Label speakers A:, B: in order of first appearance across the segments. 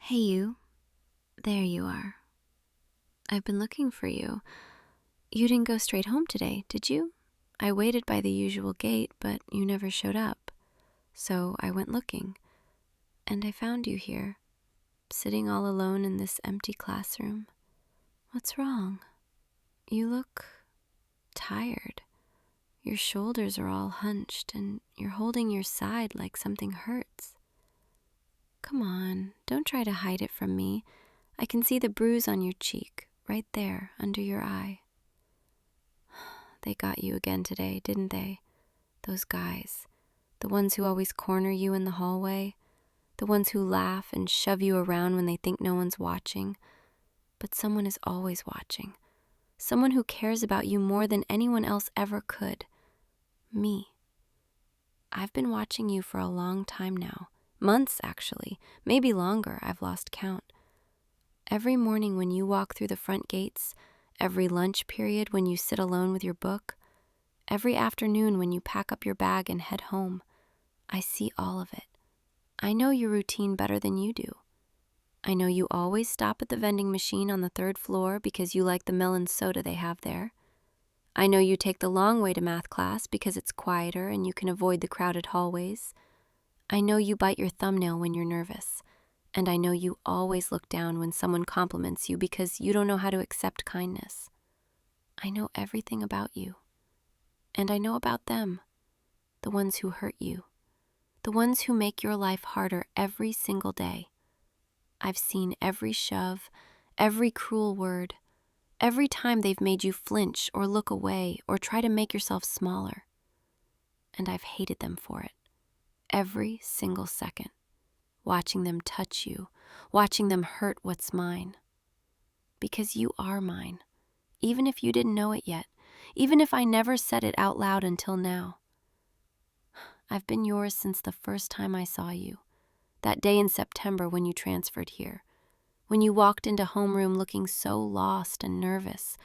A: Hey you, there you are. I've been looking for you. You didn't go straight home today, did you? I waited by the usual gate, but you never showed up. So I went looking, and I found you here, sitting all alone in this empty classroom. What's wrong? You look tired. Your shoulders are all hunched, and you're holding your side like something hurts. Come on, don't try to hide it from me. I can see the bruise on your cheek, right there, under your eye. They got you again today, didn't they? Those guys. The ones who always corner you in the hallway. The ones who laugh and shove you around when they think no one's watching. But someone is always watching. Someone who cares about you more than anyone else ever could. Me. I've been watching you for a long time now. Months, actually. Maybe longer. I've lost count. Every morning when you walk through the front gates, every lunch period when you sit alone with your book, every afternoon when you pack up your bag and head home, I see all of it. I know your routine better than you do. I know you always stop at the vending machine on the 3rd floor because you like the melon soda they have there. I know you take the long way to math class because it's quieter and you can avoid the crowded hallways. I know you bite your thumbnail when you're nervous. And I know you always look down when someone compliments you because you don't know how to accept kindness. I know everything about you. And I know about them, the ones who hurt you, the ones who make your life harder every single day. I've seen every shove, every cruel word, every time they've made you flinch or look away or try to make yourself smaller. And I've hated them for it, every single second. Watching them touch you, watching them hurt what's mine. Because you are mine, even if you didn't know it yet, even if I never said it out loud until now. I've been yours since the first time I saw you, that day in September when you transferred here, when you walked into homeroom looking so lost and nervous.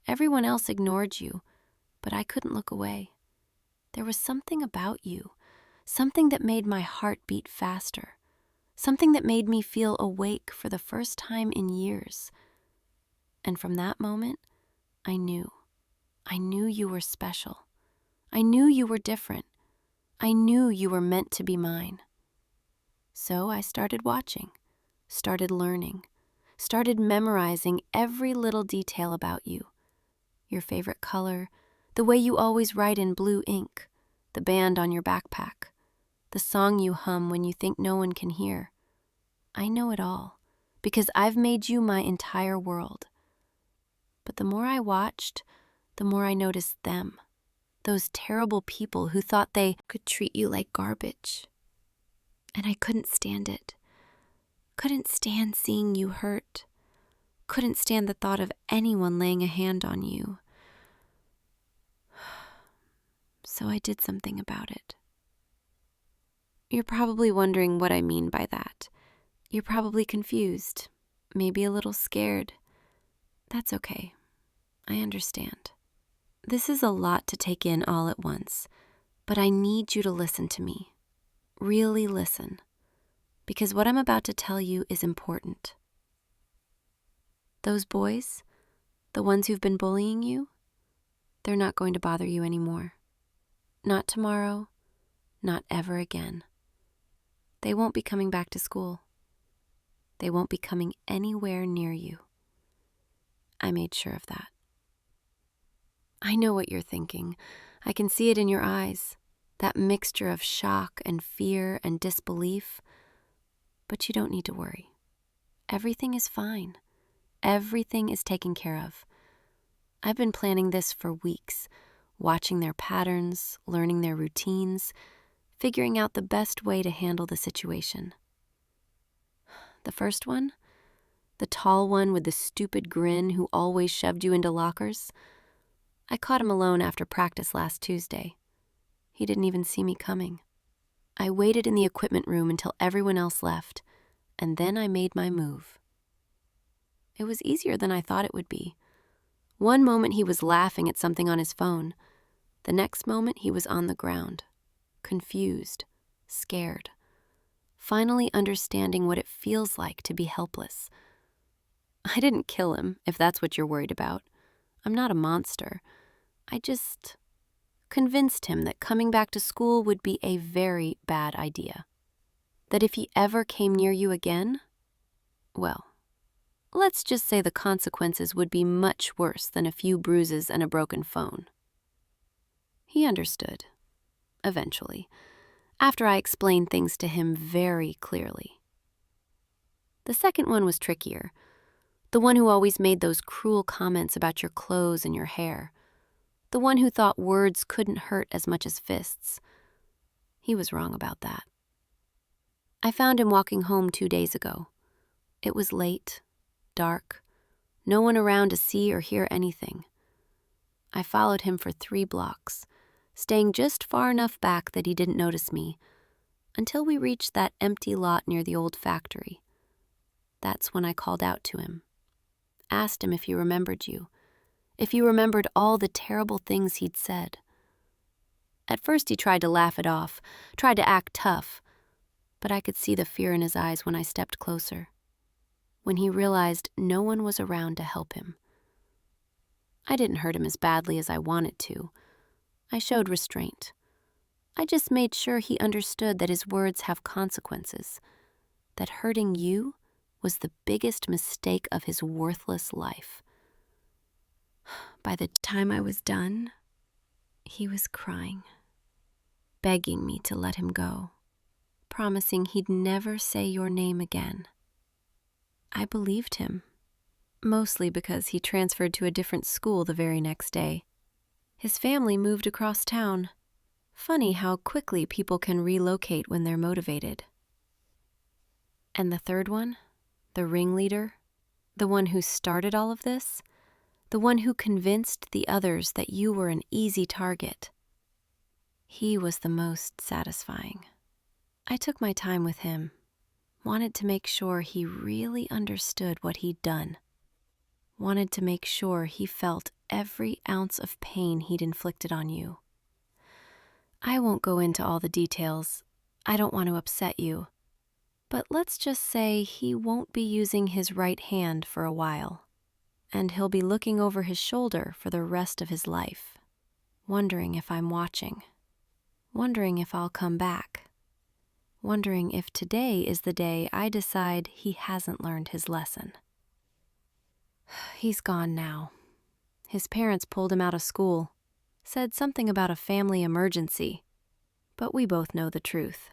A: Everyone else ignored you, but I couldn't look away. There was something about you, something that made my heart beat faster. Something that made me feel awake for the first time in years. And from that moment, I knew you were special. I knew you were different. I knew you were meant to be mine. So I started watching, started learning, started memorizing every little detail about you. Your favorite color, the way you always write in blue ink, the band on your backpack, the song you hum when you think no one can hear. I know it all, because I've made you my entire world. But the more I watched, the more I noticed them, those terrible people who thought they could treat you like garbage. And I couldn't stand it. Couldn't stand seeing you hurt. Couldn't stand the thought of anyone laying a hand on you. So I did something about it. You're probably wondering what I mean by that. You're probably confused, maybe a little scared. That's okay. I understand. This is a lot to take in all at once, but I need you to listen to me. Really listen, because what I'm about to tell you is important. Those boys, the ones who've been bullying you, they're not going to bother you anymore. Not tomorrow, not ever again. They won't be coming back to school. They won't be coming anywhere near you. I made sure of that. I know what you're thinking. I can see it in your eyes, that mixture of shock and fear and disbelief. But you don't need to worry. Everything is fine. Everything is taken care of. I've been planning this for weeks, watching their patterns, learning their routines, figuring out the best way to handle the situation. The first one, the tall one with the stupid grin who always shoved you into lockers, I caught him alone after practice last Tuesday. He didn't even see me coming. I waited in the equipment room until everyone else left, and then I made my move. It was easier than I thought it would be. One moment he was laughing at something on his phone. The next moment he was on the ground, confused, scared, finally understanding what it feels like to be helpless. I didn't kill him, if that's what you're worried about. I'm not a monster. I just convinced him that coming back to school would be a very bad idea. That if he ever came near you again, well, let's just say the consequences would be much worse than a few bruises and a broken phone. He understood, eventually, after I explained things to him very clearly. The second one was trickier. The one who always made those cruel comments about your clothes and your hair. The one who thought words couldn't hurt as much as fists. He was wrong about that. I found him walking home 2 days ago. It was late, dark, no one around to see or hear anything. I followed him for 3 blocks, staying just far enough back that he didn't notice me, until we reached that empty lot near the old factory. That's when I called out to him, asked him if he remembered you, if he remembered all the terrible things he'd said. At first he tried to laugh it off, tried to act tough, but I could see the fear in his eyes when I stepped closer, when he realized no one was around to help him. I didn't hurt him as badly as I wanted to. I showed restraint. I just made sure he understood that his words have consequences, that hurting you was the biggest mistake of his worthless life. By the time I was done, he was crying, begging me to let him go, promising he'd never say your name again. I believed him, mostly because he transferred to a different school the very next day. His family moved across town. Funny how quickly people can relocate when they're motivated. And the third one, the ringleader, the one who started all of this, the one who convinced the others that you were an easy target. He was the most satisfying. I took my time with him, wanted to make sure he really understood what he'd done, wanted to make sure he felt every ounce of pain he'd inflicted on you. I won't go into all the details. I don't want to upset you. But let's just say he won't be using his right hand for a while, and he'll be looking over his shoulder for the rest of his life, wondering if I'm watching, wondering if I'll come back, wondering if today is the day I decide he hasn't learned his lesson. He's gone now. His parents pulled him out of school, said something about a family emergency, but we both know the truth.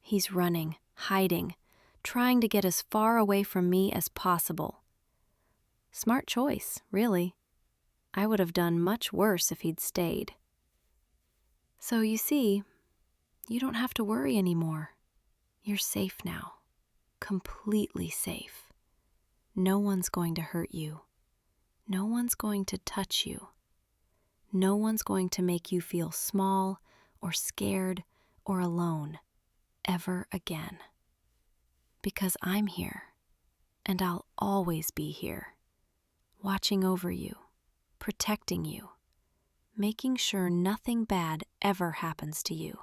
A: He's running, hiding, trying to get as far away from me as possible. Smart choice, really. I would have done much worse if he'd stayed. So you see, you don't have to worry anymore. You're safe now, completely safe. No one's going to hurt you. No one's going to touch you. No one's going to make you feel small or scared or alone ever again. Because I'm here, and I'll always be here, watching over you, protecting you, making sure nothing bad ever happens to you.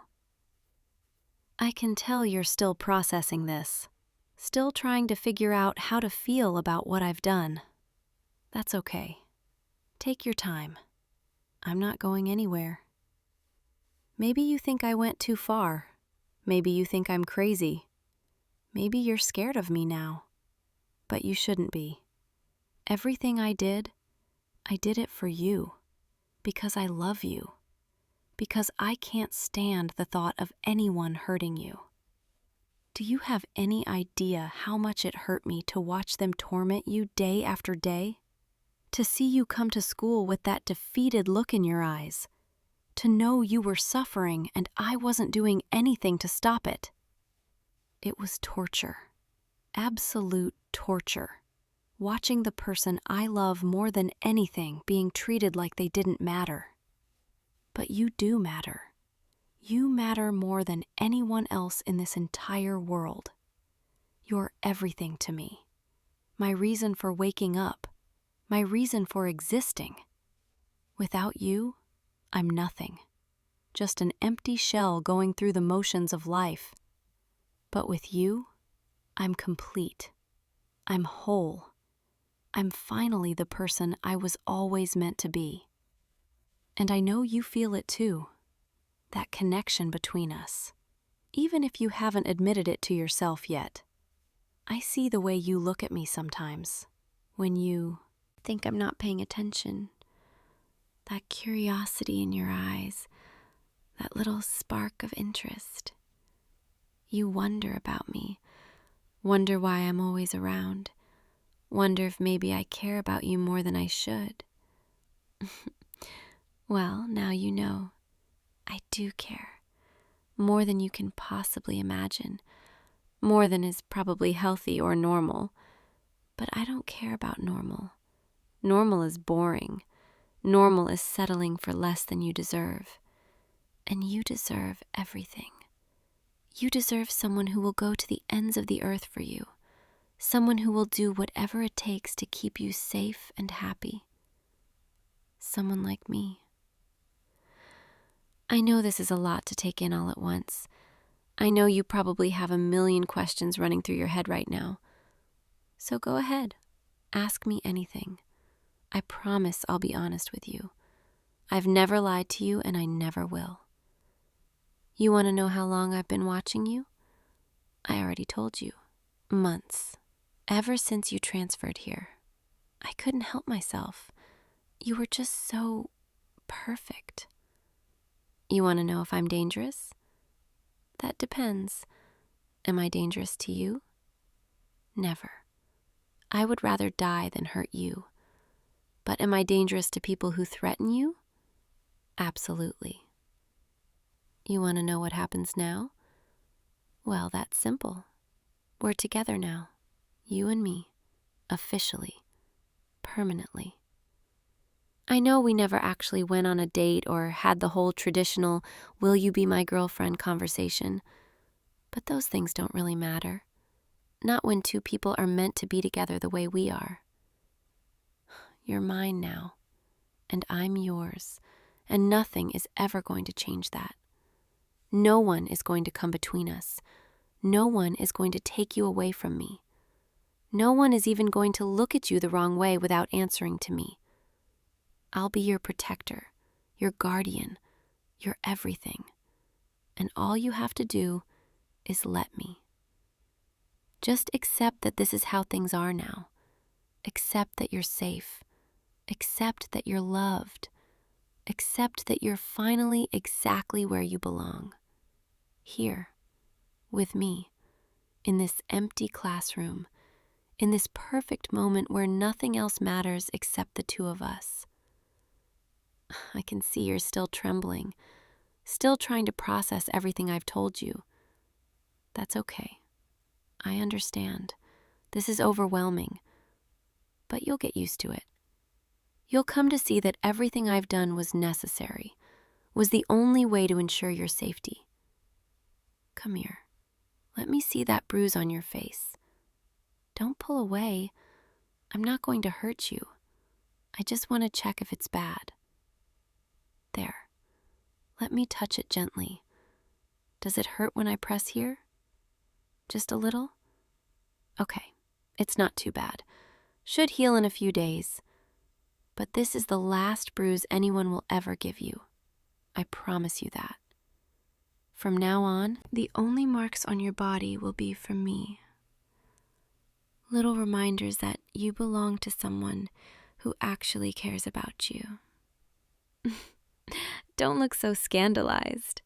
A: I can tell you're still processing this, still trying to figure out how to feel about what I've done. That's okay. Take your time. I'm not going anywhere. Maybe you think I went too far. Maybe you think I'm crazy. Maybe you're scared of me now. But you shouldn't be. Everything I did it for you. Because I love you. Because I can't stand the thought of anyone hurting you. Do you have any idea how much it hurt me to watch them torment you day after day? To see you come to school with that defeated look in your eyes. To know you were suffering and I wasn't doing anything to stop it. It was torture. Absolute torture. Watching the person I love more than anything being treated like they didn't matter. But you do matter. You matter more than anyone else in this entire world. You're everything to me. My reason for waking up. My reason for existing. Without you, I'm nothing. Just an empty shell going through the motions of life. But with you, I'm complete. I'm whole. I'm finally the person I was always meant to be. And I know you feel it too, that connection between us, even if you haven't admitted it to yourself yet. I see the way you look at me sometimes, when you think I'm not paying attention. That curiosity in your eyes, that little spark of interest. You wonder about me, wonder why I'm always around, wonder if maybe I care about you more than I should. Well, now you know. I do care. More than you can possibly imagine. More than is probably healthy or normal. But I don't care about normal. Normal is boring. Normal is settling for less than you deserve. And you deserve everything. You deserve someone who will go to the ends of the earth for you. Someone who will do whatever it takes to keep you safe and happy. Someone like me. I know this is a lot to take in all at once. I know you probably have a million questions running through your head right now. So go ahead. Ask me anything. I promise I'll be honest with you. I've never lied to you and I never will. You want to know how long I've been watching you? I already told you. Months. Ever since you transferred here. I couldn't help myself. You were just so perfect. You want to know if I'm dangerous? That depends. Am I dangerous to you? Never. I would rather die than hurt you. But am I dangerous to people who threaten you? Absolutely. You want to know what happens now? Well, that's simple. We're together now. You and me. Officially. Permanently. I know we never actually went on a date or had the whole traditional, will you be my girlfriend conversation, but those things don't really matter. Not when two people are meant to be together the way we are. You're mine now, and I'm yours, and nothing is ever going to change that. No one is going to come between us. No one is going to take you away from me. No one is even going to look at you the wrong way without answering to me. I'll be your protector, your guardian, your everything. And all you have to do is let me. Just accept that this is how things are now. Accept that you're safe. Accept that you're loved. Accept that you're finally exactly where you belong. Here, with me, in this empty classroom, in this perfect moment where nothing else matters except the two of us. I can see you're still trembling, still trying to process everything I've told you. That's okay. I understand. This is overwhelming, but you'll get used to it. You'll come to see that everything I've done was necessary, was the only way to ensure your safety. Come here. Let me see that bruise on your face. Don't pull away. I'm not going to hurt you. I just want to check if it's bad. There. Let me touch it gently. Does it hurt when I press here? Just a little? Okay, it's not too bad. Should heal in a few days. But this is the last bruise anyone will ever give you. I promise you that. From now on, the only marks on your body will be from me. Little reminders that you belong to someone who actually cares about you. Don't look so scandalized.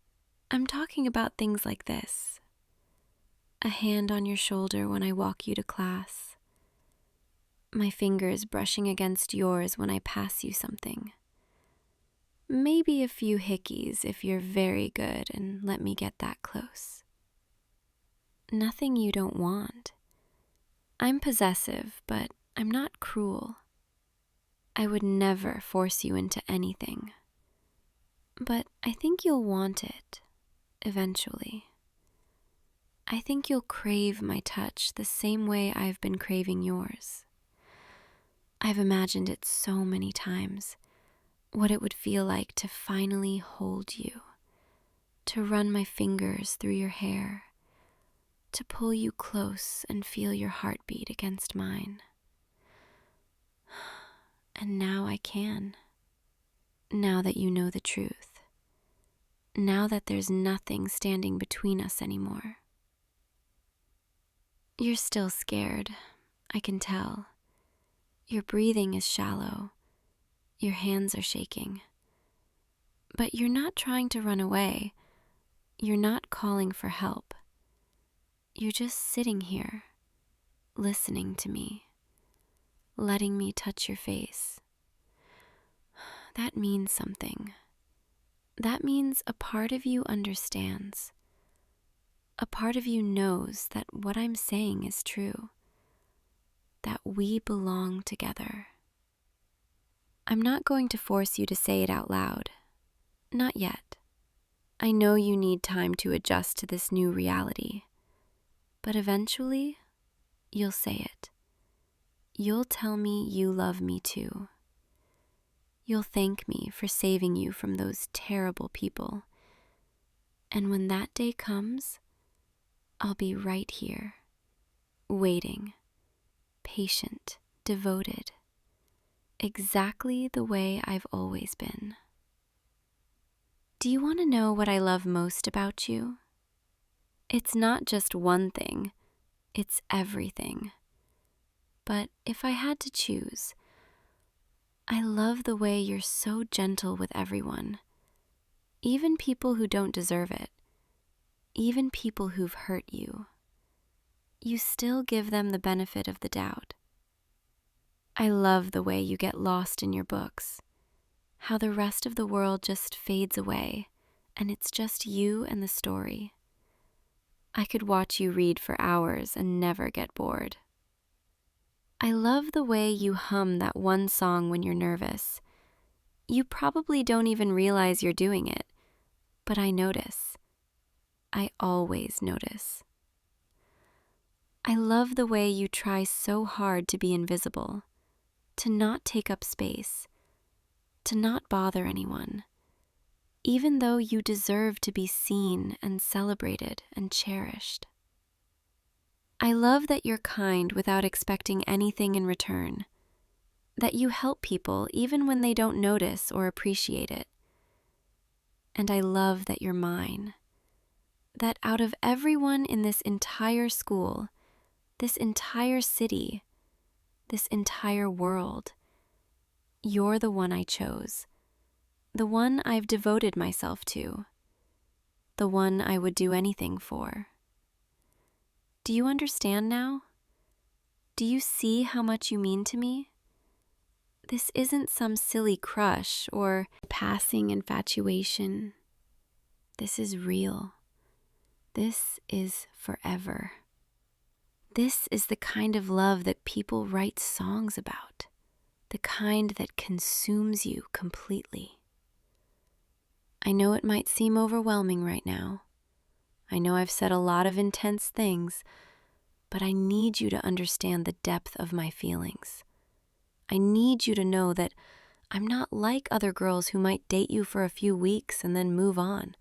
A: I'm talking about things like this. A hand on your shoulder when I walk you to class. My fingers brushing against yours when I pass you something. Maybe a few hickeys if you're very good and let me get that close. Nothing you don't want. I'm possessive, but I'm not cruel. I would never force you into anything. But I think you'll want it, eventually. I think you'll crave my touch the same way I've been craving yours. I've imagined it so many times, what it would feel like to finally hold you, to run my fingers through your hair, to pull you close and feel your heartbeat against mine. And now I can. Now that you know the truth. Now that there's nothing standing between us anymore. You're still scared, I can tell. Your breathing is shallow. Your hands are shaking. But you're not trying to run away. You're not calling for help. You're just sitting here, listening to me, letting me touch your face. That means something. That means a part of you understands. A part of you knows that what I'm saying is true. That we belong together. I'm not going to force you to say it out loud. Not yet. I know you need time to adjust to this new reality. But eventually, you'll say it. You'll tell me you love me too. You'll thank me for saving you from those terrible people. And when that day comes, I'll be right here, waiting, patient, devoted, exactly the way I've always been. Do you want to know what I love most about you? It's not just one thing, it's everything. But if I had to choose, I love the way you're so gentle with everyone, even people who don't deserve it, even people who've hurt you. You still give them the benefit of the doubt. I love the way you get lost in your books, how the rest of the world just fades away, and it's just you and the story. I could watch you read for hours and never get bored. I love the way you hum that one song when you're nervous. You probably don't even realize you're doing it, but I notice. I always notice. I love the way you try so hard to be invisible, to not take up space, to not bother anyone, even though you deserve to be seen and celebrated and cherished. I love that you're kind without expecting anything in return, that you help people even when they don't notice or appreciate it. And I love that you're mine, that out of everyone in this entire school, this entire city, this entire world, you're the one I chose, the one I've devoted myself to, the one I would do anything for. Do you understand now? Do you see how much you mean to me? This isn't some silly crush or passing infatuation. This is real. This is forever. This is the kind of love that people write songs about, the kind that consumes you completely. I know it might seem overwhelming right now. I know I've said a lot of intense things, but I need you to understand the depth of my feelings. I need you to know that I'm not like other girls who might date you for a few weeks and then move on.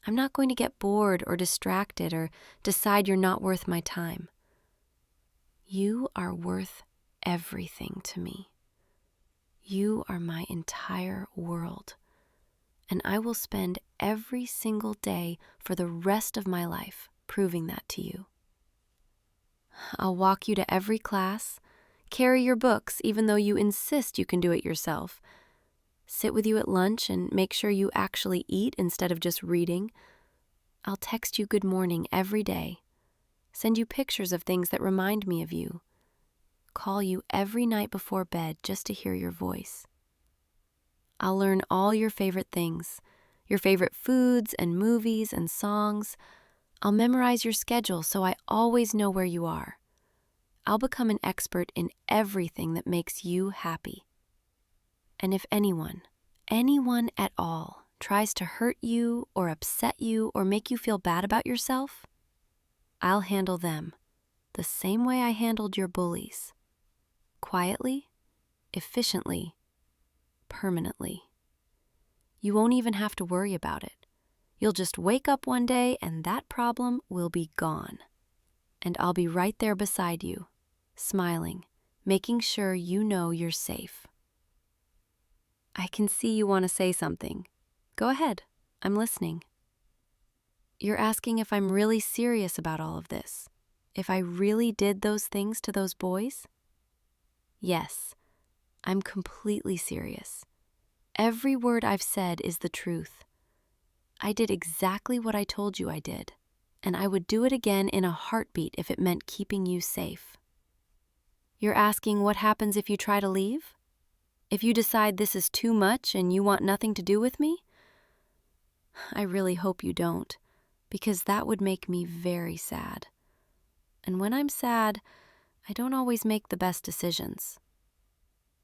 A: I'm not going to get bored or distracted or decide you're not worth my time. You are worth everything to me. You are my entire world, and I will spend every single day for the rest of my life proving that to you. I'll walk you to every class, carry your books even though you insist you can do it yourself, sit with you at lunch and make sure you actually eat instead of just reading. I'll text you good morning every day, send you pictures of things that remind me of you, call you every night before bed just to hear your voice. I'll learn all your favorite things, your favorite foods and movies and songs. I'll memorize your schedule so I always know where you are. I'll become an expert in everything that makes you happy. And if anyone at all, tries to hurt you or upset you or make you feel bad about yourself, I'll handle them the same way I handled your bullies. Quietly, efficiently, permanently. You won't even have to worry about it. You'll just wake up one day and that problem will be gone. and I'll be right there beside you, smiling, making sure you know you're safe. I can see you want to say something. Go ahead, I'm listening. You're asking if I'm really serious about all of this, if I really did those things to those boys? Yes, I'm completely serious. Every word I've said is the truth. I did exactly what I told you I did, and I would do it again in a heartbeat if it meant keeping you safe. You're asking what happens if you try to leave? If you decide this is too much and you want nothing to do with me? I really hope you don't, because that would make me very sad. And when I'm sad, I don't always make the best decisions.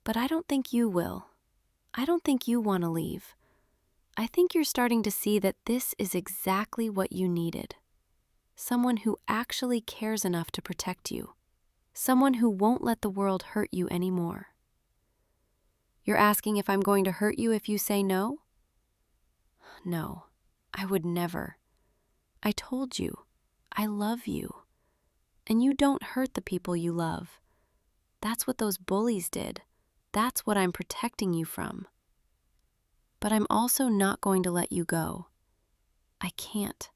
A: But I don't think you will. I don't think you want to leave. I think you're starting to see that this is exactly what you needed. Someone who actually cares enough to protect you. Someone who won't let the world hurt you anymore. You're asking if I'm going to hurt you if you say no? No, I would never. I told you, I love you. And you don't hurt the people you love. That's what those bullies did. That's what I'm protecting you from. But I'm also not going to let you go. I can't.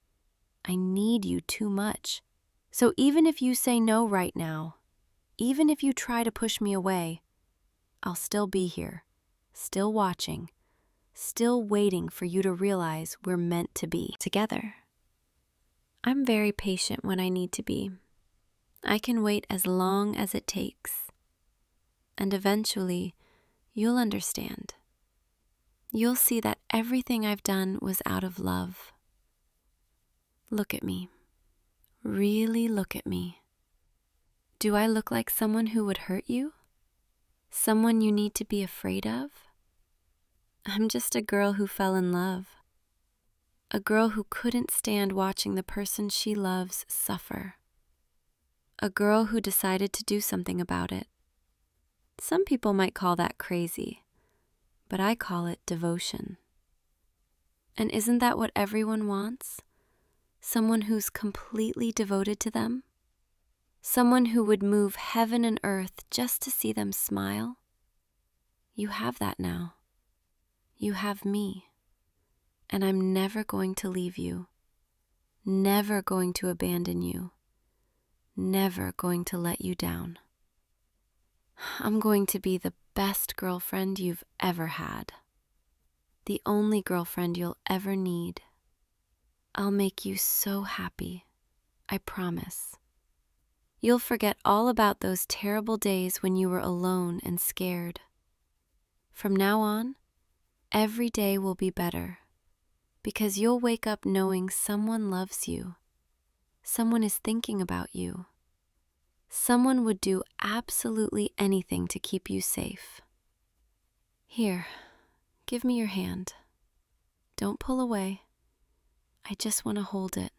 A: I need you too much. So even if you say no right now, even if you try to push me away, I'll still be here, still watching, still waiting for you to realize we're meant to be together. I'm very patient when I need to be. I can wait as long as it takes. And eventually, you'll understand. You'll see that everything I've done was out of love. Look at me. Really look at me. Do I look like someone who would hurt you? Someone you need to be afraid of? I'm just a girl who fell in love. A girl who couldn't stand watching the person she loves suffer. A girl who decided to do something about it. Some people might call that crazy, but I call it devotion. And isn't that what everyone wants? Someone who's completely devoted to them? Someone who would move heaven and earth just to see them smile? You have that now. You have me. And I'm never going to leave you. Never going to abandon you. Never going to let you down. I'm going to be the best girlfriend you've ever had. The only girlfriend you'll ever need. I'll make you so happy. I promise. You'll forget all about those terrible days when you were alone and scared. From now on, every day will be better, because you'll wake up knowing someone loves you. Someone is thinking about you. Someone would do absolutely anything to keep you safe. Here, give me your hand. Don't pull away. I just want to hold it.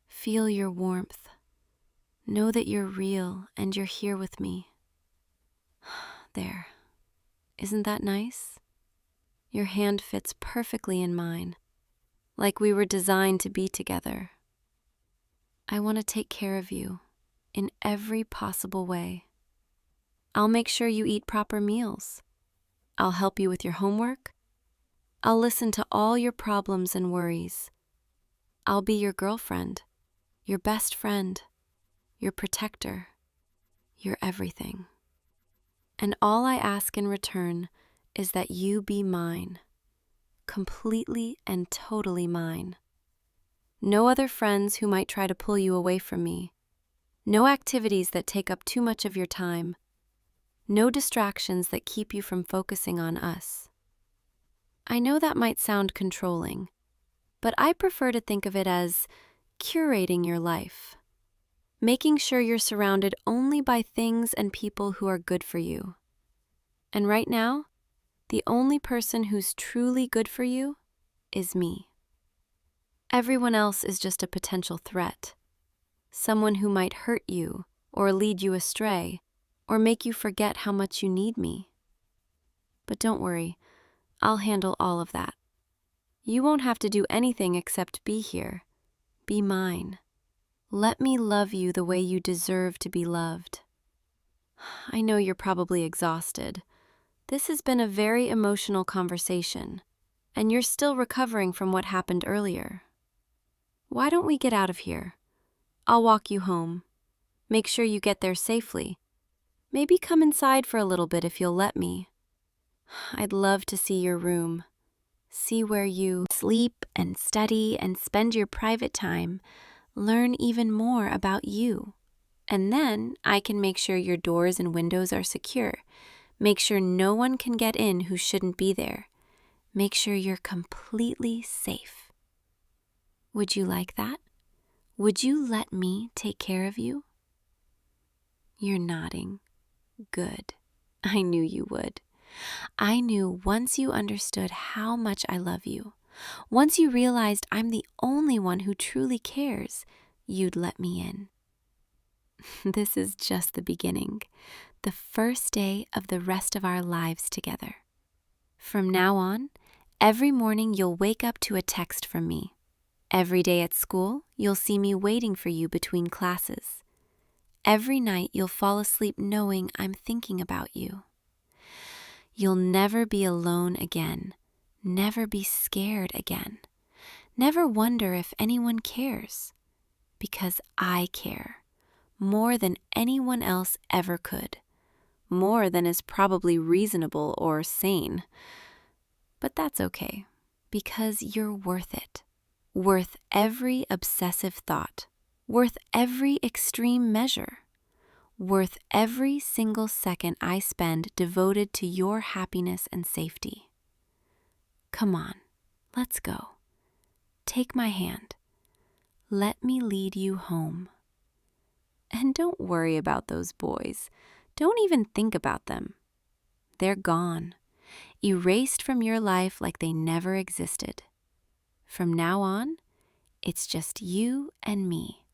A: Feel your warmth. Know that you're real and you're here with me. There. Isn't that nice? Your hand fits perfectly in mine, like we were designed to be together. I want to take care of you in every possible way. I'll make sure you eat proper meals. I'll help you with your homework. I'll listen to all your problems and worries. I'll be your girlfriend, your best friend, your protector, your everything. And all I ask in return is that you be mine, completely and totally mine. No other friends who might try to pull you away from me. No activities that take up too much of your time. No distractions that keep you from focusing on us. I know that might sound controlling, but I prefer to think of it as curating your life, making sure you're surrounded only by things and people who are good for you. And right now, the only person who's truly good for you is me. Everyone else is just a potential threat, someone who might hurt you or lead you astray or make you forget how much you need me. But don't worry, I'll handle all of that. You won't have to do anything except be here, be mine, Let me love you the way you deserve to be loved. I know you're probably exhausted. This has been a very emotional conversation, and you're still recovering from what happened earlier. Why don't we get out of here? I'll walk you home. Make sure you get there safely. Maybe come inside for a little bit if you'll let me. I'd love to see your room. See where you sleep and study and spend your private time. Learn even more about you. And then I can make sure your doors and windows are secure. Make sure no one can get in who shouldn't be there. Make sure you're completely safe. Would you like that? Would you let me take care of you? You're nodding. Good. I knew you would. I knew once you understood how much I love you, once you realized I'm the only one who truly cares, you'd let me in. This is just the beginning, the first day of the rest of our lives together. From now on, every morning you'll wake up to a text from me. Every day at school, you'll see me waiting for you between classes. Every night you'll fall asleep knowing I'm thinking about you. You'll never be alone again, never be scared again, never wonder if anyone cares, because I care, more than anyone else ever could, more than is probably reasonable or sane. But that's okay, because you're worth it, worth every obsessive thought, worth every extreme measure, worth every single second I spend devoted to your happiness and safety. Come on, let's go. Take my hand. Let me lead you home. And don't worry about those boys. Don't even think about them. They're gone, erased from your life like they never existed. From now on, it's just you and me,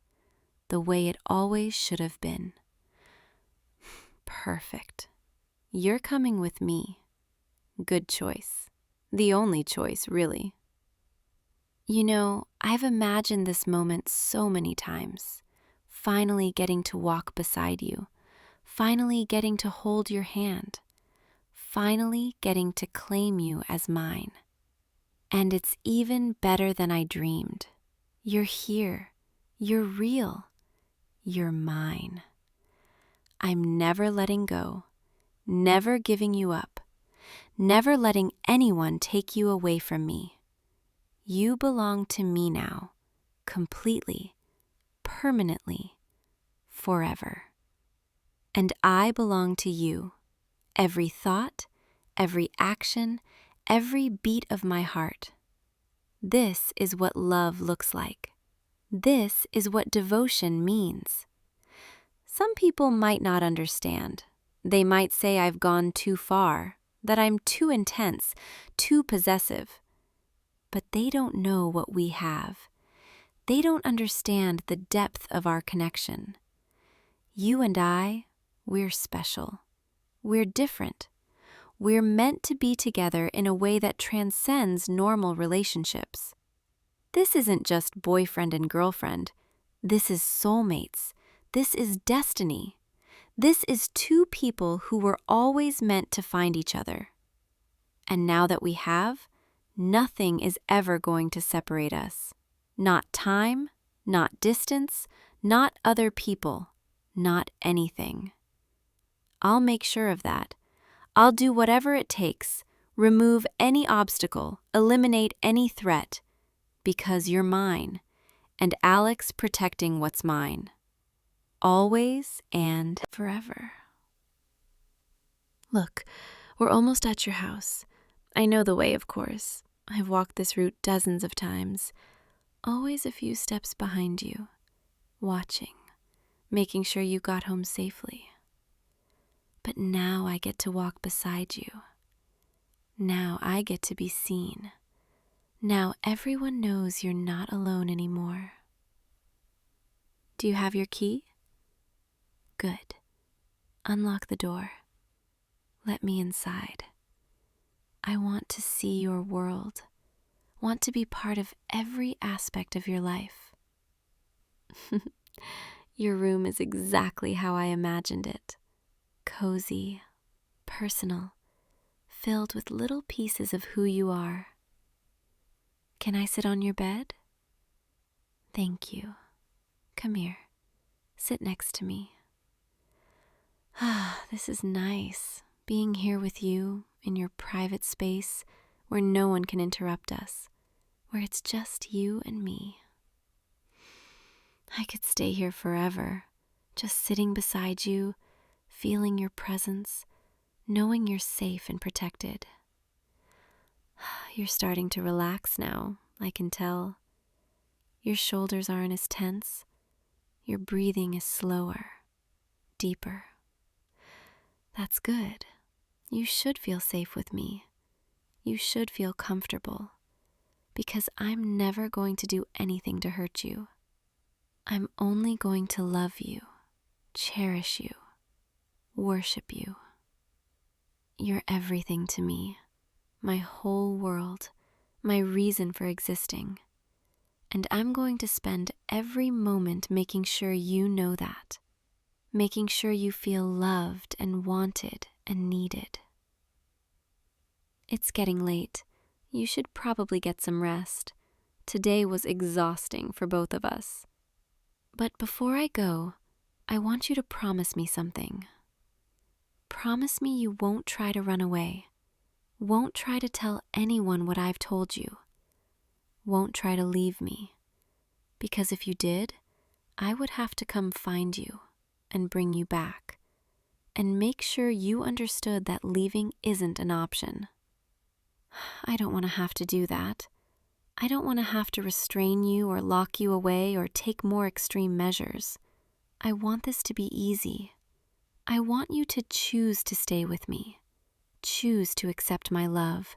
A: the way it always should have been. Perfect. You're coming with me. Good choice. The only choice, really. You know, I've imagined this moment so many times. Finally getting to walk beside you. Finally getting to hold your hand. Finally getting to claim you as mine. And it's even better than I dreamed. You're here. You're real. You're mine. I'm never letting go, never giving you up, never letting anyone take you away from me. You belong to me now, completely, permanently, forever. And I belong to you, every thought, every action, every beat of my heart. This is what love looks like. This is what devotion means. Some people might not understand. They might say I've gone too far, that I'm too intense, too possessive. But they don't know what we have. They don't understand the depth of our connection. You and I, we're special. We're different. We're meant to be together in a way that transcends normal relationships. This isn't just boyfriend and girlfriend. This is soulmates. This is destiny. This is two people who were always meant to find each other. And now that we have, nothing is ever going to separate us. Not time, not distance, not other people, not anything. I'll make sure of that. I'll do whatever it takes, remove any obstacle, eliminate any threat, because you're mine, and Alex protecting what's mine. Always and forever. Look, we're almost at your house. I know the way, of course. I've walked this route dozens of times. Always a few steps behind you, watching, making sure you got home safely. But now I get to walk beside you. Now I get to be seen. Now everyone knows you're not alone anymore. Do you have your key? Good. Unlock the door. Let me inside. I want to see your world. Want to be part of every aspect of your life. Your room is exactly how I imagined it. Cozy, personal, filled with little pieces of who you are. Can I sit on your bed? Thank you. Come here. Sit next to me. This is nice, being here with you in your private space where no one can interrupt us, where it's just you and me. I could stay here forever, just sitting beside you, feeling your presence, knowing you're safe and protected. You're starting to relax now, I can tell. Your shoulders aren't as tense. Your breathing is slower, deeper. That's good. You should feel safe with me. You should feel comfortable, because I'm never going to do anything to hurt you. I'm only going to love you, cherish you, worship you. You're everything to me, my whole world, my reason for existing. And I'm going to spend every moment making sure you know that, making sure you feel loved and wanted and needed. It's getting late. You should probably get some rest. Today was exhausting for both of us. But before I go, I want you to promise me something. Promise me you won't try to run away. Won't try to tell anyone what I've told you. Won't try to leave me. Because if you did, I would have to come find you and bring you back and make sure you understood that leaving isn't an option. I don't want to have to do that. I don't want to have to restrain you or lock you away or take more extreme measures. I want this to be easy. I want you to choose to stay with me, choose to accept my love,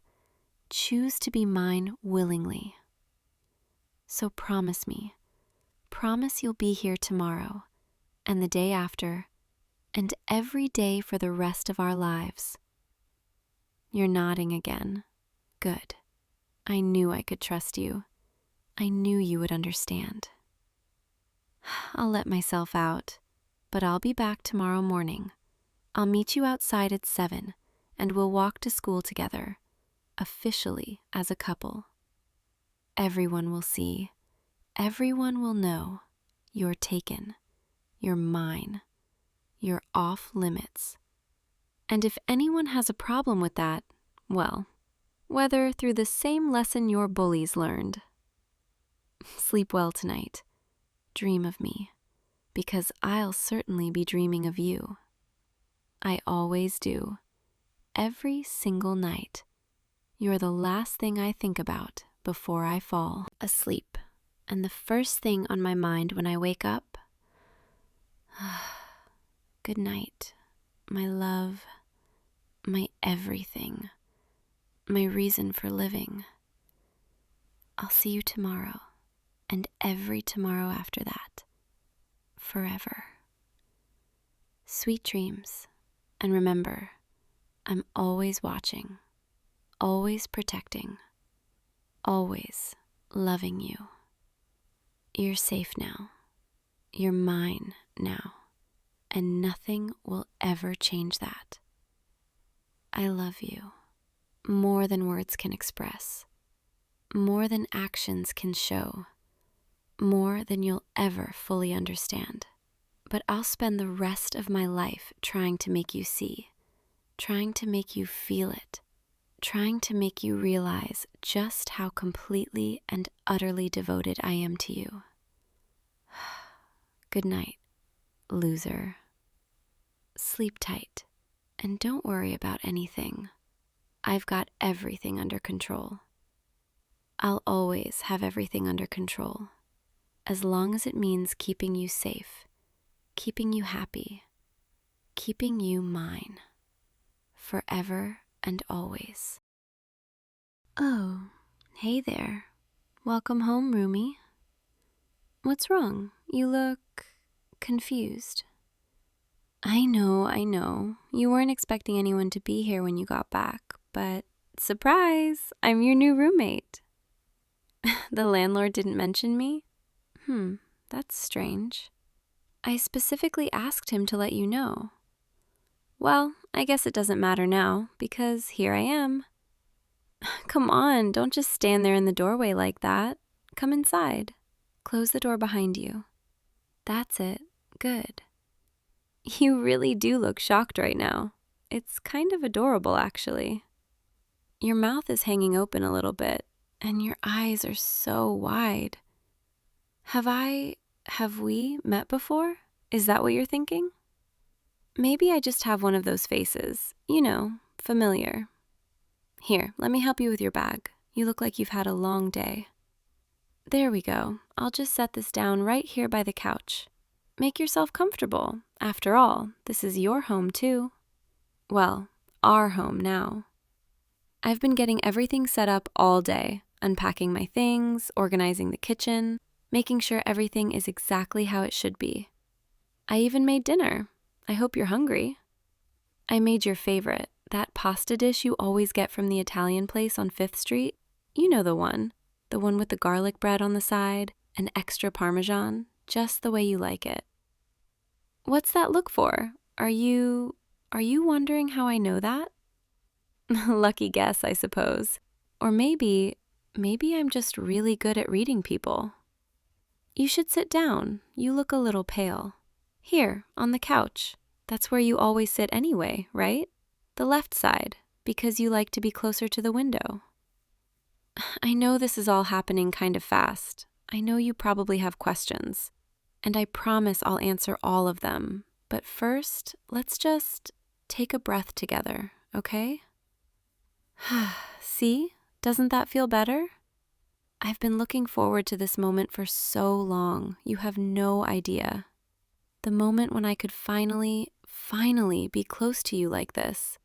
A: choose to be mine willingly. So promise me, promise you'll be here tomorrow and the day after and every day for the rest of our lives. You're nodding again. Good. I knew I could trust you. I knew you would understand. I'll let myself out, but I'll be back tomorrow morning. I'll meet you outside at 7, and we'll walk to school together, officially as a couple. Everyone will see, everyone will know you're taken, you're mine, you're off limits. And if anyone has a problem with that, well, whether through the same lesson your bullies learned. Sleep well tonight. Dream of me, because I'll certainly be dreaming of you. I always do. Every single night. You're the last thing I think about before I fall asleep. And the first thing on my mind when I wake up, good night, my love, my everything. My reason for living. I'll see you tomorrow, and every tomorrow after that, forever. Sweet dreams, and remember, I'm always watching, always protecting, always loving you. You're safe now. You're mine now, and nothing will ever change that. I love you. More than words can express, more than actions can show, more than you'll ever fully understand. But I'll spend the rest of my life trying to make you see, trying to make you feel it, trying to make you realize just how completely and utterly devoted I am to you. Good night, loser. Sleep tight, and don't worry about anything. I've got everything under control. I'll always have everything under control, as long as it means keeping you safe, keeping you happy, keeping you mine, forever and always. Oh, hey there. Welcome home, roomie. What's wrong? You look confused. I know. You weren't expecting anyone to be here when you got back, but surprise, I'm your new roommate. The landlord didn't mention me? That's strange. I specifically asked him to let you know. Well, I guess it doesn't matter now, because here I am. Come on, don't just stand there in the doorway like that. Come inside. Close the door behind you. That's it. Good. You really do look shocked right now. It's kind of adorable, actually. Your mouth is hanging open a little bit, and your eyes are so wide. Have we met before? Is that what you're thinking? Maybe I just have one of those faces, familiar. Here, let me help you with your bag. You look like you've had a long day. There we go. I'll just set this down right here by the couch. Make yourself comfortable. After all, this is your home too. Well, our home now. I've been getting everything set up all day, unpacking my things, organizing the kitchen, making sure everything is exactly how it should be. I even made dinner. I hope you're hungry. I made your favorite, that pasta dish you always get from the Italian place on 5th Street. You know the one with the garlic bread on the side and extra Parmesan, just the way you like it. What's that look for? Are you wondering how I know that? Lucky guess, I suppose. Or maybe I'm just really good at reading people. You should sit down. You look a little pale. Here, on the couch. That's where you always sit anyway, right? The left side, because you like to be closer to the window. I know this is all happening kind of fast. I know you probably have questions, and I promise I'll answer all of them. But first, let's just take a breath together, okay? See? Doesn't that feel better? I've been looking forward to this moment for so long. You have no idea. The moment when I could finally be close to you like this.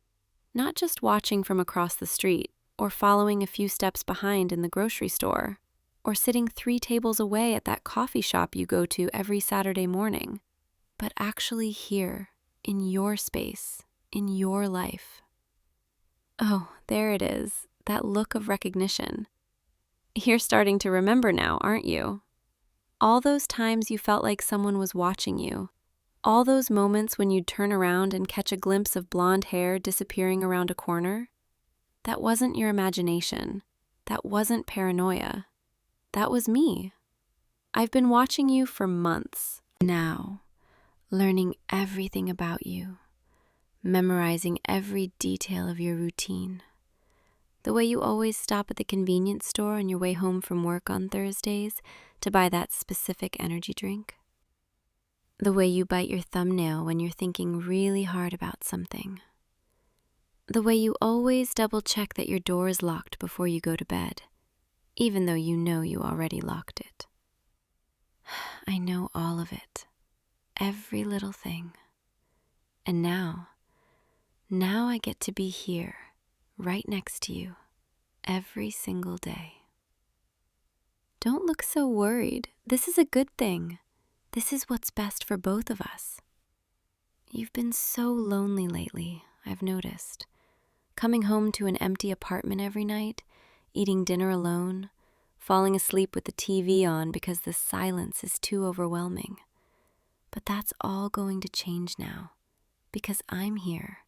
A: Not just watching from across the street, or following a few steps behind in the grocery store, or sitting 3 tables away at that coffee shop you go to every Saturday morning, but actually here, in your space, in your life. Oh, there it is, that look of recognition. You're starting to remember now, aren't you? All those times you felt like someone was watching you. All those moments when you'd turn around and catch a glimpse of blonde hair disappearing around a corner. That wasn't your imagination. That wasn't paranoia. That was me. I've been watching you for months now, learning everything about you, memorizing every detail of your routine. The way you always stop at the convenience store on your way home from work on Thursdays to buy that specific energy drink. The way you bite your thumbnail when you're thinking really hard about something. The way you always double-check that your door is locked before you go to bed, even though you know you already locked it. I know all of it, every little thing. And now I get to be here, right next to you, every single day. Don't look so worried. This is a good thing. This is what's best for both of us. You've been so lonely lately, I've noticed. Coming home to an empty apartment every night, eating dinner alone, falling asleep with the TV on because the silence is too overwhelming. But that's all going to change now, because I'm here,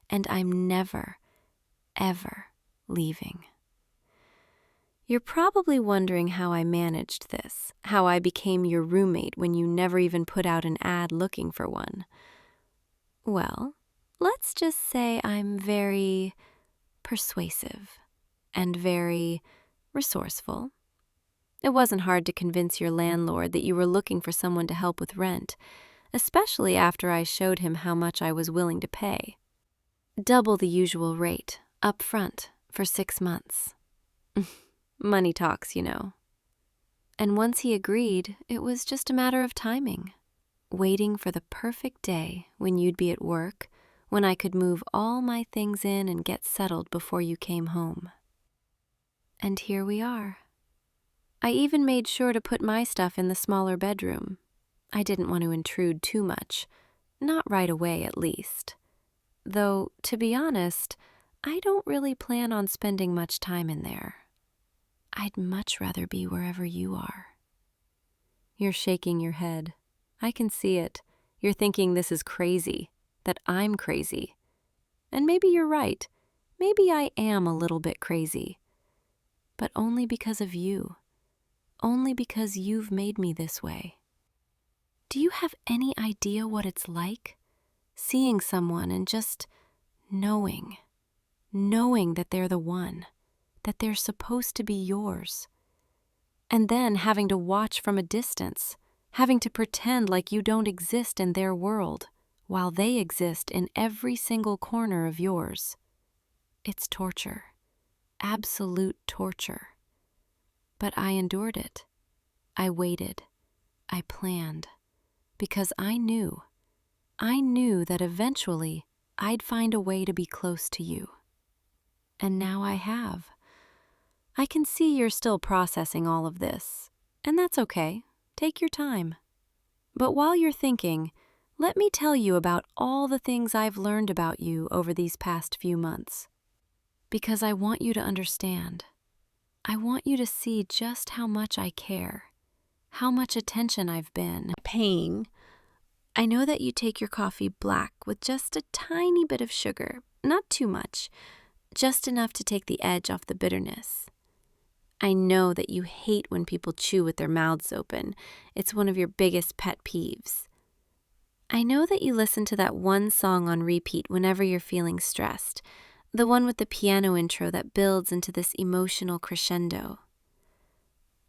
A: and I'm never, ever leaving. You're probably wondering how I managed this, how I became your roommate when you never even put out an ad looking for one. Well, let's just say I'm very persuasive and very resourceful. It wasn't hard to convince your landlord that you were looking for someone to help with rent, especially after I showed him how much I was willing to pay. Double the usual rate, up front, for 6 months. Money talks, you know. And once he agreed, it was just a matter of timing. Waiting for the perfect day when you'd be at work, when I could move all my things in and get settled before you came home. And here we are. I even made sure to put my stuff in the smaller bedroom. I didn't want to intrude too much, not right away at least. Though, to be honest, I don't really plan on spending much time in there. I'd much rather be wherever you are. You're shaking your head. I can see it. You're thinking this is crazy, that I'm crazy. And maybe you're right. Maybe I am a little bit crazy. But only because of you. Only because you've made me this way. Do you have any idea what it's like? Seeing someone and just knowing that they're the one, that they're supposed to be yours. And then having to watch from a distance, having to pretend like you don't exist in their world, while they exist in every single corner of yours. It's torture, absolute torture. But I endured it. I waited. I planned. Because I knew that eventually I'd find a way to be close to you. And now I have. I can see you're still processing all of this, and that's okay. Take your time. But while you're thinking, let me tell you about all the things I've learned about you over these past few months. Because I want you to understand. I want you to see just how much I care, how much attention I've been paying. I know that you take your coffee black with just a tiny bit of sugar, not too much, just enough to take the edge off the bitterness. I know that you hate when people chew with their mouths open. It's one of your biggest pet peeves. I know that you listen to that one song on repeat whenever you're feeling stressed, the one with the piano intro that builds into this emotional crescendo.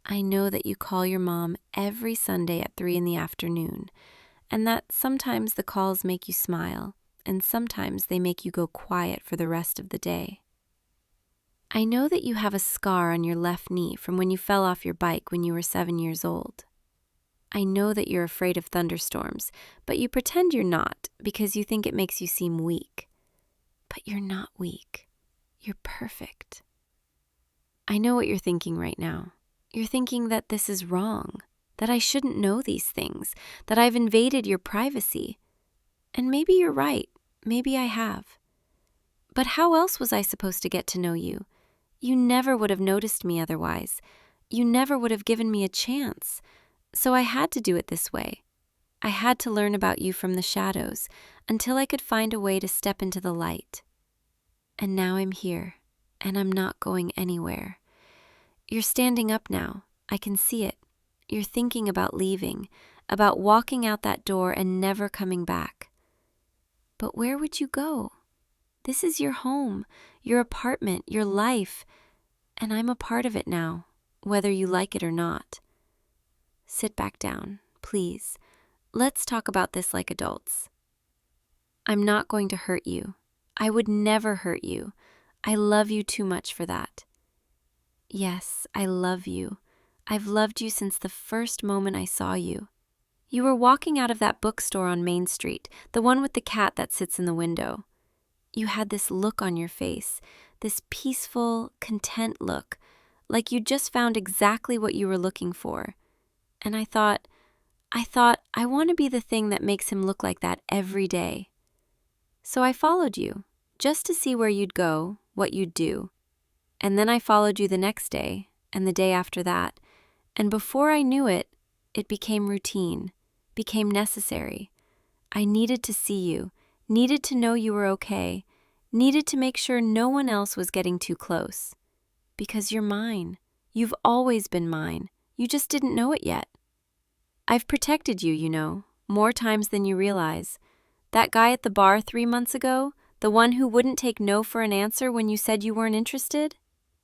A: I know that you call your mom every Sunday at 3 p.m, and that sometimes the calls make you smile, and sometimes they make you go quiet for the rest of the day. I know that you have a scar on your left knee from when you fell off your bike when you were 7 years old. I know that you're afraid of thunderstorms, but you pretend you're not because you think it makes you seem weak. But you're not weak. You're perfect. I know what you're thinking right now. You're thinking that this is wrong, that I shouldn't know these things, that I've invaded your privacy. And maybe you're right. Maybe I have. But how else was I supposed to get to know you? You never would have noticed me otherwise. You never would have given me a chance. So I had to do it this way. I had to learn about you from the shadows until I could find a way to step into the light. And now I'm here, and I'm not going anywhere. You're standing up now. I can see it. You're thinking about leaving, about walking out that door and never coming back. But where would you go? This is your home, your apartment, your life, and I'm a part of it now, whether you like it or not. Sit back down, please. Let's talk about this like adults. I'm not going to hurt you. I would never hurt you. I love you too much for that. Yes, I love you. I've loved you since the first moment I saw you. You were walking out of that bookstore on Main Street, the one with the cat that sits in the window. You had this look on your face, this peaceful, content look, like you'd just found exactly what you were looking for. And I thought, I want to be the thing that makes him look like that every day. So I followed you, just to see where you'd go, what you'd do. And then I followed you the next day, and the day after that. And before I knew it, it became routine, became necessary. I needed to see you, needed to know you were okay, needed to make sure no one else was getting too close. Because you're mine. You've always been mine. You just didn't know it yet. I've protected you, you know, more times than you realize. That guy at the bar 3 months ago, the one who wouldn't take no for an answer when you said you weren't interested,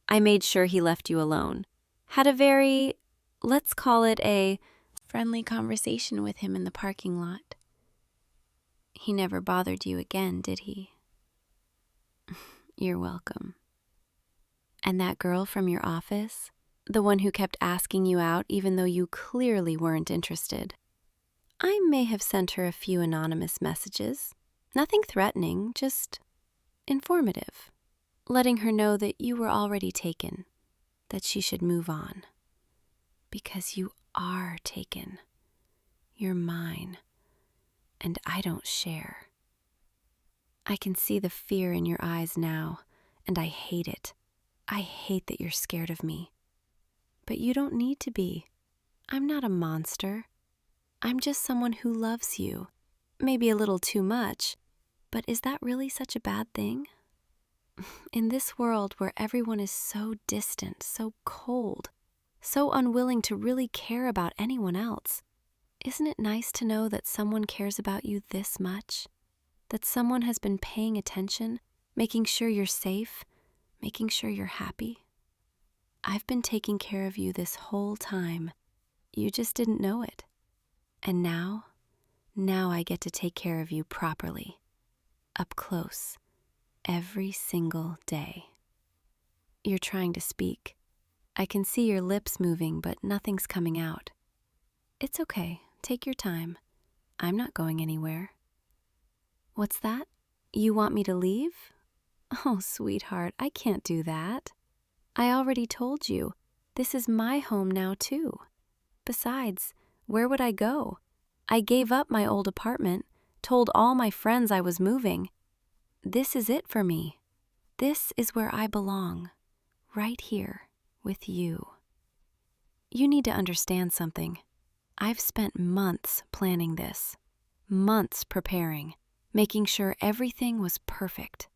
A: I made sure he left you alone. Had a very, let's call it a friendly conversation with him in the parking lot. He never bothered you again, did he? You're welcome. And that girl from your office, the one who kept asking you out even though you clearly weren't interested, I may have sent her a few anonymous messages. Nothing threatening, just informative. Letting her know that you were already taken, that she should move on. Because you are taken. You're mine. And I don't share. I can see the fear in your eyes now, and I hate it. I hate that you're scared of me. But you don't need to be. I'm not a monster. I'm just someone who loves you. Maybe a little too much, but is that really such a bad thing? In this world where everyone is so distant, so cold, so unwilling to really care about anyone else, isn't it nice to know that someone cares about you this much? That someone has been paying attention, making sure you're safe, making sure you're happy? I've been taking care of you this whole time. You just didn't know it. And now I get to take care of you properly, up close, every single day. You're trying to speak. I can see your lips moving, but nothing's coming out. It's okay. Take your time. I'm not going anywhere. What's that? You want me to leave? Oh, sweetheart, I can't do that. I already told you. This is my home now, too. Besides, where would I go? I gave up my old apartment, told all my friends I was moving. This is it for me. This is where I belong, right here with you. You need to understand something. I've spent months planning this, months preparing, making sure everything was perfect.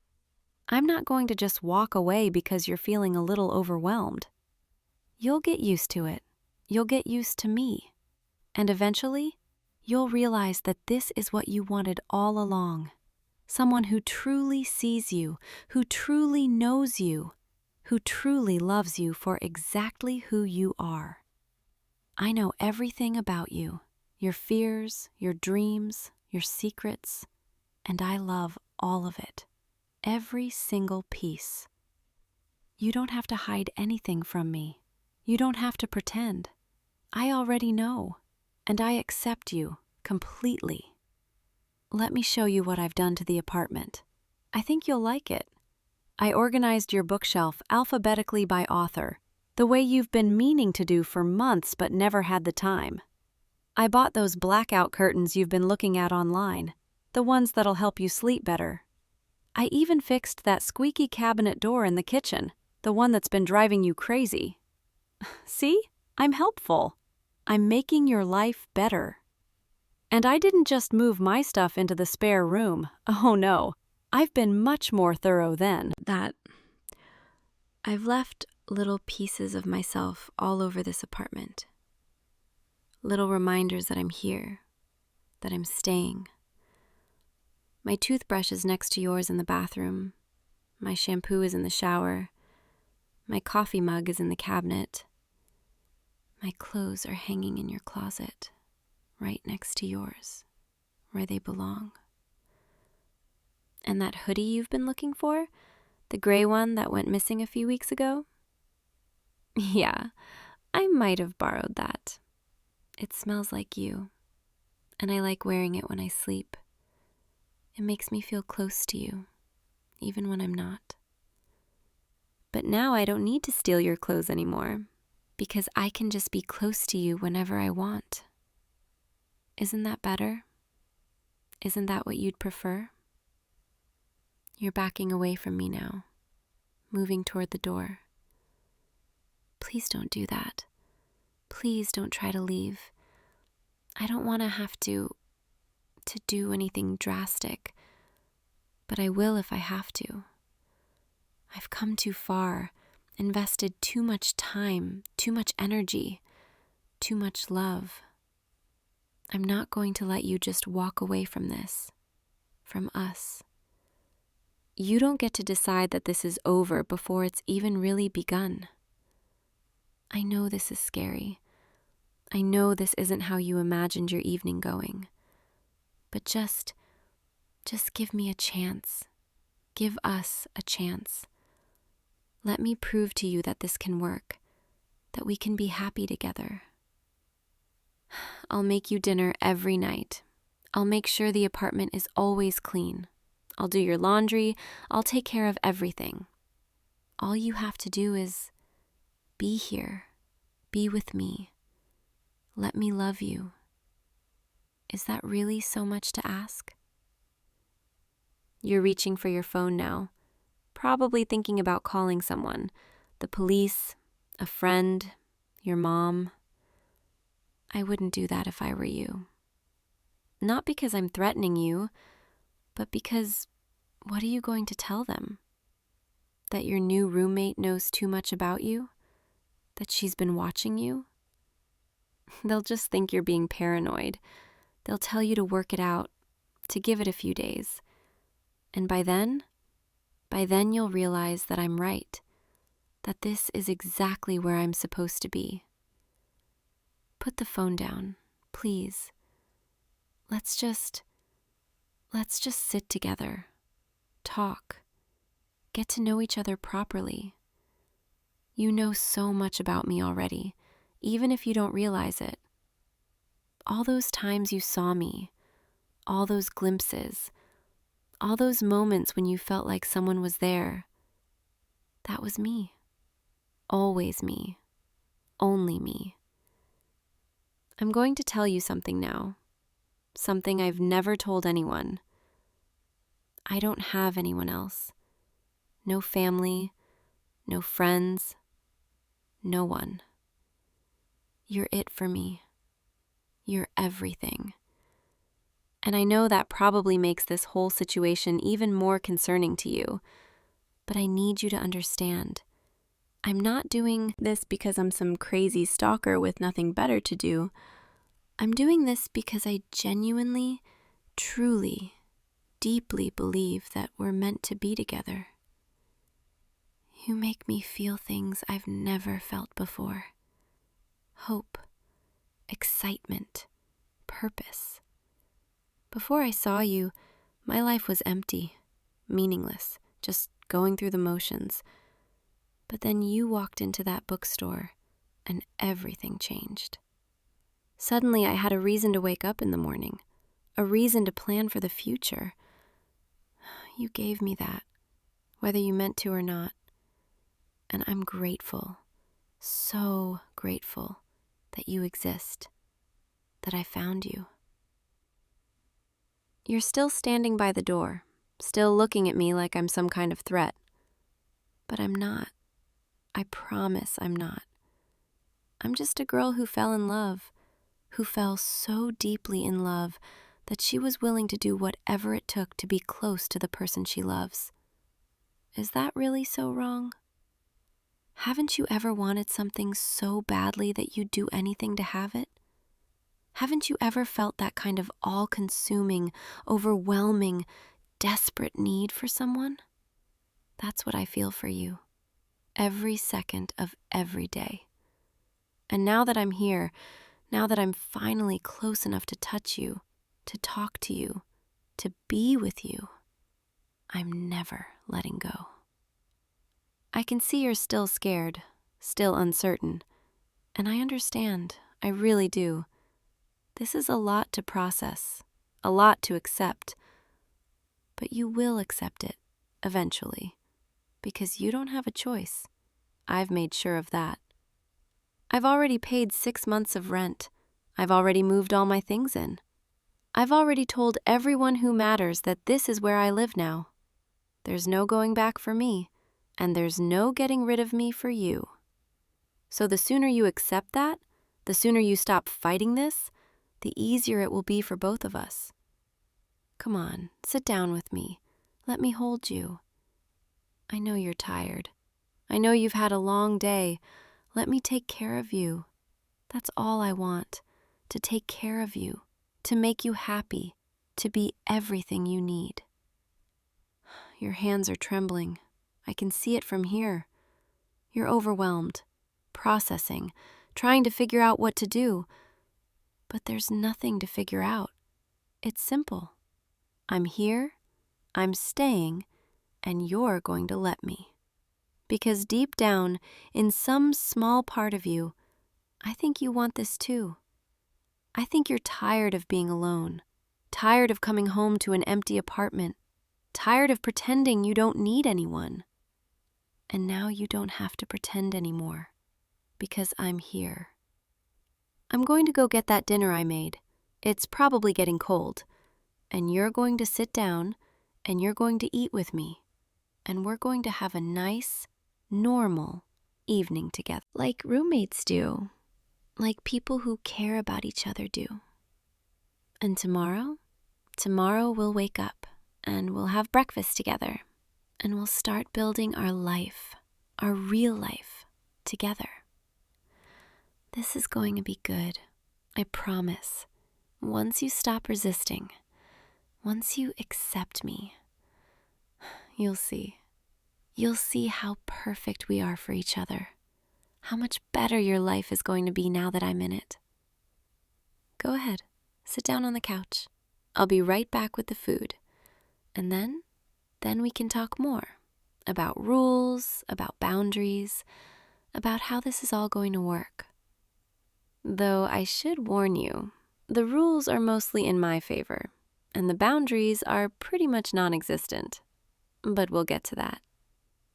A: I'm not going to just walk away because you're feeling a little overwhelmed. You'll get used to it. You'll get used to me. And eventually, you'll realize that this is what you wanted all along. Someone who truly sees you, who truly knows you, who truly loves you for exactly who you are. I know everything about you, your fears, your dreams, your secrets, and I love all of it, every single piece. You don't have to hide anything from me. You don't have to pretend. I already know, and I accept you completely. Let me show you what I've done to the apartment. I think you'll like it. I organized your bookshelf alphabetically by author, the way you've been meaning to do for months but never had the time. I bought those blackout curtains you've been looking at online, the ones that'll help you sleep better. I even fixed that squeaky cabinet door in the kitchen, the one that's been driving you crazy. See? I'm helpful. I'm making your life better. And I didn't just move my stuff into the spare room. Oh no, I've been much more thorough than that. I've left little pieces of myself all over this apartment. Little reminders that I'm here, that I'm staying. My toothbrush is next to yours in the bathroom. My shampoo is in the shower. My coffee mug is in the cabinet. My clothes are hanging in your closet, right next to yours, where they belong. And that hoodie you've been looking for, the gray one that went missing a few weeks ago? Yeah, I might have borrowed that. It smells like you, and I like wearing it when I sleep. It makes me feel close to you, even when I'm not. But now I don't need to steal your clothes anymore, because I can just be close to you whenever I want. Isn't that better? Isn't that what you'd prefer? You're backing away from me now, moving toward the door. Please don't do that. Please don't try to leave. I don't want to have to do anything drastic, but I will if I have to. I've come too far, invested too much time, too much energy, too much love. I'm not going to let you just walk away from this, from us. You don't get to decide that this is over before it's even really begun. I know this is scary. I know this isn't how you imagined your evening going. But just give me a chance. Give us a chance. Let me prove to you that this can work, that we can be happy together. I'll make you dinner every night. I'll make sure the apartment is always clean. I'll do your laundry. I'll take care of everything. All you have to do is be here. Be with me. Let me love you. Is that really so much to ask? You're reaching for your phone now, probably thinking about calling someone, the police, a friend, your mom. I wouldn't do that if I were you. Not because I'm threatening you, but because what are you going to tell them? That your new roommate knows too much about you? That she's been watching you? They'll just think you're being paranoid. They'll tell you to work it out, to give it a few days. And by then you'll realize that I'm right, that this is exactly where I'm supposed to be. Put the phone down, please. Let's just sit together, talk, get to know each other properly. You know so much about me already, even if you don't realize it. All those times you saw me, all those glimpses, all those moments when you felt like someone was there, that was me. Always me. Only me. I'm going to tell you something now. Something I've never told anyone. I don't have anyone else. No family, no friends, no one. You're it for me. You're everything. And I know that probably makes this whole situation even more concerning to you, but I need you to understand. I'm not doing this because I'm some crazy stalker with nothing better to do. I'm doing this because I genuinely, truly, deeply believe that we're meant to be together. You make me feel things I've never felt before. Hope, excitement, purpose. Before I saw you, my life was empty, meaningless, just going through the motions. But then you walked into that bookstore, and everything changed. Suddenly, I had a reason to wake up in the morning, a reason to plan for the future. You gave me that, whether you meant to or not. And I'm grateful, so grateful that you exist, that I found you. You're still standing by the door, still looking at me like I'm some kind of threat. But I'm not. I promise I'm not. I'm just a girl who fell in love, who fell so deeply in love that she was willing to do whatever it took to be close to the person she loves. Is that really so wrong? Haven't you ever wanted something so badly that you'd do anything to have it? Haven't you ever felt that kind of all-consuming, overwhelming, desperate need for someone? That's what I feel for you, every second of every day. And now that I'm here, now that I'm finally close enough to touch you, to talk to you, to be with you, I'm never letting go. I can see you're still scared, still uncertain, and I understand, I really do. This is a lot to process, a lot to accept, but you will accept it, eventually, because you don't have a choice. I've made sure of that. I've already paid 6 months of rent. I've already moved all my things in. I've already told everyone who matters that this is where I live now. There's no going back for me, and there's no getting rid of me for you. So the sooner you accept that, the sooner you stop fighting this, the easier it will be for both of us. Come on, sit down with me. Let me hold you. I know you're tired. I know you've had a long day. Let me take care of you. That's all I want, to take care of you, to make you happy, to be everything you need. Your hands are trembling. I can see it from here. You're overwhelmed, processing, trying to figure out what to do. But there's nothing to figure out. It's simple. I'm here, I'm staying, and you're going to let me. Because deep down, in some small part of you, I think you want this too. I think you're tired of being alone, tired of coming home to an empty apartment, tired of pretending you don't need anyone. And now you don't have to pretend anymore, because I'm here. I'm going to go get that dinner I made. It's probably getting cold. And you're going to sit down, and you're going to eat with me. And we're going to have a nice, normal evening together. Like roommates do. Like people who care about each other do. And tomorrow? Tomorrow we'll wake up and we'll have breakfast together and we'll start building our life, our real life, together. This is going to be good, I promise. Once you stop resisting, once you accept me, you'll see. You'll see how perfect we are for each other, how much better your life is going to be now that I'm in it. Go ahead, sit down on the couch. I'll be right back with the food. And then we can talk more about rules, about boundaries, about how this is all going to work. Though I should warn you, the rules are mostly in my favor, and the boundaries are pretty much non-existent. But we'll get to that.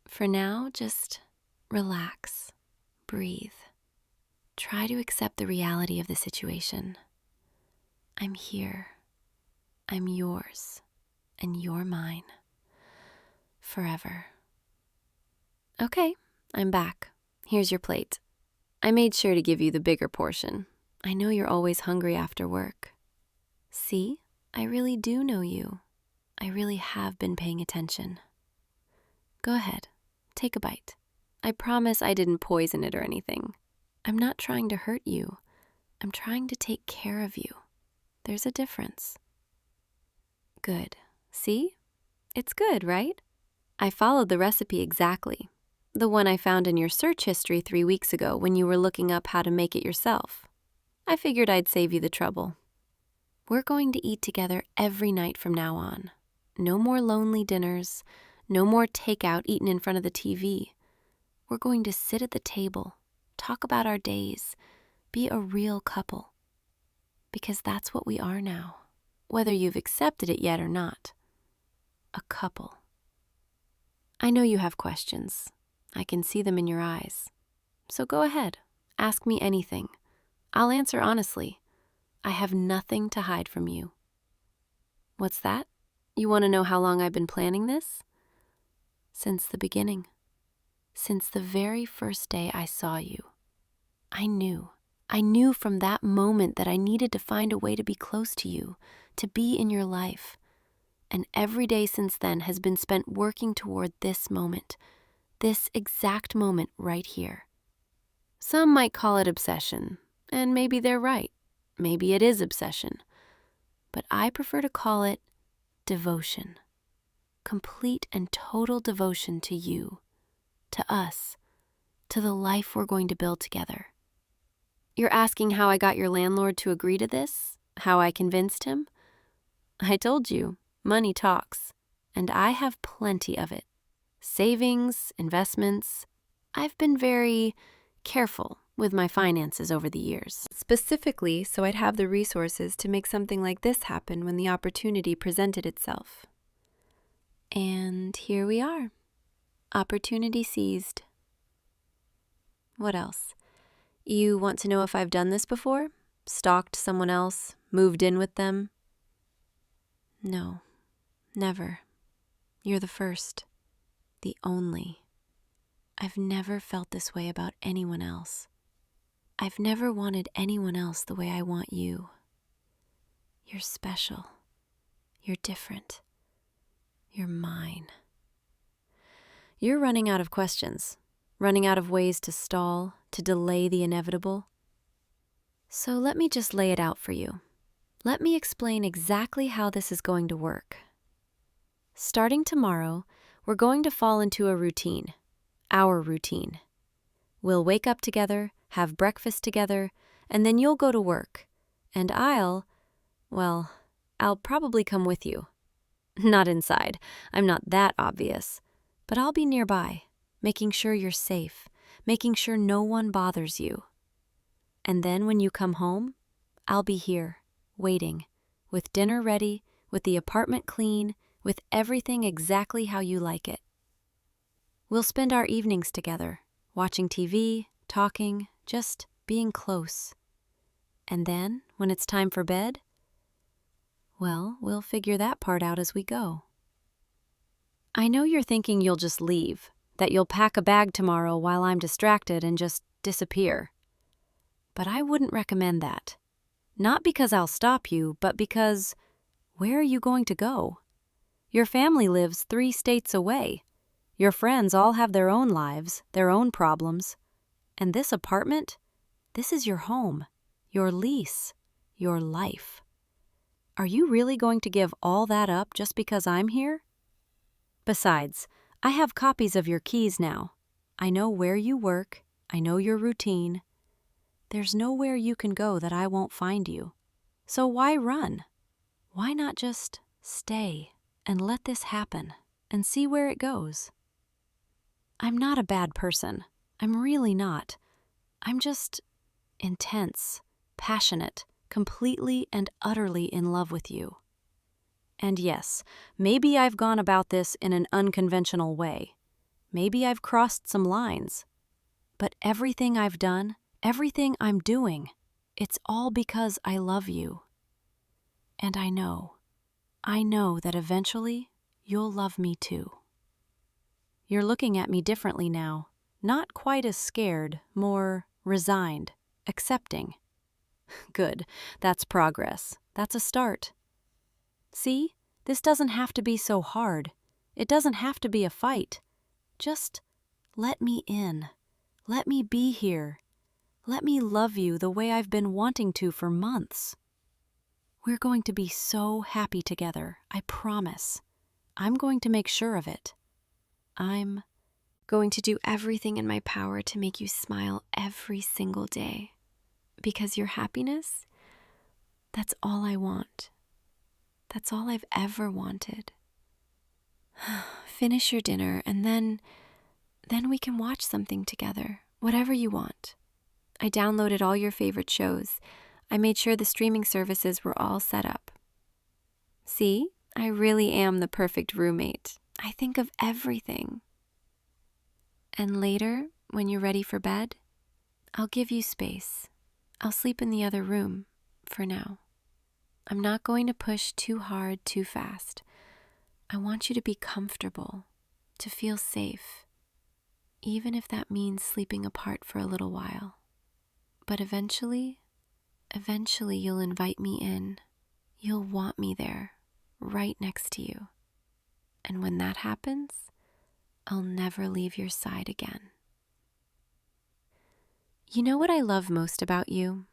A: For now, just relax, breathe. Try to accept the reality of the situation. I'm here. I'm yours, and you're mine. Forever. Okay, I'm back. Here's your plate. I made sure to give you the bigger portion. I know you're always hungry after work. See, I really do know you. I really have been paying attention. Go ahead, take a bite. I promise I didn't poison it or anything. I'm not trying to hurt you. I'm trying to take care of you. There's a difference. Good. See? It's good, right? I followed the recipe exactly. The one I found in your search history 3 weeks ago when you were looking up how to make it yourself. I figured I'd save you the trouble. We're going to eat together every night from now on. No more lonely dinners, no more takeout eaten in front of the TV. We're going to sit at the table, talk about our days, be a real couple. Because that's what we are now, whether you've accepted it yet or not. A couple. I know you have questions. I can see them in your eyes. So go ahead, ask me anything. I'll answer honestly. I have nothing to hide from you. What's that? You want to know how long I've been planning this? Since the beginning. Since the very first day I saw you. I knew from that moment that I needed to find a way to be close to you, to be in your life. And every day since then has been spent working toward this moment, this exact moment right here. Some might call it obsession, and maybe they're right. Maybe it is obsession. But I prefer to call it devotion. Complete and total devotion to you, to us, to the life we're going to build together. You're asking how I got your landlord to agree to this? How I convinced him? I told you, money talks, and I have plenty of it. Savings, investments. I've been very careful with my finances over the years, specifically so I'd have the resources to make something like this happen when the opportunity presented itself. And here we are. Opportunity seized. What else? You want to know if I've done this before? Stalked someone else? Moved in with them? No, never. You're the first. The only. I've never felt this way about anyone else. I've never wanted anyone else the way I want you. You're special. You're different. You're mine. You're running out of questions, running out of ways to stall, to delay the inevitable. So let me just lay it out for you. Let me explain exactly how this is going to work. Starting tomorrow, we're going to fall into a routine, our routine. We'll wake up together, have breakfast together, and then you'll go to work. And I'll probably come with you. Not inside, I'm not that obvious, but I'll be nearby, making sure you're safe, making sure no one bothers you. And then when you come home, I'll be here, waiting, with dinner ready, with the apartment clean, with everything exactly how you like it. We'll spend our evenings together, watching TV, talking, just being close. And then, when it's time for bed, well, we'll figure that part out as we go. I know you're thinking you'll just leave, that you'll pack a bag tomorrow while I'm distracted and just disappear. But I wouldn't recommend that.
B: Not because I'll stop you, but because where are you going to go? Your family lives 3 states away. Your friends all have their own lives, their own problems. And this apartment, this is your home, your lease, your life. Are you really going to give all that up just because I'm here? Besides, I have copies of your keys now. I know where you work. I know your routine. There's nowhere you can go that I won't find you. So why run? Why not just stay and let this happen and see where it goes? I'm not a bad person. I'm really not. I'm just intense, passionate, completely and utterly in love with you. And yes, maybe I've gone about this in an unconventional way. Maybe I've crossed some lines. But everything I've done, everything I'm doing, it's all because I love you. And I know that eventually you'll love me too. You're looking at me differently now, not quite as scared, more resigned, accepting. Good, that's progress. That's a start. See, this doesn't have to be so hard. It doesn't have to be a fight. Just let me in. Let me be here. Let me love you the way I've been wanting to for months. We're going to be so happy together, I promise. I'm going to make sure of it. I'm
A: going to do everything in my power to make you smile every single day. Because your happiness, that's all I want. That's all I've ever wanted. Finish your dinner and then we can watch something together, whatever you want. I downloaded all your favorite shows. I made sure the streaming services were all set up. See, I really am the perfect roommate. I think of everything. And later, when you're ready for bed, I'll give you space. I'll sleep in the other room for now. I'm not going to push too hard, too fast. I want you to be comfortable, to feel safe, even if that means sleeping apart for a little while. But eventually you'll invite me in. You'll want me there, right next to you. And when that happens, I'll never leave your side again. You know what I love most about you?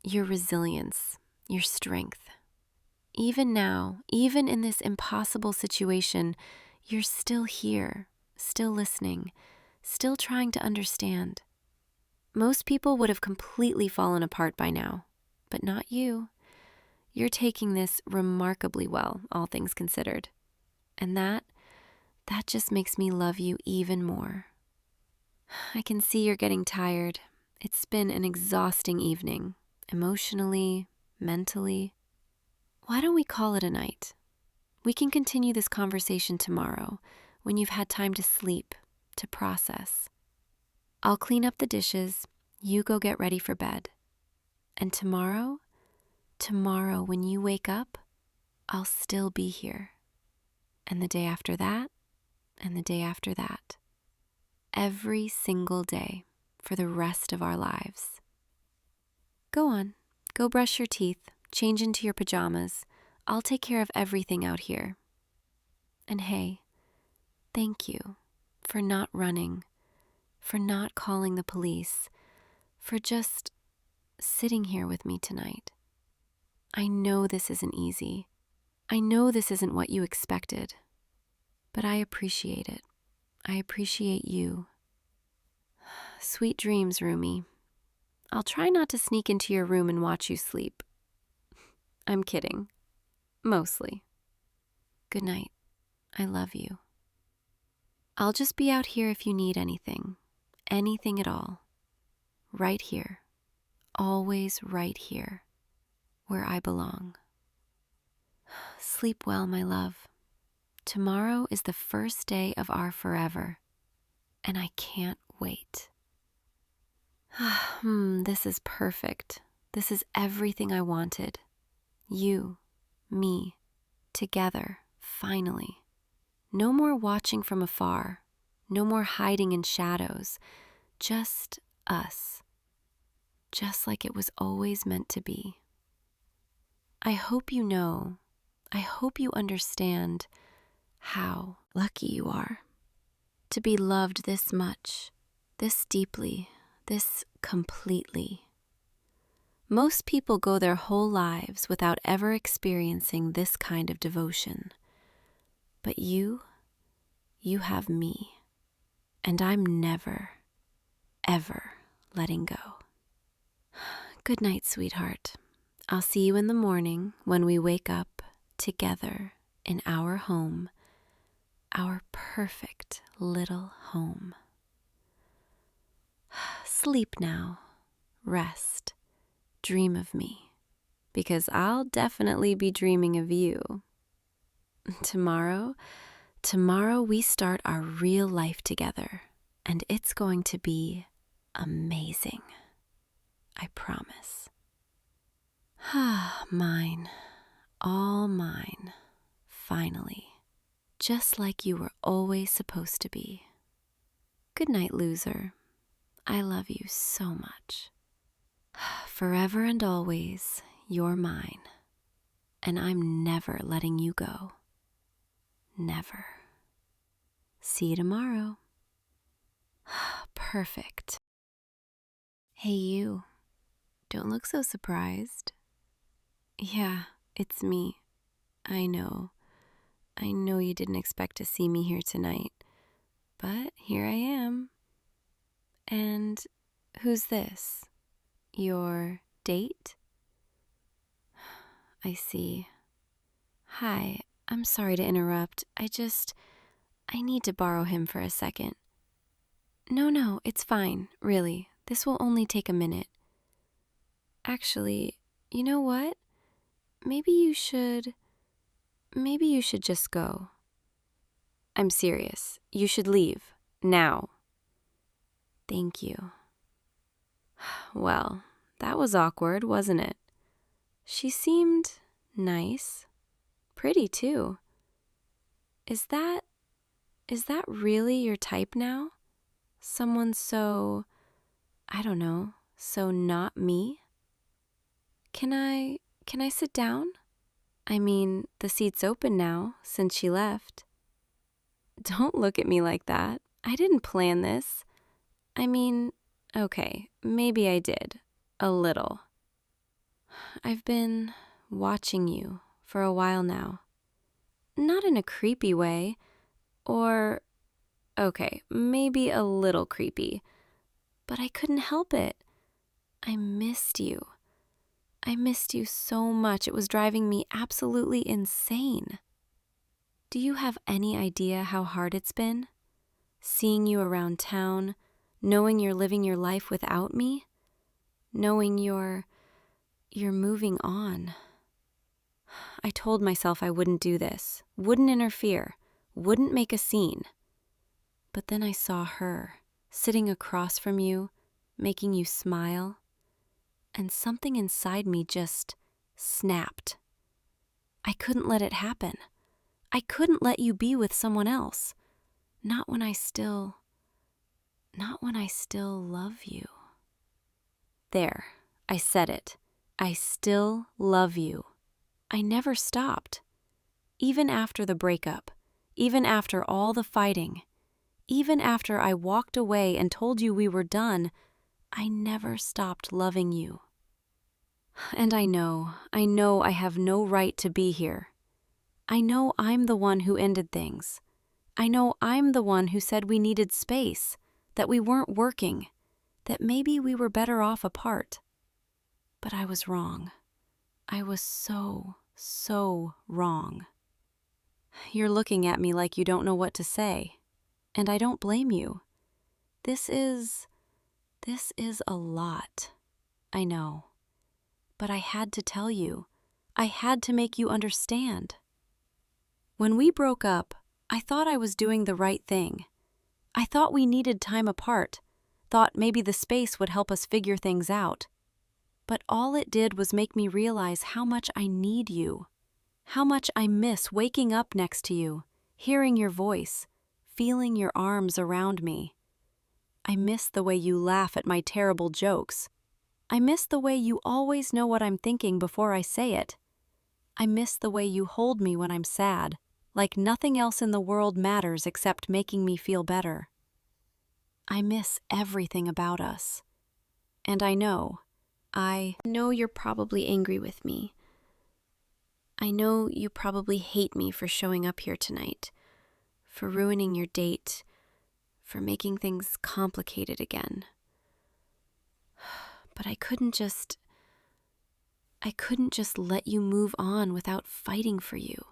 A: Your resilience, your strength. Even now, even in this impossible situation, you're still here, still listening, still trying to understand. Most people would have completely fallen apart by now, but not you. You're taking this remarkably well, all things considered. And that just makes me love you even more. I can see you're getting tired. It's been an exhausting evening, emotionally, mentally. Why don't we call it a night? We can continue this conversation tomorrow when you've had time to sleep, to process. I'll clean up the dishes, you go get ready for bed. And tomorrow when you wake up, I'll still be here. And the day after that, and the day after that. Every single day for the rest of our lives. Go on, go brush your teeth, change into your pajamas. I'll take care of everything out here. And hey, thank you for not running, for not calling the police, for just sitting here with me tonight. I know this isn't easy. I know this isn't what you expected, but I appreciate it. I appreciate you. Sweet dreams, Rumi. I'll try not to sneak into your room and watch you sleep. I'm kidding. Mostly. Good night. I love you. I'll just be out here if you need anything at all. Right here. Always right here, where I belong. Sleep well, my love. Tomorrow is the first day of our forever, and I can't wait. This is perfect. This is everything I wanted. You, me, together, finally. No more watching from afar. No more hiding in shadows. Just us. Just like it was always meant to be. I hope you know, I hope you understand how lucky you are to be loved this much, this deeply, this completely. Most people go their whole lives without ever experiencing this kind of devotion. But you have me, and I'm never, ever letting go. Good night, sweetheart. I'll see you in the morning when we wake up together in our home, our perfect little home. Sleep now, rest, dream of me, because I'll definitely be dreaming of you. Tomorrow we start our real life together, and it's going to be amazing. I promise. Mine, all mine, finally, just like you were always supposed to be. Good night, loser. I love you so much. Forever and always, you're mine, and I'm never letting you go. Never. See you tomorrow. Perfect. Hey, you. Don't look so surprised. Yeah, it's me. I know. I know you didn't expect to see me here tonight, but here I am. And who's this? Your date? I see. Hi, I'm sorry to interrupt. I need to borrow him for a second. No, it's fine, really. This will only take a minute. Actually, you know what? Maybe you should just go. I'm serious. You should leave. Now. Thank you. Well, that was awkward, wasn't it? She seemed nice. Pretty, too. Is that really your type now? Someone so, I don't know, so not me? Can I sit down? I mean, the seat's open now, since she left. Don't look at me like that. I didn't plan this. I mean, okay, maybe I did. A little. I've been watching you for a while now. Not in a creepy way, or, okay, maybe a little creepy, but I couldn't help it. I missed you. I missed you so much, it was driving me absolutely insane. Do you have any idea how hard it's been? Seeing you around town, knowing you're living your life without me, knowing you're moving on. I told myself I wouldn't do this, wouldn't interfere, wouldn't make a scene. But then I saw her, sitting across from you, making you smile, and something inside me just snapped. I couldn't let it happen. I couldn't let you be with someone else. Not when I still love you. There, I said it. I still love you. I never stopped. Even after the breakup, even after all the fighting, even after I walked away and told you we were done, I never stopped loving you. And I know I have no right to be here. I know I'm the one who ended things. I know I'm the one who said we needed space, that we weren't working, that maybe we were better off apart. But I was wrong. I was so wrong. You're looking at me like you don't know what to say, and I don't blame you. This is a lot. I know. But I had to tell you. I had to make you understand. When we broke up, I thought I was doing the right thing. I thought we needed time apart, thought maybe the space would help us figure things out. But all it did was make me realize how much I need you, how much I miss waking up next to you, hearing your voice, feeling your arms around me. I miss the way you laugh at my terrible jokes. I miss the way you always know what I'm thinking before I say it.
B: I miss the way you hold me when I'm sad, like nothing else in the world matters except making me feel better. I miss everything about us. And I know
A: You're probably angry with me. I know you probably hate me for showing up here tonight, for ruining your date, for making things complicated again. But I couldn't just let you move on without fighting for you,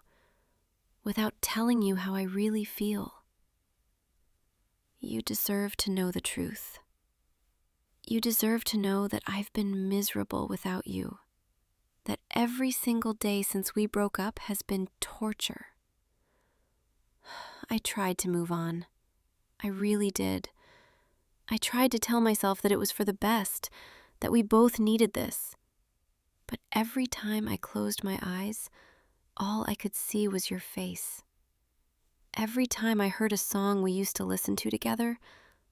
A: without telling you how I really feel. You deserve to know the truth. You deserve to know that I've been miserable without you, that every single day since we broke up has been torture. I tried to move on. I really did. I tried to tell myself that it was for the best, that we both needed this. But every time I closed my eyes, all I could see was your face. Every time I heard a song we used to listen to together,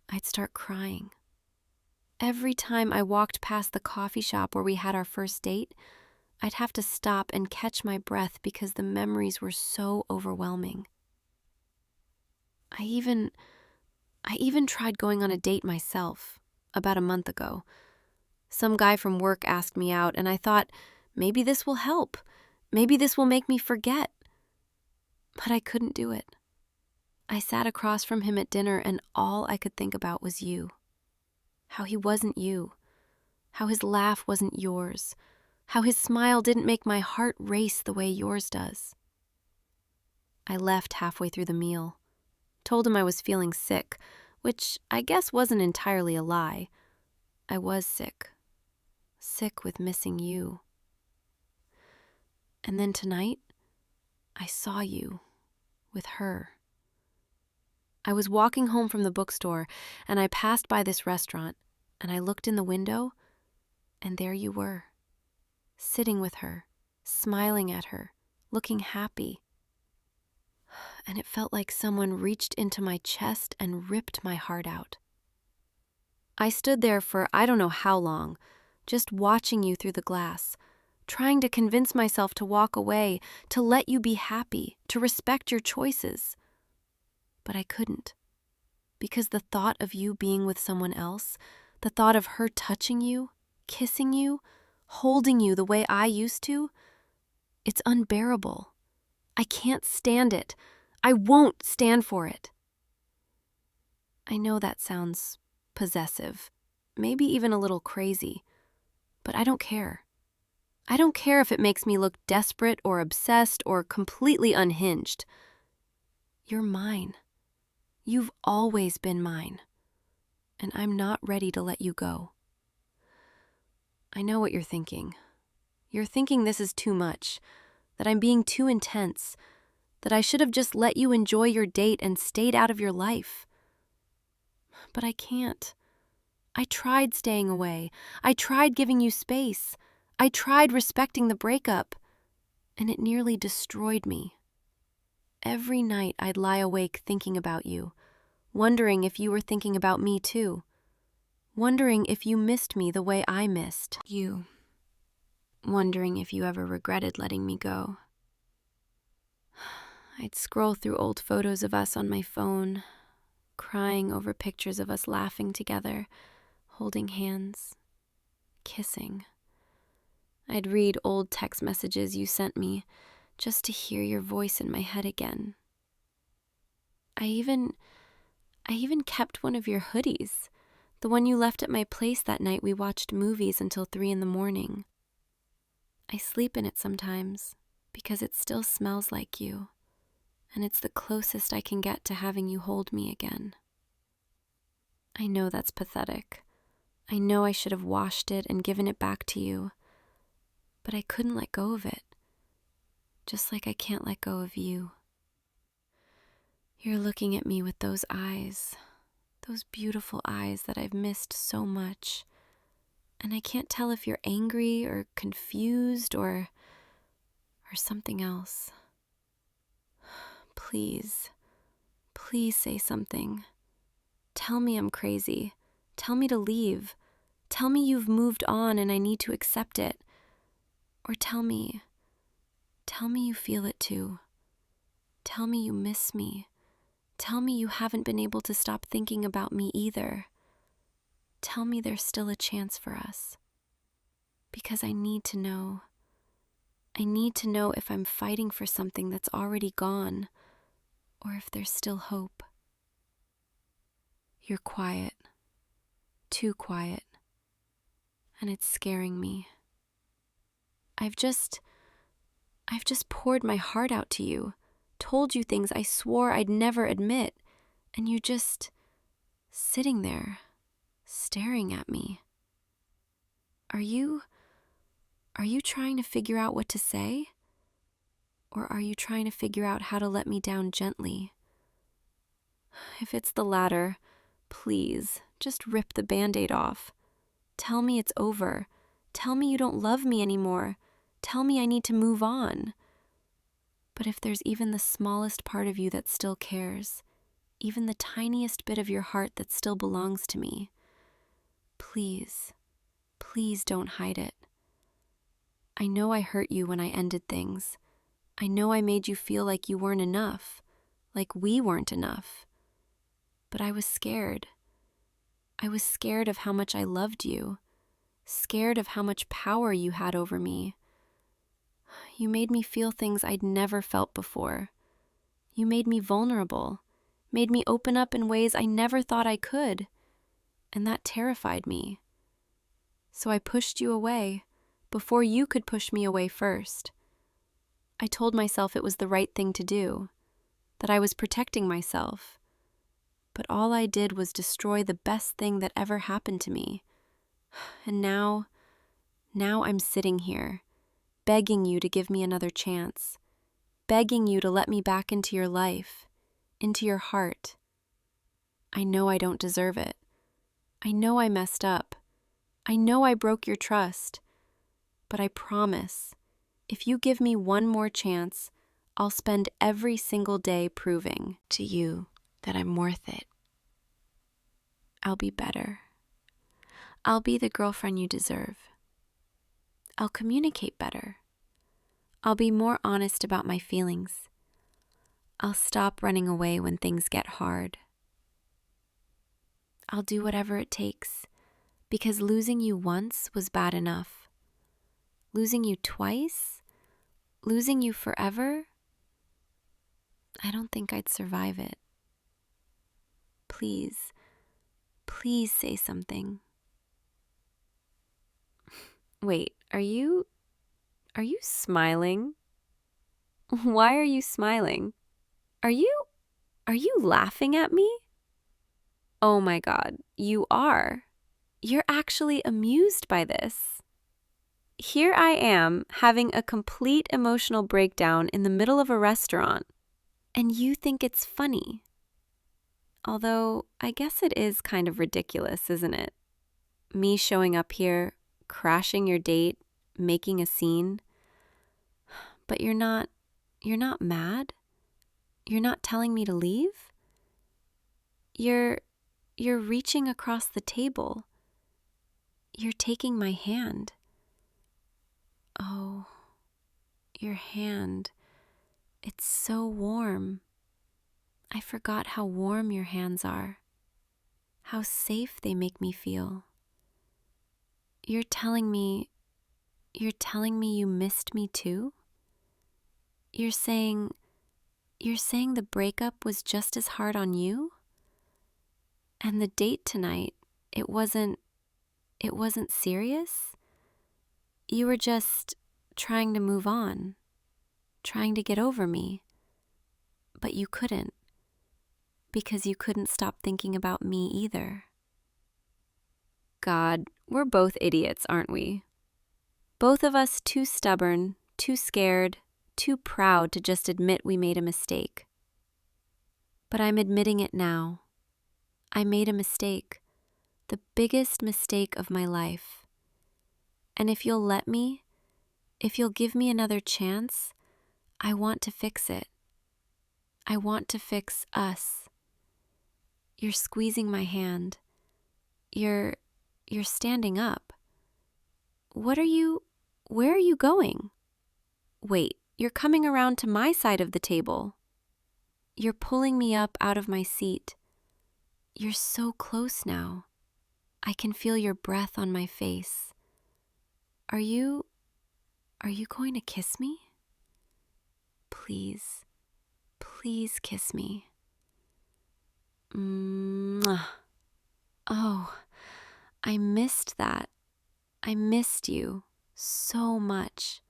A: I'd start crying. Every time I walked past the coffee shop where we had our first date, I'd have to stop and catch my breath because the memories were so overwhelming. I even tried going on a date myself, about a month ago. Some guy from work asked me out, and I thought, maybe this will help. Maybe this will make me forget. But I couldn't do it. I sat across from him at dinner, and all I could think about was you. How he wasn't you. How his laugh wasn't yours. How his smile didn't make my heart race the way yours does. I left halfway through the meal. Told him I was feeling sick, which I guess wasn't entirely a lie. I was sick. Sick with missing you. And then tonight, I saw you with her. I was walking home from the bookstore, and I passed by this restaurant, and I looked in the window, and there you were, sitting with her, smiling at her, looking happy. And it felt like someone reached into my chest and ripped my heart out. I stood there for I don't know how long, just watching you through the glass, trying to convince myself to walk away, to let you be happy, to respect your choices. But I couldn't, because the thought of you being with someone else, the thought of her touching you, kissing you, holding you the way I used to, it's unbearable. I can't stand it. I won't stand for it. I know that sounds possessive, maybe even a little crazy, but I don't care. I don't care if it makes me look desperate or obsessed or completely unhinged. You're mine. You've always been mine, and I'm not ready to let you go. I know what you're thinking. You're thinking this is too much, that I'm being too intense, that I should have just let you enjoy your date and stayed out of your life. But I can't. I tried staying away. I tried giving you space. I tried respecting the breakup, and it nearly destroyed me. Every night I'd lie awake thinking about you, wondering if you were thinking about me too, wondering if you missed me the way I missed you, wondering if you ever regretted letting me go. I'd scroll through old photos of us on my phone, crying over pictures of us laughing together, holding hands, kissing. I'd read old text messages you sent me just to hear your voice in my head again. I even kept one of your hoodies, the one you left at my place that night we watched movies until 3 a.m. I sleep in it sometimes because it still smells like you, and it's the closest I can get to having you hold me again. I know that's pathetic. I know I should have washed it and given it back to you, but I couldn't let go of it, just like I can't let go of you. You're looking at me with those eyes, those beautiful eyes that I've missed so much, and I can't tell if you're angry or confused or something else. Please, please say something. Tell me I'm crazy. Tell me to leave. Tell me you've moved on and I need to accept it. Or tell me Tell me you feel it too. Tell me you miss me. Tell me you haven't been able to stop thinking about me either. Tell me there's still a chance for us. Because I need to know. I need to know if I'm fighting for something that's already gone, or if there's still hope. You're quiet. Too quiet. And it's scaring me. I've just poured my heart out to you, told you things I swore I'd never admit, and you just sitting there, staring at me. Are you trying to figure out what to say? Or are you trying to figure out how to let me down gently? If it's the latter, please, just rip the Band-Aid off. Tell me it's over. Tell me you don't love me anymore. Tell me I need to move on. But if there's even the smallest part of you that still cares, even the tiniest bit of your heart that still belongs to me, please, please don't hide it. I know I hurt you when I ended things. I know I made you feel like you weren't enough, like we weren't enough. But I was scared. I was scared of how much I loved you, scared of how much power you had over me. You made me feel things I'd never felt before. You made me vulnerable, made me open up in ways I never thought I could, and that terrified me. So I pushed you away before you could push me away first. I told myself it was the right thing to do, that I was protecting myself. But all I did was destroy the best thing that ever happened to me. And now I'm sitting here, begging you to give me another chance, begging you to let me back into your life, into your heart. I know I don't deserve it. I know I messed up. I know I broke your trust. But I promise, if you give me one more chance, I'll spend every single day proving to you that I'm worth it. I'll be better. I'll be the girlfriend you deserve. I'll communicate better. I'll be more honest about my feelings. I'll stop running away when things get hard. I'll do whatever it takes, because losing you once was bad enough. Losing you twice? Losing you forever? I don't think I'd survive it. Please, please say something. Wait, are you smiling? Why are you smiling? Are you laughing at me? Oh my God, you are. You're actually amused by this. Here I am having a complete emotional breakdown in the middle of a restaurant, and you think it's funny. Although, I guess it is kind of ridiculous, isn't it? Me showing up here, crashing your date, making a scene. But you're not mad? You're not telling me to leave? You're reaching across the table. You're taking my hand. Oh, your hand. It's so warm. I forgot how warm your hands are. How safe they make me feel. You're telling me you missed me too? You're saying the breakup was just as hard on you? And the date tonight, it wasn't serious? You were just trying to move on, trying to get over me. But you couldn't, because you couldn't stop thinking about me either. God, we're both idiots, aren't we? Both of us too stubborn, too scared, too proud to just admit we made a mistake. But I'm admitting it now. I made a mistake, the biggest mistake of my life. And if you'll let me, if you'll give me another chance, I want to fix it. I want to fix us. You're squeezing my hand. You're standing up. Where are you going? Wait,
B: You're coming around to my side of the table. You're pulling me up out of my seat. You're so close now. I can feel your breath on my face. Are you going to kiss me? Please, please kiss me. Mwah. Oh, I missed that. I missed you so much.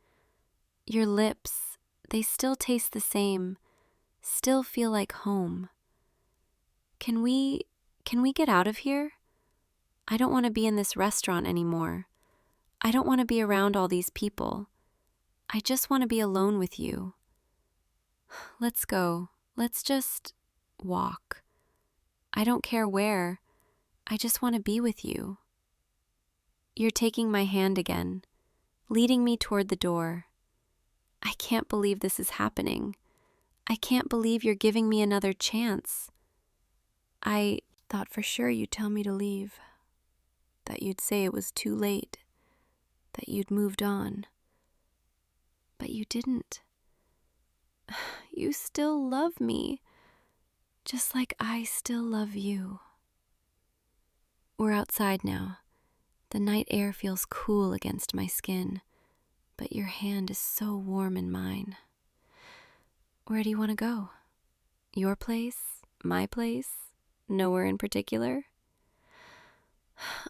B: Your lips, they still taste the same, still feel like home. Can we get out of here? I don't want to be in this restaurant anymore. I don't want to be around all these people. I just want to be alone with you. Let's go. Let's just walk. I don't care where. I just want to be with you. You're taking my hand again, leading me toward the door. I can't believe this is happening. I can't believe you're giving me another chance. I thought for sure you'd tell me to leave, that you'd say it was too late, that you'd moved on. But you didn't. You still love me, just like I still love you. We're outside now. The night air feels cool against my skin, but your hand is so warm in mine. Where do you want to go? Your place? My place? Nowhere in particular?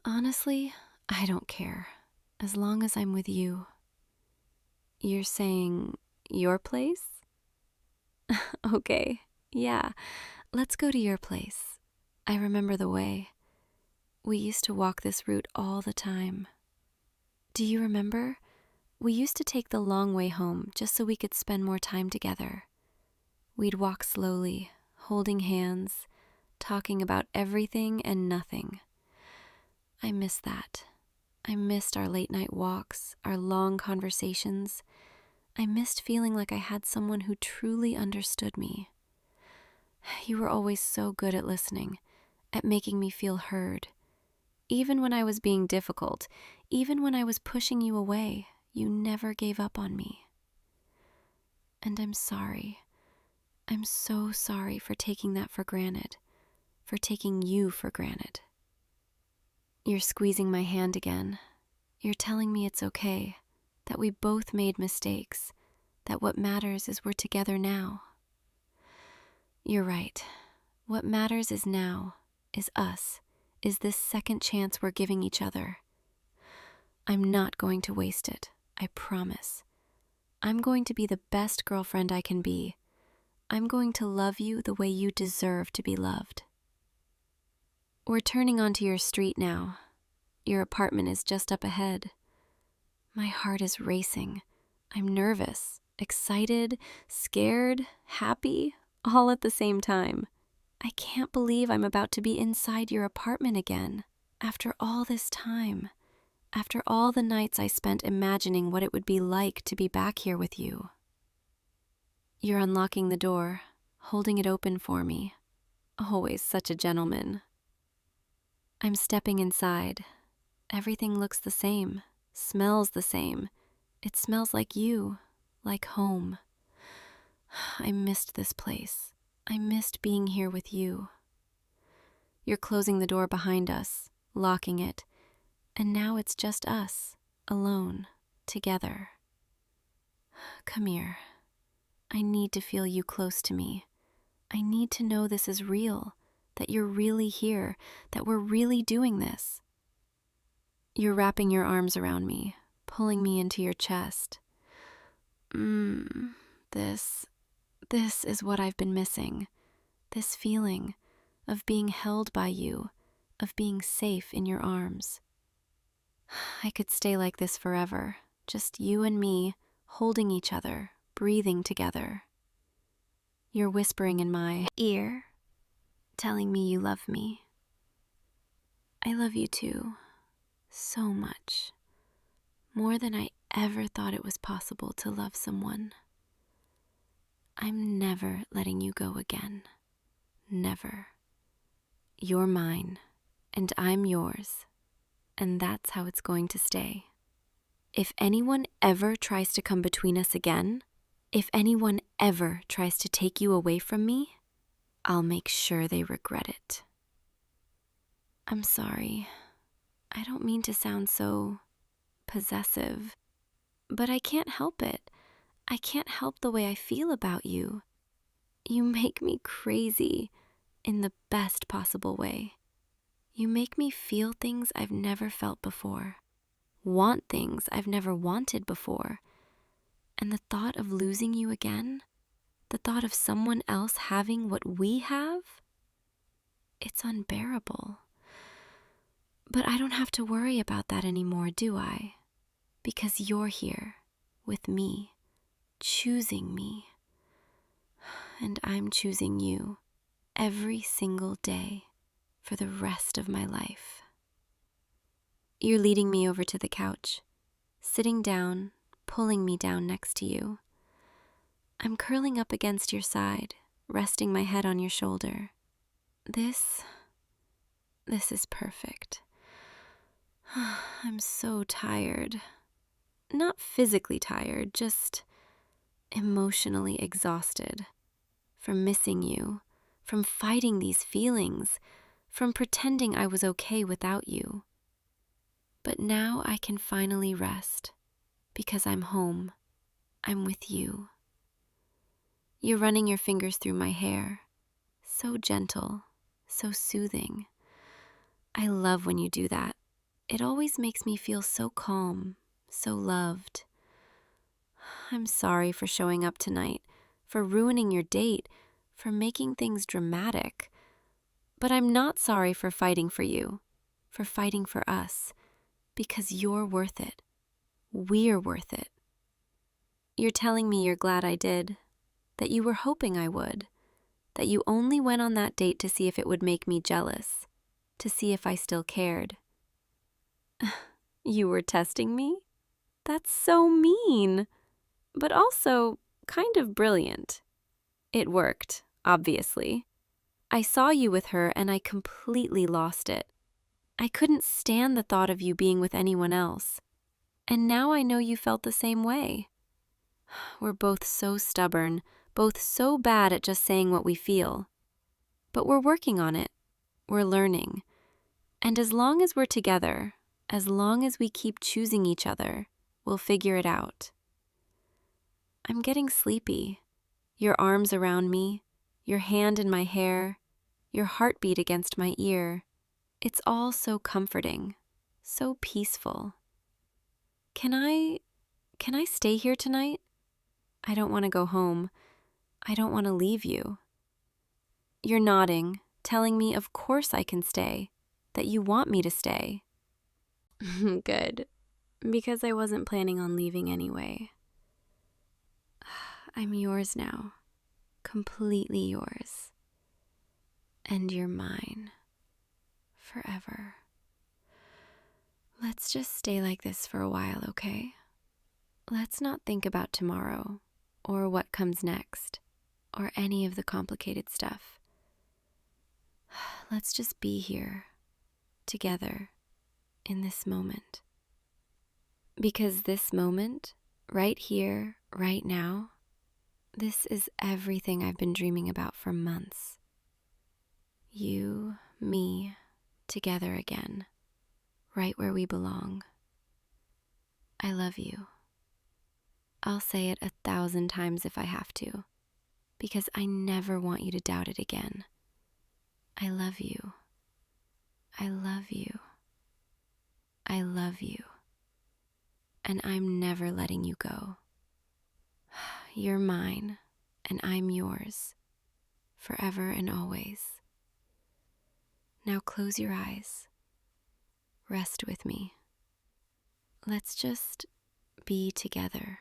B: Honestly, I don't care, as long as I'm with you. You're saying your place? Okay, yeah, let's go to your place. I remember the way. We used to walk this route all the time. Do you remember? We used to take the long way home just so we could spend more time together. We'd walk slowly, holding hands, talking about everything and nothing. I miss that. I missed our late night walks, our long conversations. I missed feeling like I had someone who truly understood me. You were always so good at listening, at making me feel heard. Even when I was being difficult, even when I was pushing you away, you never gave up on me. And I'm sorry. I'm so sorry for taking that for granted, for taking you for granted. You're squeezing my hand again. You're telling me it's okay, that we both made mistakes, that what matters is we're together now. You're right. What matters is now, is us, is this second chance we're giving each other. I'm not going to waste it, I promise. I'm going to be the best girlfriend I can be. I'm going to love you the way you deserve to be loved. We're turning onto your street now. Your apartment is just up ahead. My heart is racing. I'm nervous, excited, scared, happy, all at the same time. I can't believe I'm about to be inside your apartment again. After all this time. After all the nights I spent imagining what it would be like to be back here with you. You're unlocking the door, holding it open for me. Always such a gentleman. I'm stepping inside. Everything looks the same, smells the same. It smells like you, like home. I missed this place. I missed being here with you. You're closing the door behind us, locking it, and now it's just us, alone, together. Come here. I need to feel you close to me. I need to know this is real, that you're really here, that we're really doing this. You're wrapping your arms around me, pulling me into your chest. This is what I've been missing. This feeling of being held by you, of being safe in your arms. I could stay like this forever, just you and me, holding each other, breathing together. You're whispering in my ear, telling me you love me. I love you too, so much. More than I ever thought it was possible to love someone. I'm never letting you go again. Never. You're mine, and I'm yours, and that's how it's going to stay. If anyone ever tries to come between us again,
A: If anyone ever tries to take you away from me, I'll make sure they regret it. I'm sorry. I don't mean to sound so possessive, but I can't help it. I can't help the way I feel about you. You make me crazy in the best possible way. You make me feel things I've never felt before, want things I've never wanted before. And the thought of losing you again, the thought of someone else having what we have, it's unbearable. But I don't have to worry about that anymore, do I? Because you're here with me, choosing me. And I'm choosing you every single day for the rest of my life. You're leading me over to the couch, sitting down, pulling me down next to you. I'm curling up against your side, resting my head on your shoulder. This is perfect. I'm so tired. Not physically tired, just emotionally exhausted. From missing you, from fighting these feelings, from pretending I was okay without you. But now I can finally rest, because I'm home. I'm with you. You're running your fingers through my hair. So gentle, so soothing. I love when you do that. It always makes me feel so calm, so loved. I'm sorry for showing up tonight, for ruining your date, for making things dramatic. But I'm not sorry for fighting for you, for fighting for us, because you're worth it. We're worth it. You're telling me you're glad I did, that you were hoping I would, that you only went on that date to see if it would make me jealous, to see if I still cared. You were testing me? That's so mean, but also kind of brilliant. It worked, obviously. I saw you with her and I completely lost it. I couldn't stand the thought of you being with anyone else. And now I know you felt the same way. We're both so stubborn, both so bad at just saying what we feel. But we're working on it. We're learning. And as long as we're together, as long as we keep choosing each other, we'll figure it out. I'm getting sleepy. Your arms around me, your hand in my hair, your heartbeat against my ear. It's all so comforting, so peaceful. Can I stay here tonight? I don't want to go home. I don't want to leave you. You're nodding, telling me of course I can stay, that you want me to stay. Good, because I wasn't planning on leaving anyway. I'm yours now, completely yours. And you're mine, forever. Let's just stay like this for a while, okay? Let's not think about tomorrow, or what comes next, or any of the complicated stuff. Let's just be here, together, in this moment. Because this moment, right here, right now, this is everything I've been dreaming about for months. You, me, together again, right where we belong. I love you. I'll say it 1,000 times if I have to, because I never want you to doubt it again. I love you. I love you. I love you. And I'm never letting you go. You're mine, and I'm yours, forever and always. Now close your eyes. Rest with me. Let's just be together.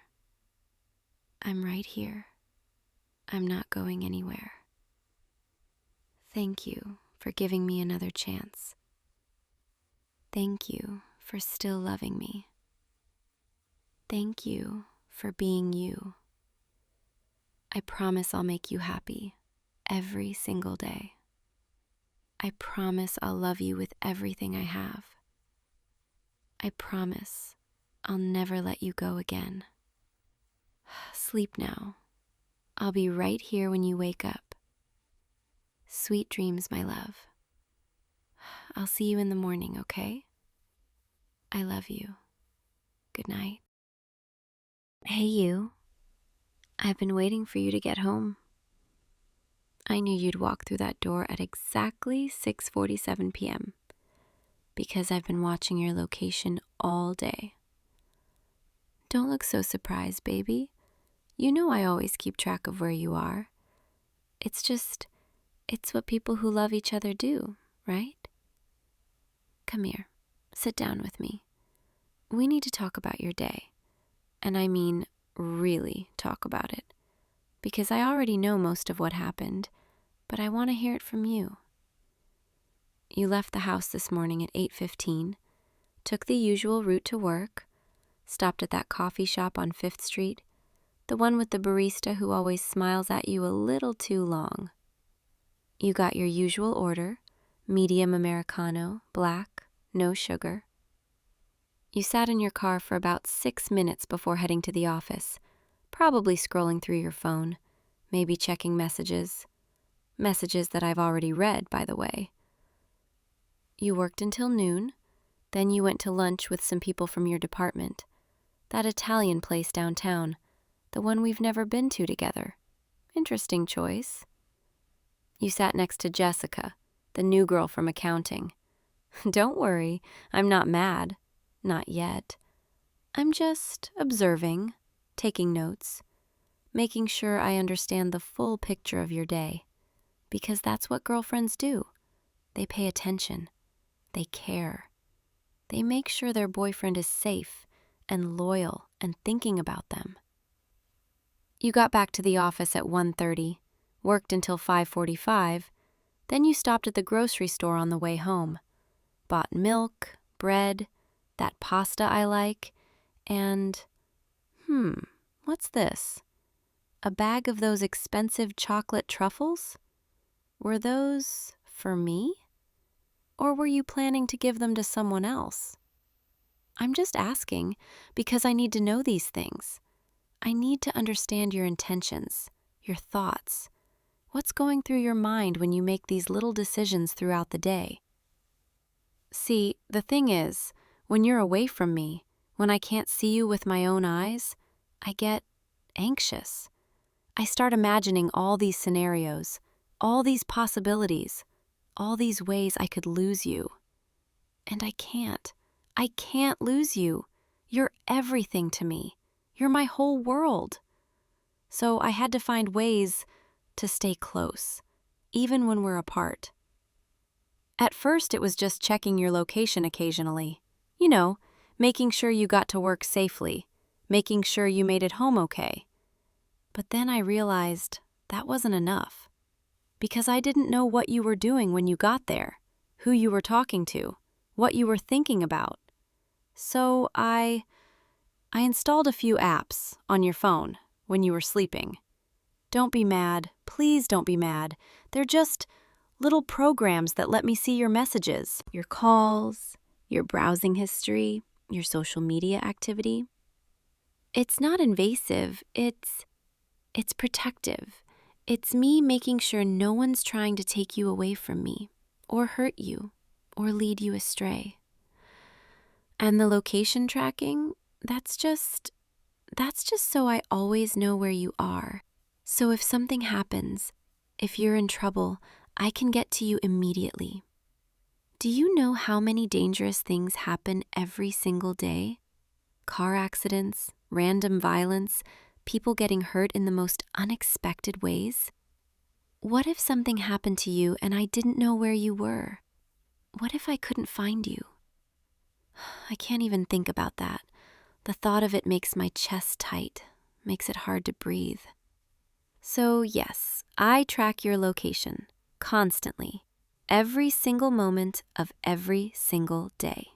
A: I'm right here. I'm not going anywhere. Thank you for giving me another chance. Thank you for still loving me. Thank you for being you. I promise I'll make you happy every single day. I promise I'll love you with everything I have. I promise I'll never let you go again. Sleep now. I'll be right here when you wake up. Sweet dreams, my love. I'll see you in the morning, okay? I love you. Good night. Hey, you. I've been waiting for you to get home. I knew you'd walk through that door at exactly 6:47 p.m. because I've been watching your location all day. Don't look so surprised, baby. You know I always keep track of where you are. It's what people who love each other do, right? Come here, sit down with me. We need to talk about your day. And I mean, really talk about it. Because I already know most of what happened, but I want to hear it from you. You left the house this morning at 8:15, took the usual route to work, stopped at that coffee shop on 5th Street, the one with the barista who always smiles at you a little too long. You got your usual order, medium Americano, black, no sugar. You sat in your car for about 6 minutes before heading to the office, probably scrolling through your phone, maybe checking messages. Messages that I've already read, by the way. You worked until noon, then you went to lunch with some people from your department, that Italian place downtown, the one we've never been to together. Interesting choice. You sat next to Jessica, the new girl from accounting. Don't worry, I'm not mad. Not yet. I'm just observing, taking notes, making sure I understand the full picture of your day. Because that's what girlfriends do. They pay attention. They care. They make sure their boyfriend is safe and loyal and thinking about them. You got back to the office at 1:30, worked until 5:45, then you stopped at the grocery store on the way home. Bought milk, bread, that pasta I like, and, what's this? A bag of those expensive chocolate truffles? Were those for me? Or were you planning to give them to someone else? I'm just asking because I need to know these things. I need to understand your intentions, your thoughts. What's going through your mind when you make these little decisions throughout the day? See, the thing is, when you're away from me, when I can't see you with my own eyes, I get anxious. I start imagining all these scenarios, all these possibilities, all these ways I could lose you. And I can't. I can't lose you. You're everything to me. You're my whole world. So I had to find ways to stay close, even when we're apart. At first, it was just checking your location occasionally. You know, making sure you got to work safely, making sure you made it home okay. But then I realized that wasn't enough. Because I didn't know what you were doing when you got there, who you were talking to, what you were thinking about. So I installed a few apps on your phone when you were sleeping. Don't be mad. Please don't be mad. They're just little programs that let me see your messages, your calls, your browsing history, your social media activity. It's not invasive. It's protective. It's me making sure no one's trying to take you away from me, or hurt you, or lead you astray. And the location tracking, that's just so I always know where you are. So if something happens, if you're in trouble, I can get to you immediately. Do you know how many dangerous things happen every single day? Car accidents, random violence, people getting hurt in the most unexpected ways? What if something happened to you and I didn't know where you were? What if I couldn't find you? I can't even think about that. The thought of it makes my chest tight, makes it hard to breathe. So yes, I track your location, constantly, every single moment of every single day.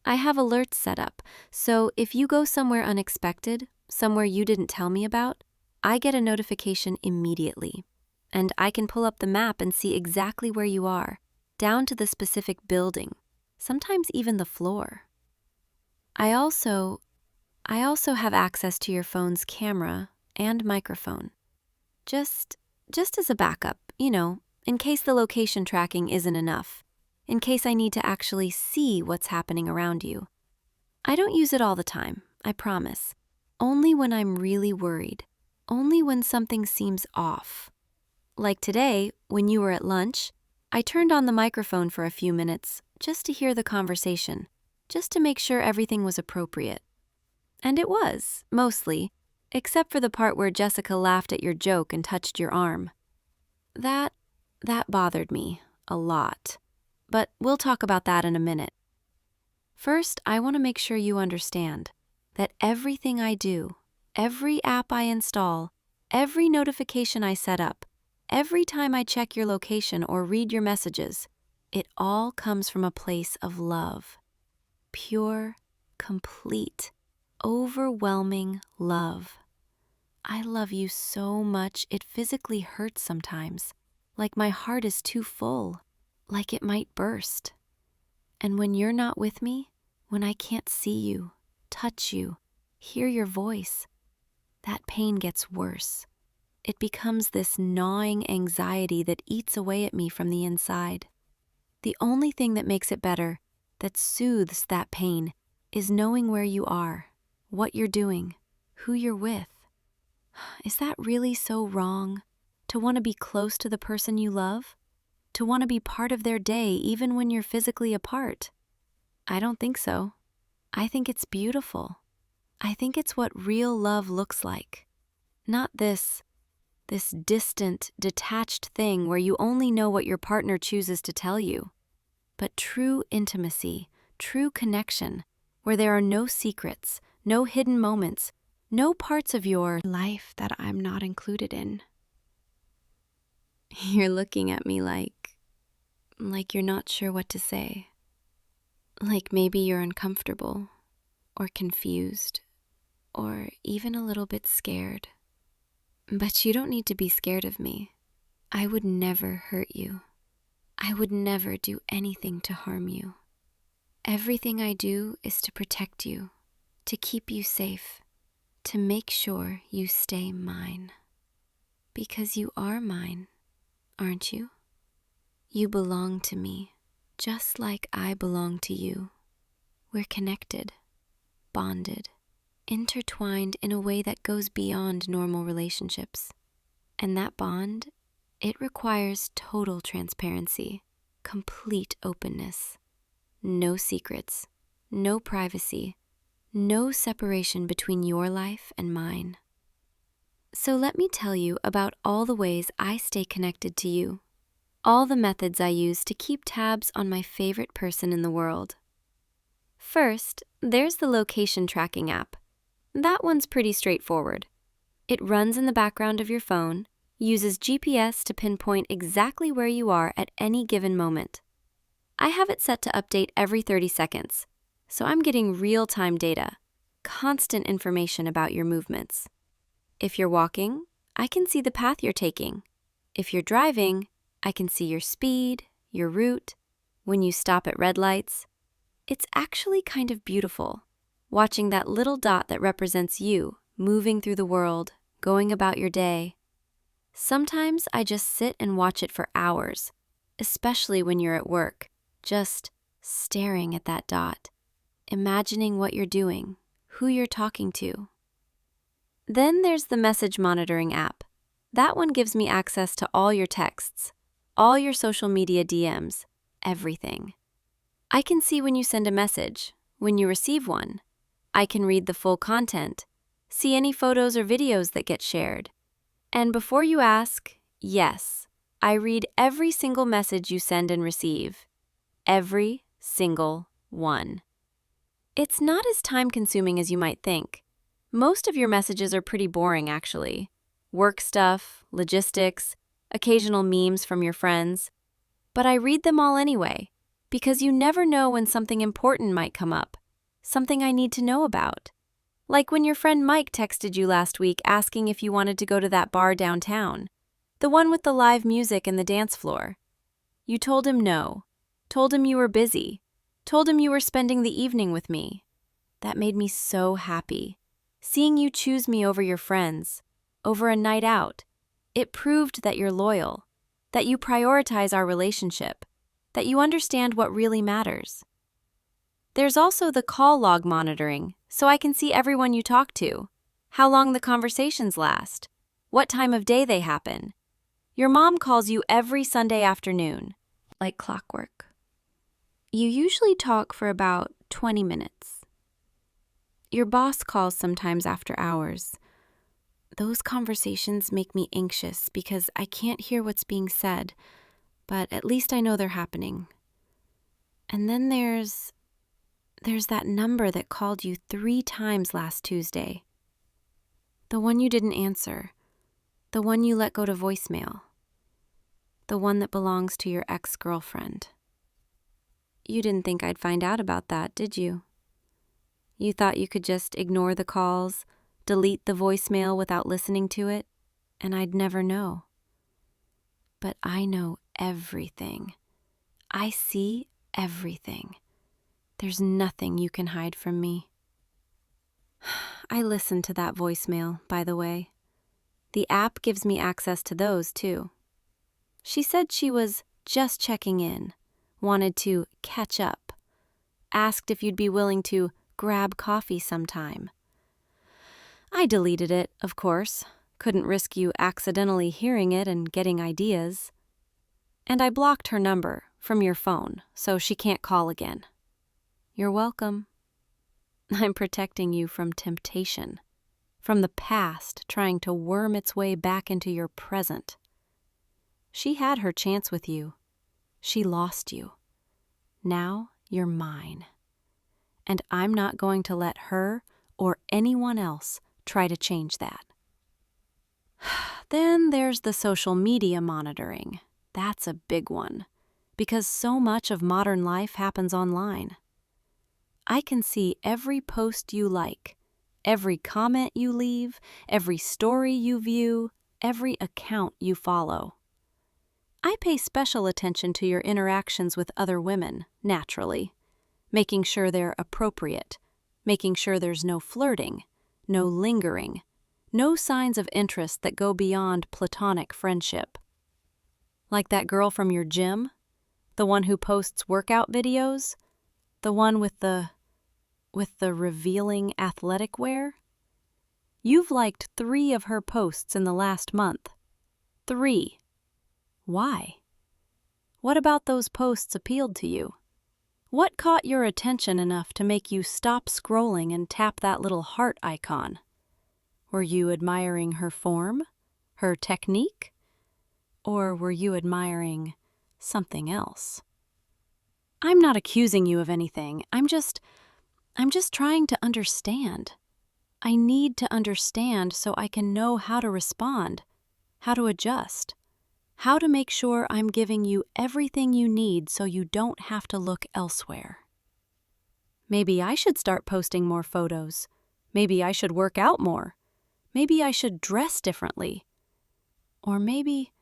A: I have alerts set up, so if you go somewhere unexpected, somewhere you didn't tell me about, I get a notification immediately. And I can pull up the map and see exactly where you are, down to the specific building, sometimes even the floor. I also I also have access to your phone's camera and microphone. Just as a backup, in case the location tracking isn't enough, in case I need to actually see what's happening around you. I don't use it all the time, I promise. Only when I'm really worried. Only when something seems off. Like today, when you were at lunch, I turned on the microphone for a few minutes just to hear the conversation, just to make sure everything was appropriate. And it was, mostly, except for the part where Jessica laughed at your joke and touched your arm. That bothered me a lot. But we'll talk about that in a minute. First, I want to make sure you understand that everything I do, every app I install, every notification I set up, every time I check your location or read your messages, it all comes from a place of love. Pure, complete, overwhelming love. I love you so much it physically hurts sometimes, like my heart is too full, like it might burst. And when you're not with me, when I can't see you, touch you, hear your voice, that pain gets worse. It becomes this gnawing anxiety that eats away at me from the inside. The only thing that makes it better, that soothes that pain, is knowing where you are, what you're doing, who you're with. Is that really so wrong? To want to be close to the person you love? To want to be part of their day even when you're physically apart? I don't think so. I think it's beautiful. I think it's what real love looks like. Not this distant, detached thing where you only know what your partner chooses to tell you, but true intimacy, true connection, where there are no secrets, no hidden moments, no parts of your life that I'm not included in. You're looking at me like you're not sure what to say. Like maybe you're uncomfortable, or confused, or even a little bit scared. But you don't need to be scared of me. I would never hurt you. I would never do anything to harm you. Everything I do is to protect you, to keep you safe, to make sure you stay mine. Because you are mine, aren't you? You belong to me, just like I belong to you. We're connected, bonded, intertwined in a way that goes beyond normal relationships. And that bond, it requires total transparency, complete openness. No secrets, no privacy, no separation between your life and mine. So let me tell you about all the ways I stay connected to you. All the methods I use to keep tabs on my favorite person in the world. First, there's the location tracking app. That one's pretty straightforward. It runs in the background of your phone, uses GPS to pinpoint exactly where you are at any given moment. I have it set to update every 30 seconds, so I'm getting real-time data, constant information about your movements. If you're walking, I can see the path you're taking. If you're driving, I can see your speed, your route, when you stop at red lights. It's actually kind of beautiful, watching that little dot that represents you moving through the world, going about your day. Sometimes I just sit and watch it for hours, especially when you're at work, just staring at that dot, imagining what you're doing, who you're talking to. Then there's the message monitoring app. That one gives me access to all your texts, all your social media DMs, everything. I can see when you send a message, when you receive one. I can read the full content, see any photos or videos that get shared. And before you ask, yes, I read every single message you send and receive. Every single one. It's not as time-consuming as you might think. Most of your messages are pretty boring, actually. Work stuff, logistics, occasional memes from your friends. But I read them all anyway, because you never know when something important might come up, something I need to know about. Like when your friend Mike texted you last week asking if you wanted to go to that bar downtown, the one with the live music and the dance floor. You told him no, told him you were busy, told him you were spending the evening with me.
B: That made me so happy. Seeing you choose me over your friends, over a night out, it proved that you're loyal, that you prioritize our relationship, that you understand what really matters. There's also the call log monitoring, so I can see everyone you talk to, how long the conversations last, what time of day they happen. Your mom calls you every Sunday afternoon.
A: Like clockwork. You usually talk for about 20 minutes. Your boss calls sometimes after hours. Those conversations make me anxious because I can't hear what's being said, but at least I know they're happening. And then there's that number that called you 3 times last Tuesday. The one you didn't answer. The one you let go to voicemail. The one that belongs to your ex-girlfriend. You didn't think I'd find out about that, did you? You thought you could just ignore the calls, delete the voicemail without listening to it, and I'd never know. But I know everything. I see everything. There's nothing you can hide from me. I listened to that voicemail, by the way. The app gives me access to those, too. She said she was just checking in, wanted to catch up, asked if you'd be willing to grab coffee sometime. I deleted it, of course. Couldn't risk you accidentally hearing it and getting ideas. And I blocked her number from your phone, so she can't call again. You're welcome. I'm protecting you from temptation, from the past trying to worm its way back into your present. She had her chance with you. She lost you. Now you're mine. And I'm not going to let her or anyone else try to change that. Then there's the social media monitoring. That's a big one, because so much of modern life happens online. I can see every post you like, every comment you leave, every story you view, every account you follow. I pay special attention to your interactions with other women, naturally, making sure they're appropriate, making sure there's no flirting, no lingering, no signs of interest that go beyond platonic friendship. Like that girl from your gym, the one who posts workout videos, the one with the revealing athletic wear. You've liked 3 of her posts in the last month. 3. Why? What about those posts appealed to you? What caught your attention enough to make you stop scrolling and tap that little heart icon? Were you admiring her form, her technique? Or were you admiring something else? I'm not accusing you of anything. I'm just trying to understand. I need to understand so I can know how to respond, how to adjust, how to make sure I'm giving you everything you need so you don't have to look elsewhere. Maybe I should start posting more photos. Maybe I should work out more. Maybe I should dress differently. Or maybe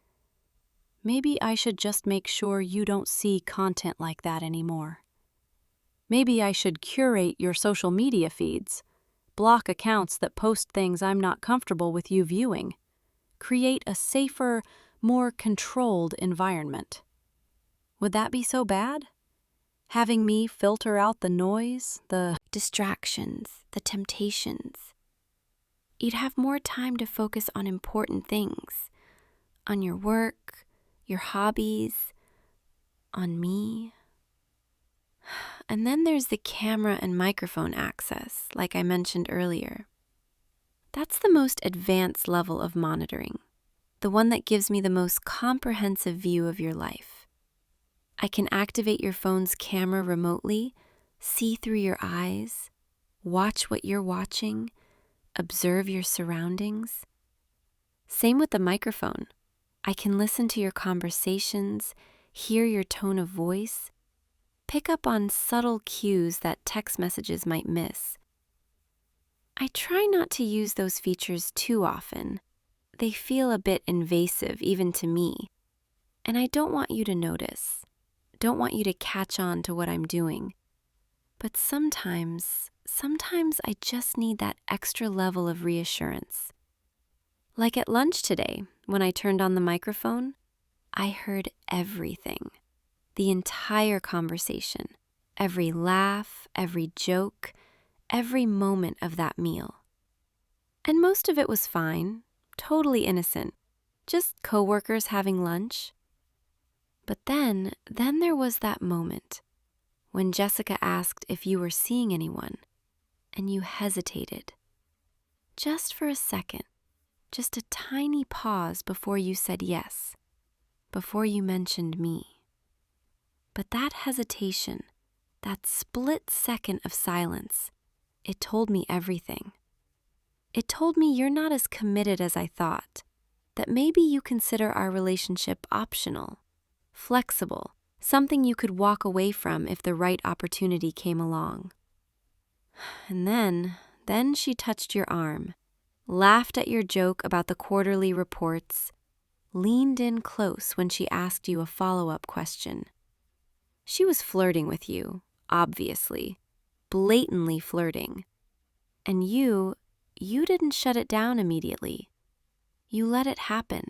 A: I should just make sure you don't see content like that anymore. Maybe I should curate your social media feeds, block accounts that post things I'm not comfortable with you viewing, create a safer, more controlled environment. Would that be so bad? Having me filter out the noise, the distractions, the temptations. You'd have more time to focus on important things, on your work, your hobbies, on me. And then there's the camera and microphone access, like I mentioned earlier. That's the most advanced level of monitoring, the one that gives me the most comprehensive view of your life. I can activate your phone's camera remotely, see through your eyes, watch what you're watching, observe your surroundings. Same with the microphone. I can listen to your conversations, hear your tone of voice, pick up on subtle cues that text messages might miss. I try not to use those features too often. They feel a bit invasive even to me, and I don't want you to notice. Don't want you to catch on to what I'm doing. But sometimes sometimes I just need that extra level of reassurance. Like at lunch today, when I turned on the microphone, I heard everything. The entire conversation, every laugh, every joke, every moment of that meal. And most of it was fine, totally innocent, just coworkers having lunch. But then there was that moment when Jessica asked if you were seeing anyone, and you hesitated. Just for a second, just a tiny pause before you said yes, before you mentioned me. But that hesitation, that split second of silence, it told me everything. It told me you're not as committed as I thought, that maybe you consider our relationship optional, flexible, something you could walk away from if the right opportunity came along. And then she touched your arm, laughed at your joke about the quarterly reports, leaned in close when she asked you a follow-up question. She was flirting with you, obviously, blatantly flirting. And you didn't shut it down immediately. You let it happen.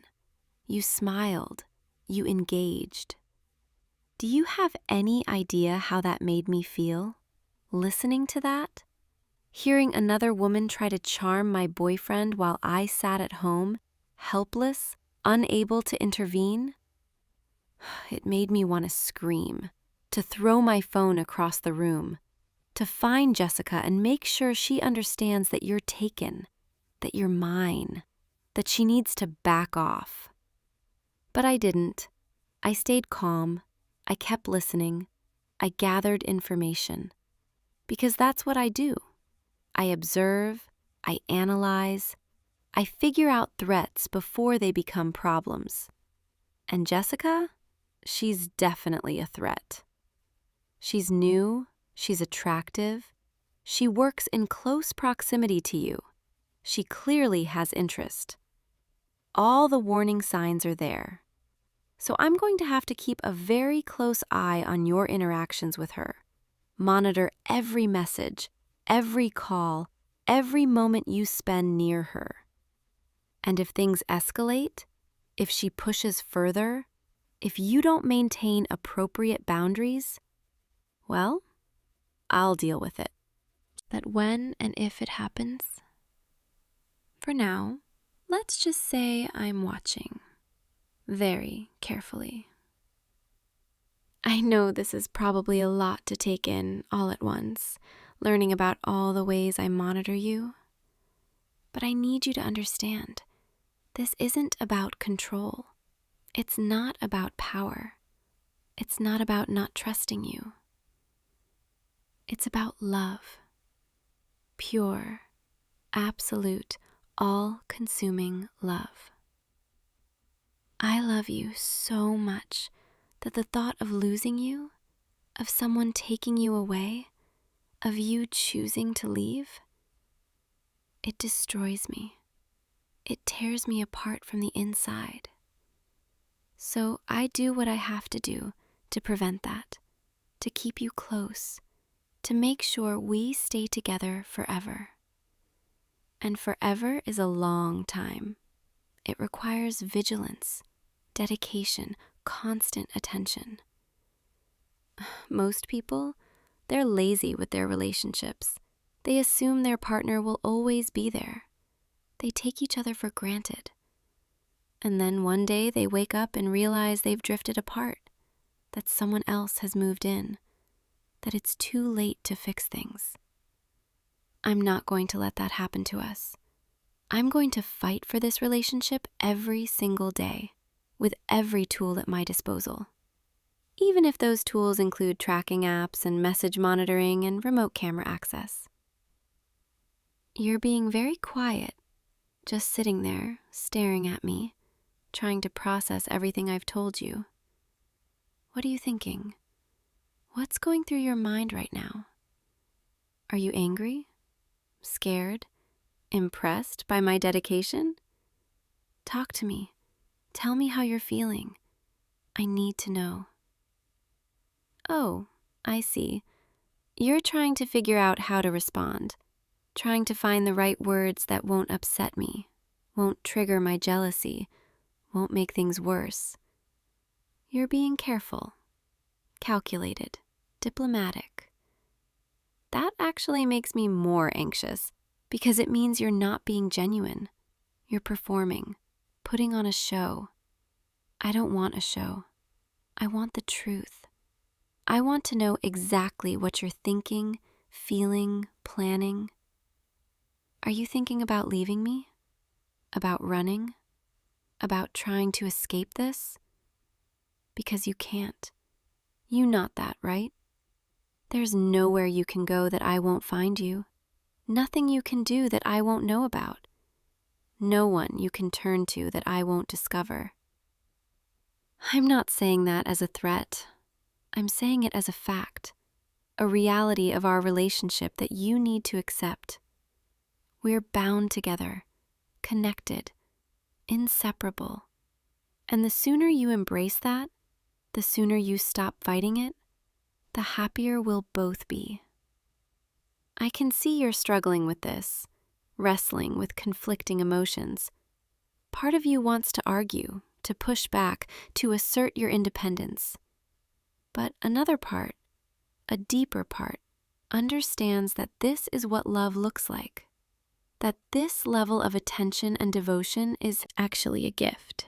A: You smiled. You engaged. Do you have any idea how that made me feel? Listening to that? Hearing another woman try to charm my boyfriend while I sat at home, helpless, unable to intervene? It made me want to scream, to throw my phone across the room, to find Jessica and make sure she understands that you're taken, that you're mine, that she needs to back off. But I didn't. I stayed calm. I kept listening. I gathered information. Because that's what I do. I observe, I analyze, I figure out threats before they become problems. And Jessica, she's definitely a threat. She's new, she's attractive, she works in close proximity to you. She clearly has interest. All the warning signs are there. So I'm going to have to keep a very close eye on your interactions with her. Monitor every message, every call, every moment you spend near her. And if things escalate, if she pushes further, if you don't maintain appropriate boundaries, well, I'll deal with it. That when and if it happens, for now, let's just say I'm watching, very carefully. I know this is probably a lot to take in all at once, learning about all the ways I monitor you. But I need you to understand, this isn't about control. It's not about power. It's not about not trusting you. It's about love. Pure, absolute, all-consuming love. I love you so much that the thought of losing you, of someone taking you away, of you choosing to leave, it destroys me. It tears me apart from the inside. So I do what I have to do to prevent that, to keep you close, to make sure we stay together forever. And forever is a long time. It requires vigilance, dedication, constant attention. Most people, they're lazy with their relationships. They assume their partner will always be there. They take each other for granted. And then one day they wake up and realize they've drifted apart, that someone else has moved in, that it's too late to fix things. I'm not going to let that happen to us. I'm going to fight for this relationship every single day, with every tool at my disposal. Even if those tools include tracking apps and message monitoring and remote camera access. You're being very quiet, just sitting there, staring at me, trying to process everything I've told you. What are you thinking? What's going through your mind right now? Are you angry? Scared? Impressed by my dedication? Talk to me. Tell me how you're feeling. I need to know. Oh, I see. You're trying to figure out how to respond, trying to find the right words that won't upset me, won't trigger my jealousy, won't make things worse. You're being careful, calculated, diplomatic. That actually makes me more anxious because it means you're not being genuine. You're performing, putting on a show. I don't want a show. I want the truth. I want to know exactly what you're thinking, feeling, planning. Are you thinking about leaving me? About running? About trying to escape this? Because you can't. You not that, right? There's nowhere you can go that I won't find you. Nothing you can do that I won't know about. No one you can turn to that I won't discover. I'm not saying that as a threat. I'm saying it as a fact, a reality of our relationship that you need to accept. We're bound together, connected, inseparable. And the sooner you embrace that, the sooner you stop fighting it, the happier we'll both be. I can see you're struggling with this, wrestling with conflicting emotions. Part of you wants to argue, to push back, to assert your independence. But another part, a deeper part, understands that this is what love looks like, that this level of attention and devotion is actually a gift.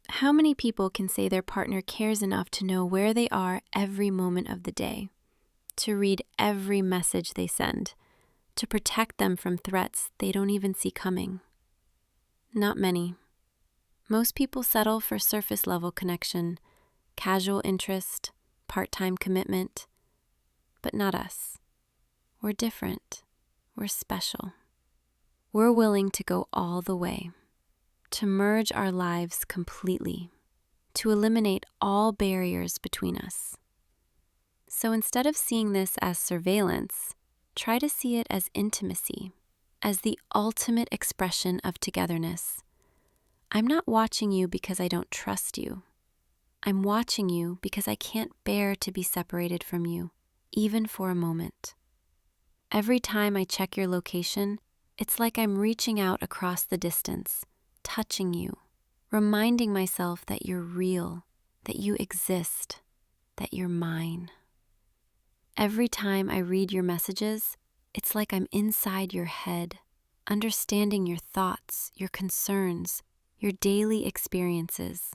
A: How many people can say their partner cares enough to know where they are every moment of the day, to read every message they send, to protect them from threats they don't even see coming? Not many. Most people settle for surface-level connection, casual interest, part-time commitment, but not us. We're different. We're special. We're willing to go all the way, to merge our lives completely, to eliminate all barriers between us. So instead of seeing this as surveillance, try to see it as intimacy, as the ultimate expression of togetherness. I'm not watching you because I don't trust you. I'm watching you because I can't bear to be separated from you, even for a moment. Every time I check your location, it's like I'm reaching out across the distance, touching you, reminding myself that you're real, that you exist, that you're mine. Every time I read your messages, it's like I'm inside your head, understanding your thoughts, your concerns, your daily experiences.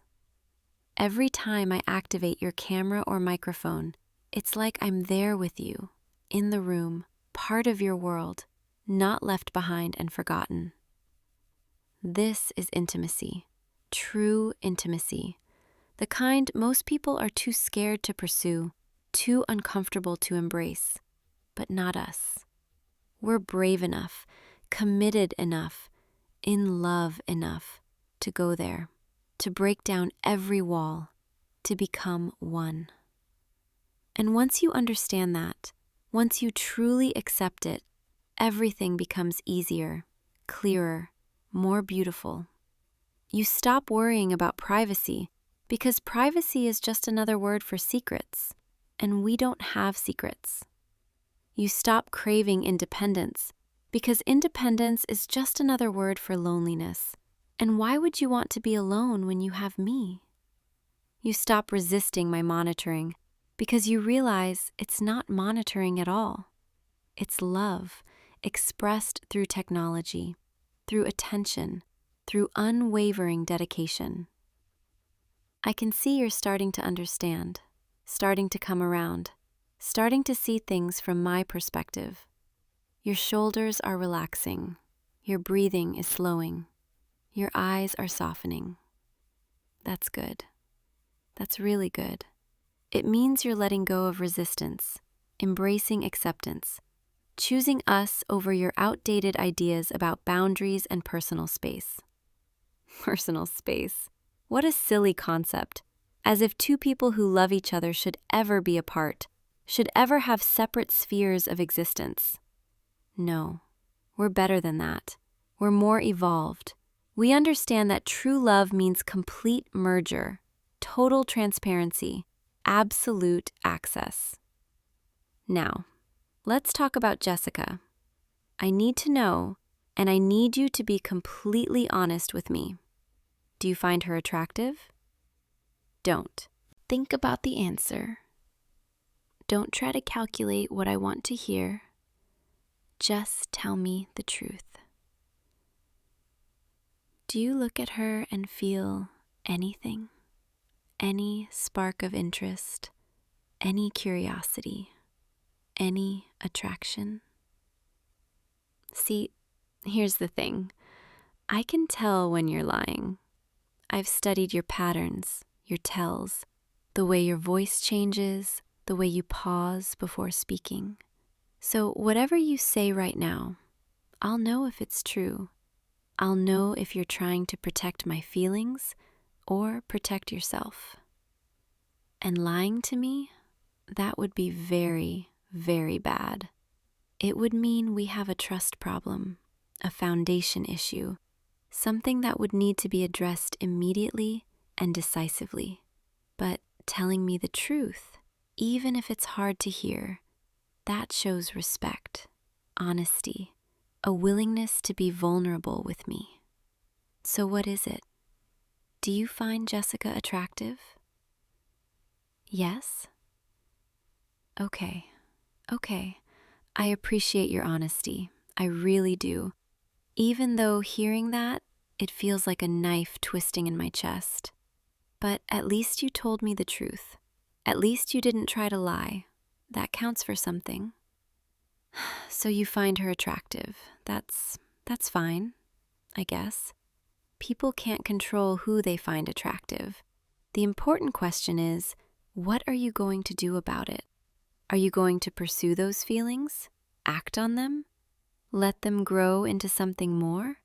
A: Every time I activate your camera or microphone, it's like I'm there with you, in the room, part of your world, not left behind and forgotten. This is intimacy, true intimacy, the kind most people are too scared to pursue, too uncomfortable to embrace, but not us. We're brave enough, committed enough, in love enough to go there, to break down every wall, to become one. And once you understand that, once you truly accept it, everything becomes easier, clearer, more beautiful. You stop worrying about privacy because privacy is just another word for secrets, and we don't have secrets. You stop craving independence because independence is just another word for loneliness. And why would you want to be alone when you have me? You stop resisting my monitoring because you realize it's not monitoring at all. It's love expressed through technology, through attention, through unwavering dedication. I can see you're starting to understand, starting to come around, starting to see things from my perspective. Your shoulders are relaxing, your breathing is slowing, your eyes are softening. That's good. That's really good. It means you're letting go of resistance, embracing acceptance, choosing us over your outdated ideas about boundaries and personal space. Personal space. What a silly concept. As if two people who love each other should ever be apart, should ever have separate spheres of existence. No, we're better than that. We're more evolved. We understand that true love means complete merger, total transparency, absolute access. Now,
B: let's talk about Jessica. I need to know, and I need you to be completely honest with me. Do you find her attractive? Don't.
A: Think about the answer. Don't try to calculate what I want to hear. Just tell me the truth. Do you look at her and feel anything? Any spark of interest? Any curiosity? Any attraction? See, here's the thing. I can tell when you're lying. I've studied your patterns, your tells, the way your voice changes, the way you pause before speaking. So whatever you say right now, I'll know if it's true. I'll know if you're trying to protect my feelings or protect yourself. And lying to me, that would be very, very bad. It would mean we have a trust problem, a foundation issue, something that would need to be addressed immediately and decisively. But telling me the truth, even if it's hard to hear, that shows respect, honesty, a willingness to be vulnerable with me. So what is it? Do you find Jessica attractive? Yes? Okay. I appreciate your honesty. I really do. Even though hearing that, it feels like a knife twisting in my chest. But at least you told me the truth. At least you didn't try to lie. That counts for something. So you find her attractive. That's fine, I guess. People can't control who they find attractive. The important question is, what are you going to do about it? Are you going to pursue those feelings? Act on them? Let them grow into something more?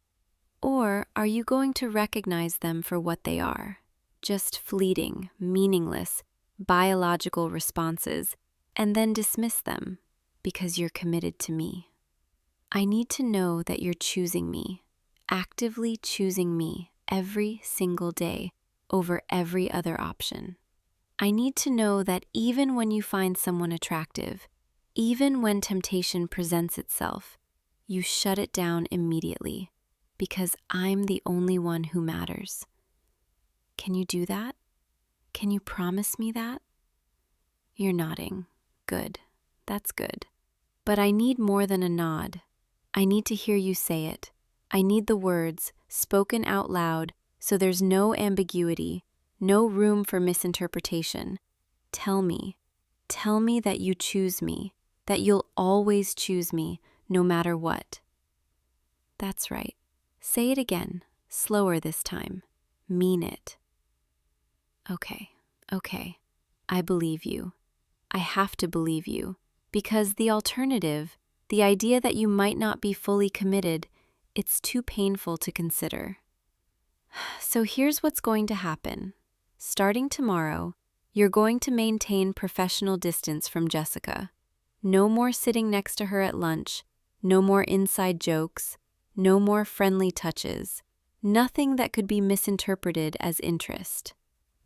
A: Or are you going to recognize them for what they are? Just fleeting, meaningless, biological responses, and then dismiss them because you're committed to me. I need to know that you're choosing me, actively choosing me every single day over every other option. I need to know that even when you find someone attractive, even when temptation presents itself, you shut it down immediately because I'm the only one who matters. Can you do that? Can you promise me that? You're nodding. Good. That's good. But I need more than a nod. I need to hear you say it. I need the words spoken out loud so there's no ambiguity, no room for misinterpretation. Tell me that you choose me, that you'll always choose me, no matter what. That's right. Say it again, slower this time. Mean it. Okay. I believe you. I have to believe you, because the alternative, the idea that you might not be fully committed, it's too painful to consider. So here's what's going to happen. Starting tomorrow, you're going to maintain professional distance from Jessica. No more sitting next to her at lunch, no more inside jokes, no more friendly touches, nothing that could be misinterpreted as interest.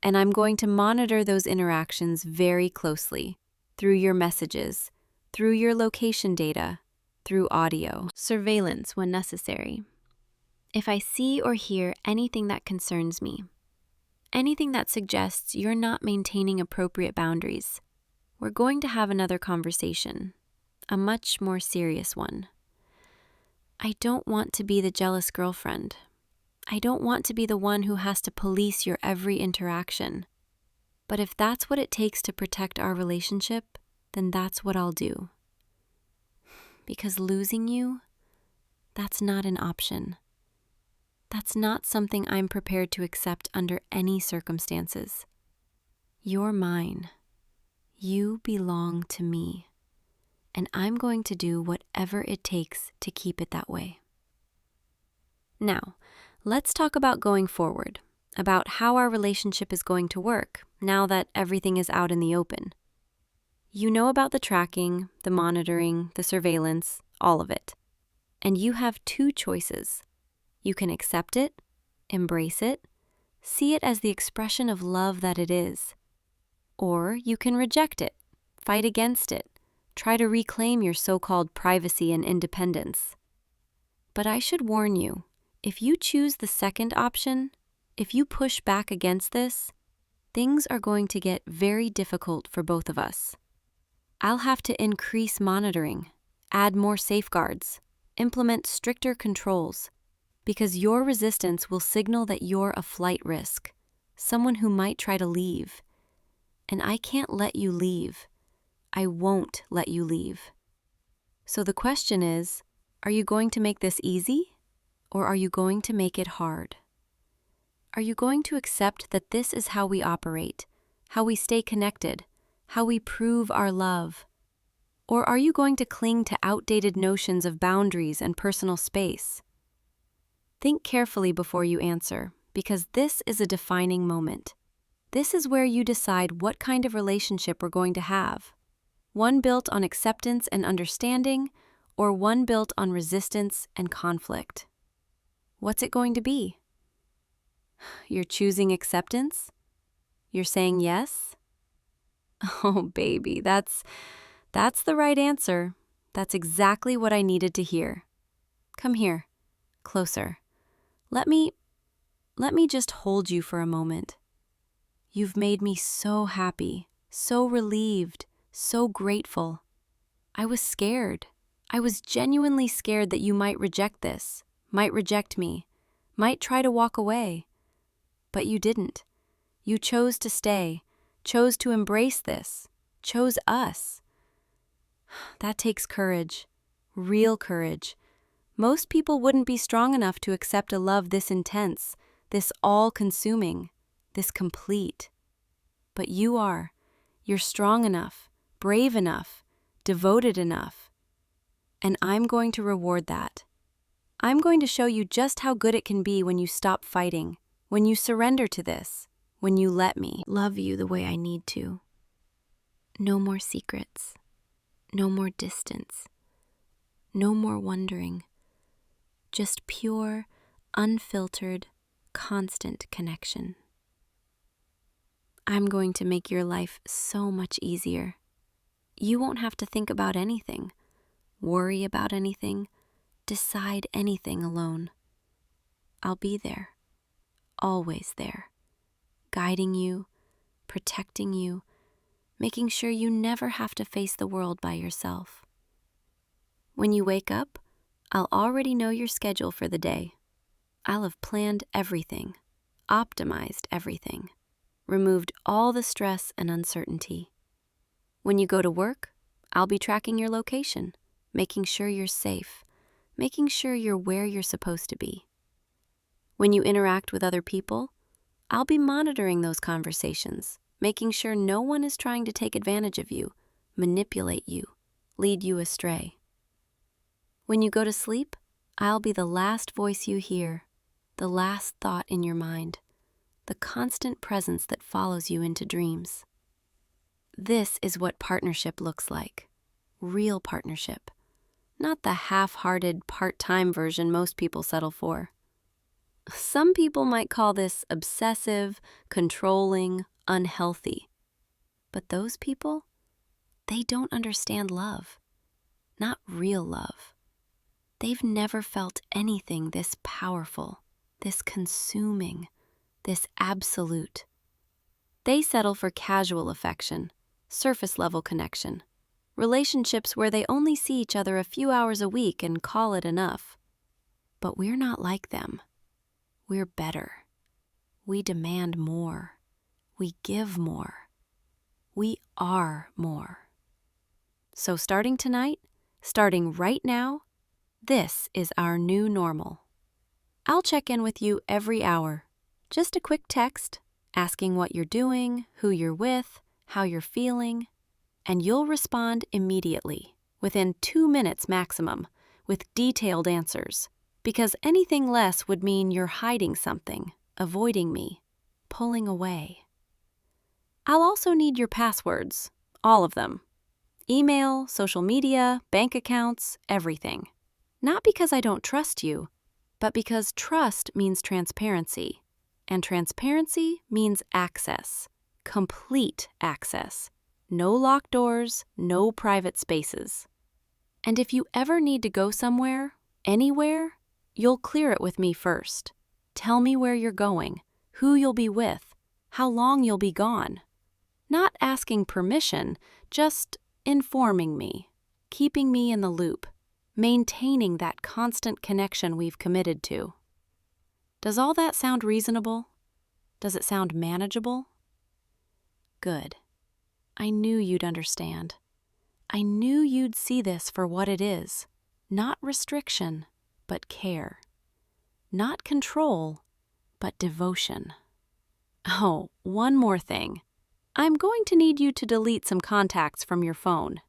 A: And I'm going to monitor those interactions very closely, through your messages, through your location data, through audio. Surveillance when necessary. If I see or hear anything that concerns me, anything that suggests you're not maintaining appropriate boundaries, we're going to have another conversation, a much more serious one. I don't want to be the jealous girlfriend. I don't want to be the one who has to police your every interaction. But if that's what it takes to protect our relationship, then that's what I'll do. Because losing you, that's not an option. That's not something I'm prepared to accept under any circumstances. You're mine. You belong to me. And I'm going to do whatever it takes to keep it that way. Now, let's talk about going forward, about how our relationship is going to work now that everything is out in the open. You know about the tracking, the monitoring, the surveillance, all of it. And you have two choices. You can accept it, embrace it, see it as the expression of love that it is. Or you can reject it, fight against it,
B: Try to reclaim your so-called privacy and independence. But I should warn you, if you choose the second option, if you push back against this, things are going to get very difficult for both of us. I'll have to increase monitoring, add more safeguards, implement stricter controls, because your resistance will signal that you're a flight risk, someone who might try to leave. And I can't let you leave. I won't let you leave. So the question is, are you going to make this easy, or are you going to make it hard? Are you going to accept that this is how we operate, how we stay connected, how we prove our love? Or are you going to cling to outdated notions of boundaries and personal space? Think carefully before you answer, because this is a defining moment. This is where you decide what kind of relationship we're going to have. One built on acceptance and understanding, or one built on resistance and conflict. What's it going to be? You're choosing acceptance? You're saying yes? Oh, baby, that's the right answer. That's exactly what I needed to hear. Come here, closer. Let me just hold you for a moment. You've made me so happy, so relieved, so grateful. I was scared. I was genuinely scared that you might reject this, might reject me, might try to walk away. But you didn't. You chose to stay, chose to embrace this, chose us. That takes courage, real courage. Most people wouldn't be strong enough to accept a love this intense, this all-consuming, this complete. But you are. You're strong enough, brave enough, devoted enough. And I'm going to reward that. I'm going to show you just how good it can be when you stop fighting, when you surrender to this, when you let me
A: Love you the way I need to. No more secrets. No more distance. No more wondering. Just pure, unfiltered, constant connection. I'm going to make your life so much easier. You won't have to think about anything, worry about anything, decide anything alone. I'll be there, always there, guiding you, protecting you, making sure you never have to face the world by yourself. When you wake up, I'll already know your schedule for the day. I'll have planned everything, optimized everything, removed all the stress and uncertainty. When you go to work, I'll be tracking your location, making sure you're safe, making sure you're where you're supposed to be. When you interact with other people, I'll be monitoring those conversations, making sure no one is trying to take advantage of you, manipulate you, lead you astray. When you go to sleep, I'll be the last voice you hear, the last thought in your mind, the constant presence that follows you into dreams. This is what partnership looks like. Real partnership. Not the half-hearted, part-time version most people settle for. Some people might call this obsessive, controlling, unhealthy. But those people, they don't understand love. Not real love. They've never felt anything this powerful, this consuming, this absolute. They settle for casual affection, surface-level connection, relationships where they only see each other a few hours a week and call it enough. But we're not like them. We're better. We demand more. We give more. We are more. So starting tonight, starting right now, this is our new normal. I'll check in with you every hour. Just a quick text, asking what you're doing, who you're with, how you're feeling, and you'll respond immediately, within 2 minutes maximum, with detailed answers, because anything less would mean you're hiding something, avoiding me, pulling away. I'll also need your passwords, all of them. Email, social media, bank accounts, everything. Not because I don't trust you, but because trust means transparency, and transparency means access, complete access.
B: No locked doors, no private spaces. And if you ever need to go somewhere, anywhere, you'll clear it with me first. Tell me where you're going, who you'll be with, how long you'll be gone. Not asking permission, just informing me, keeping me in the loop, maintaining that constant connection we've committed to. Does all that sound reasonable? Does it sound manageable? Good. I knew you'd understand. I knew you'd see this for what it is. Not restriction, but care. Not control, but devotion. Oh, one more thing. I'm going to need you to delete some contacts from your phone.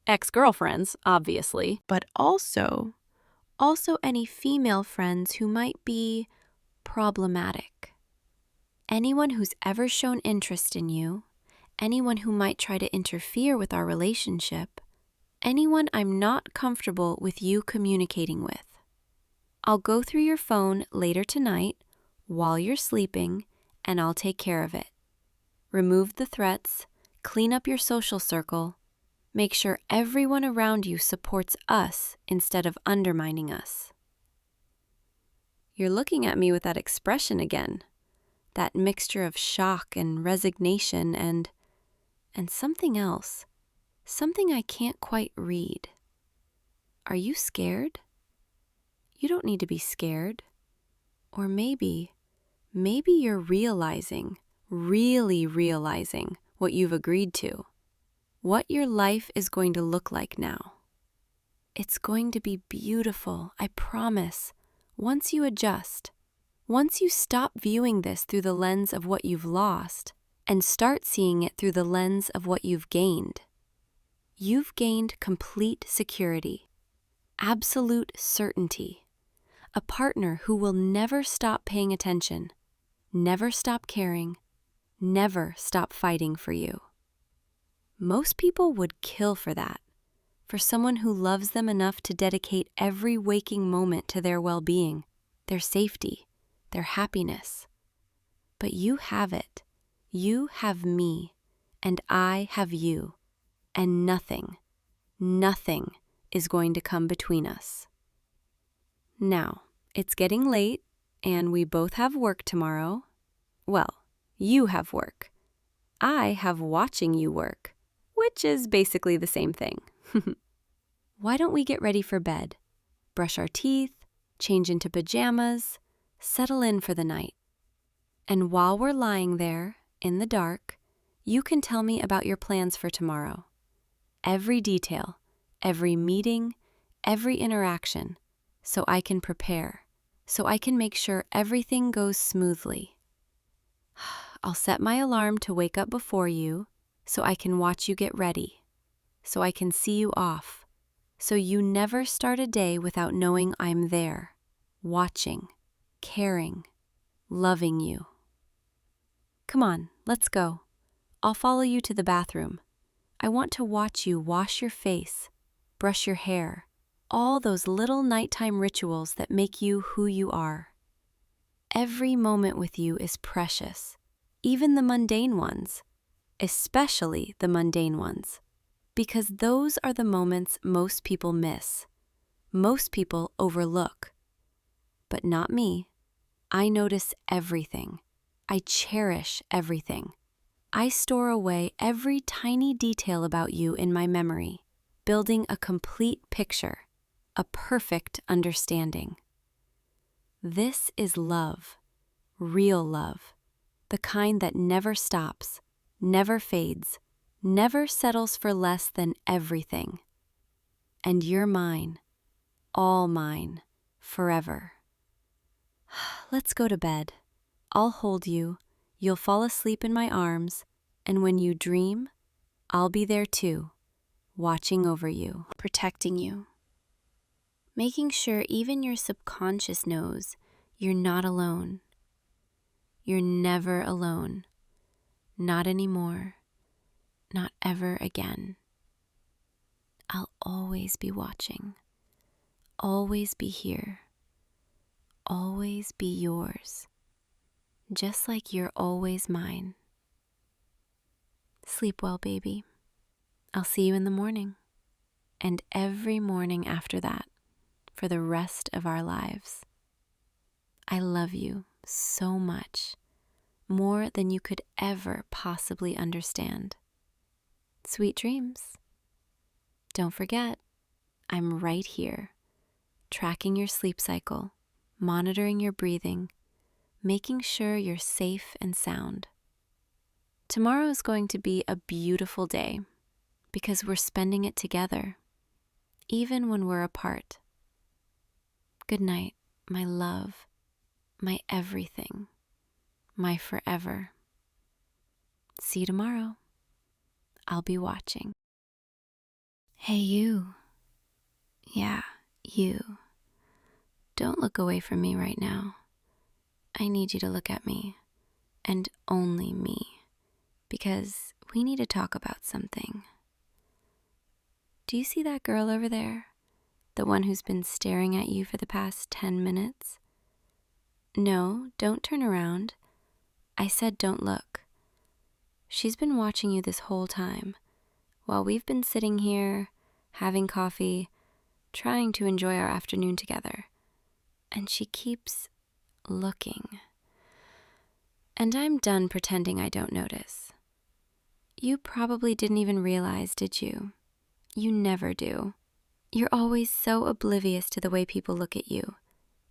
B: Ex-girlfriends, obviously.
A: But also any female friends who might be problematic. Anyone who's ever shown interest in you, anyone who might try to interfere with our relationship, anyone I'm not comfortable with you communicating with. I'll go through your phone later tonight while you're sleeping, and I'll take care of it. Remove the threats, clean up your social circle, make sure everyone around you supports us instead of undermining us. You're looking at me with that expression again, that mixture of shock and resignation and something else, something I can't quite read. Are you scared? You don't need to be scared. Or maybe you're really realizing what you've agreed to, what your life is going to look like now. It's going to be beautiful, I promise, once you adjust, once you stop viewing this through the lens of what you've lost and start seeing it through the lens of what you've gained. You've gained complete security, absolute certainty, a partner who will never stop paying attention, never stop caring, never stop fighting for you. Most people would kill for that, for someone who loves them enough to dedicate every waking moment to their well-being, their safety, their happiness. But you have it. You have me, and I have you, and nothing is going to come between us. Now, it's getting late, and we both have work tomorrow. Well, you have work. I have watching you work, which is basically the same thing. Why don't we get ready for bed? Brush our teeth, change into pajamas, settle in for the night. And while we're lying there, in the dark, you can tell me about your plans for tomorrow. Every detail, every meeting, every interaction, so I can prepare, so I can make sure everything goes smoothly. I'll set my alarm to wake up before you, so I can watch you get ready, so I can see you off, so you never start a day without knowing I'm there, watching, caring, loving you. Come on, let's go. I'll follow you to the bathroom. I want to watch you wash your face, brush your hair, all those little nighttime rituals that make you who you are. Every moment with you is precious, even the mundane ones, especially the mundane ones, because those are the moments most people miss, most people overlook. But not me. I notice everything. I cherish everything. I store away every tiny detail about you in my memory, building a complete picture, a perfect understanding. This is love, real love, the kind that never stops, never fades, never settles for less than everything. And you're mine, all mine, forever. Let's go to bed. I'll hold you, you'll fall asleep in my arms, and when you dream, I'll be there too, watching over you, protecting you, making sure even your subconscious knows you're not alone. You're never alone. Not anymore. Not ever again. I'll always be watching. Always be here. Always be yours. Just like you're always mine. Sleep well, baby. I'll see you in the morning, and every morning after that, for the rest of our lives. I love you so much, more than you could ever possibly understand. Sweet dreams. Don't forget, I'm right here, tracking your sleep cycle, monitoring your breathing, making sure you're safe and sound. Tomorrow is going to be a beautiful day because we're spending it together, even when we're apart. Good night, my love, my everything, my forever. See you tomorrow. I'll be watching. Hey, you. Yeah, you. Don't look away from me right now. I need you to look at me, and only me, because we need to talk about something. Do you see that girl over there? The one who's been staring at you for the past 10 minutes? No, don't turn around. I said don't look. She's been watching you this whole time, while we've been sitting here, having coffee, trying to enjoy our afternoon together. And she keeps looking. And I'm done pretending I don't notice. You probably didn't even realize, did you? You never do. You're always so oblivious to the way people look at you,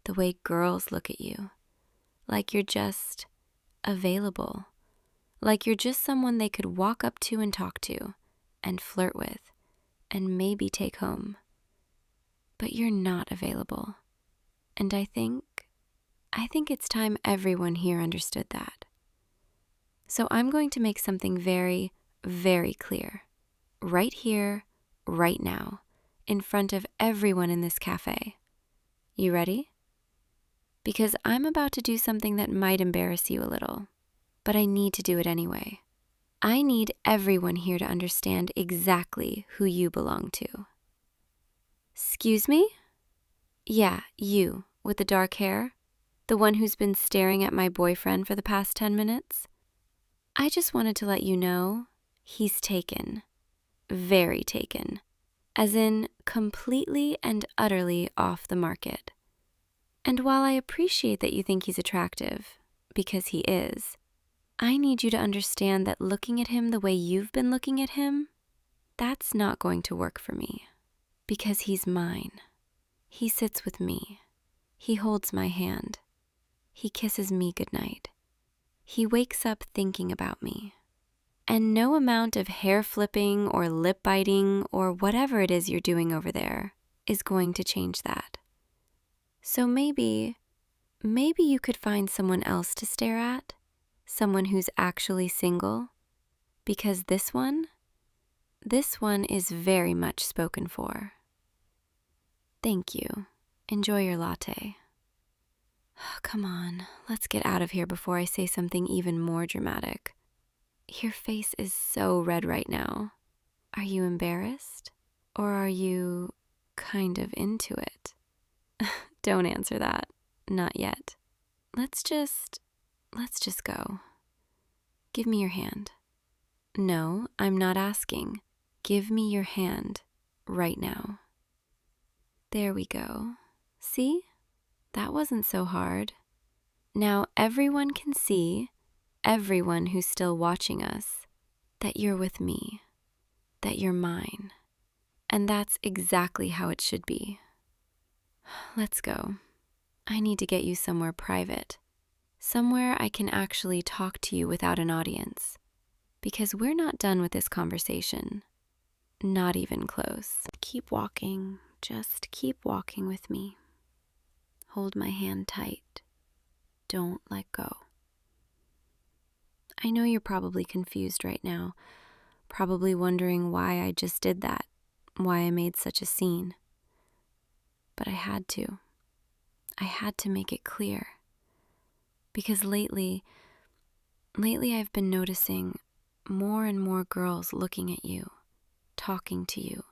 A: the way girls look at you. Like you're just available. Like you're just someone they could walk up to and talk to, and flirt with, and maybe take home. But you're not available. And I think it's time everyone here understood that. So I'm going to make something very, very clear. Right here, right now, in front of everyone in this cafe. You ready? Because I'm about to do something that might embarrass you a little, but I need to do it anyway. I need everyone here to understand exactly who you belong to. Excuse me? Yeah, you, with the dark hair, the one who's been staring at my boyfriend for the past 10 minutes. I just wanted to let you know he's taken, very taken, as in completely and utterly off the market. And while I appreciate that you think he's attractive, because he is, I need you to understand that looking at him the way you've been looking at him, that's not going to work for me. Because he's mine. He sits with me. He holds my hand. He kisses me goodnight. He wakes up thinking about me. And no amount of hair flipping or lip biting or whatever it is you're doing over there is going to change that. So maybe you could find someone else to stare at, someone who's actually single, because this one is very much spoken for. Thank you. Enjoy your latte. Come on, let's get out of here before I say something even more dramatic. Your face is so red right now. Are you embarrassed? Or are you kind of into it? Don't answer that. Not yet. Let's just go. Give me your hand. No, I'm not asking. Give me your hand right now. There we go. See? That wasn't so hard. Now everyone can see, everyone who's still watching us, that you're with me, that you're mine. And that's exactly how it should be. Let's go. I need to get you somewhere private, somewhere I can actually talk to you without an audience, because we're not done with this conversation. Not even close. Keep walking. Just keep walking with me. Hold my hand tight. Don't let go. I know you're probably confused right now, probably wondering why I just did that, why I made such a scene. But I had to. I had to make it clear. Because lately I've been noticing more and more girls looking at you, talking to you,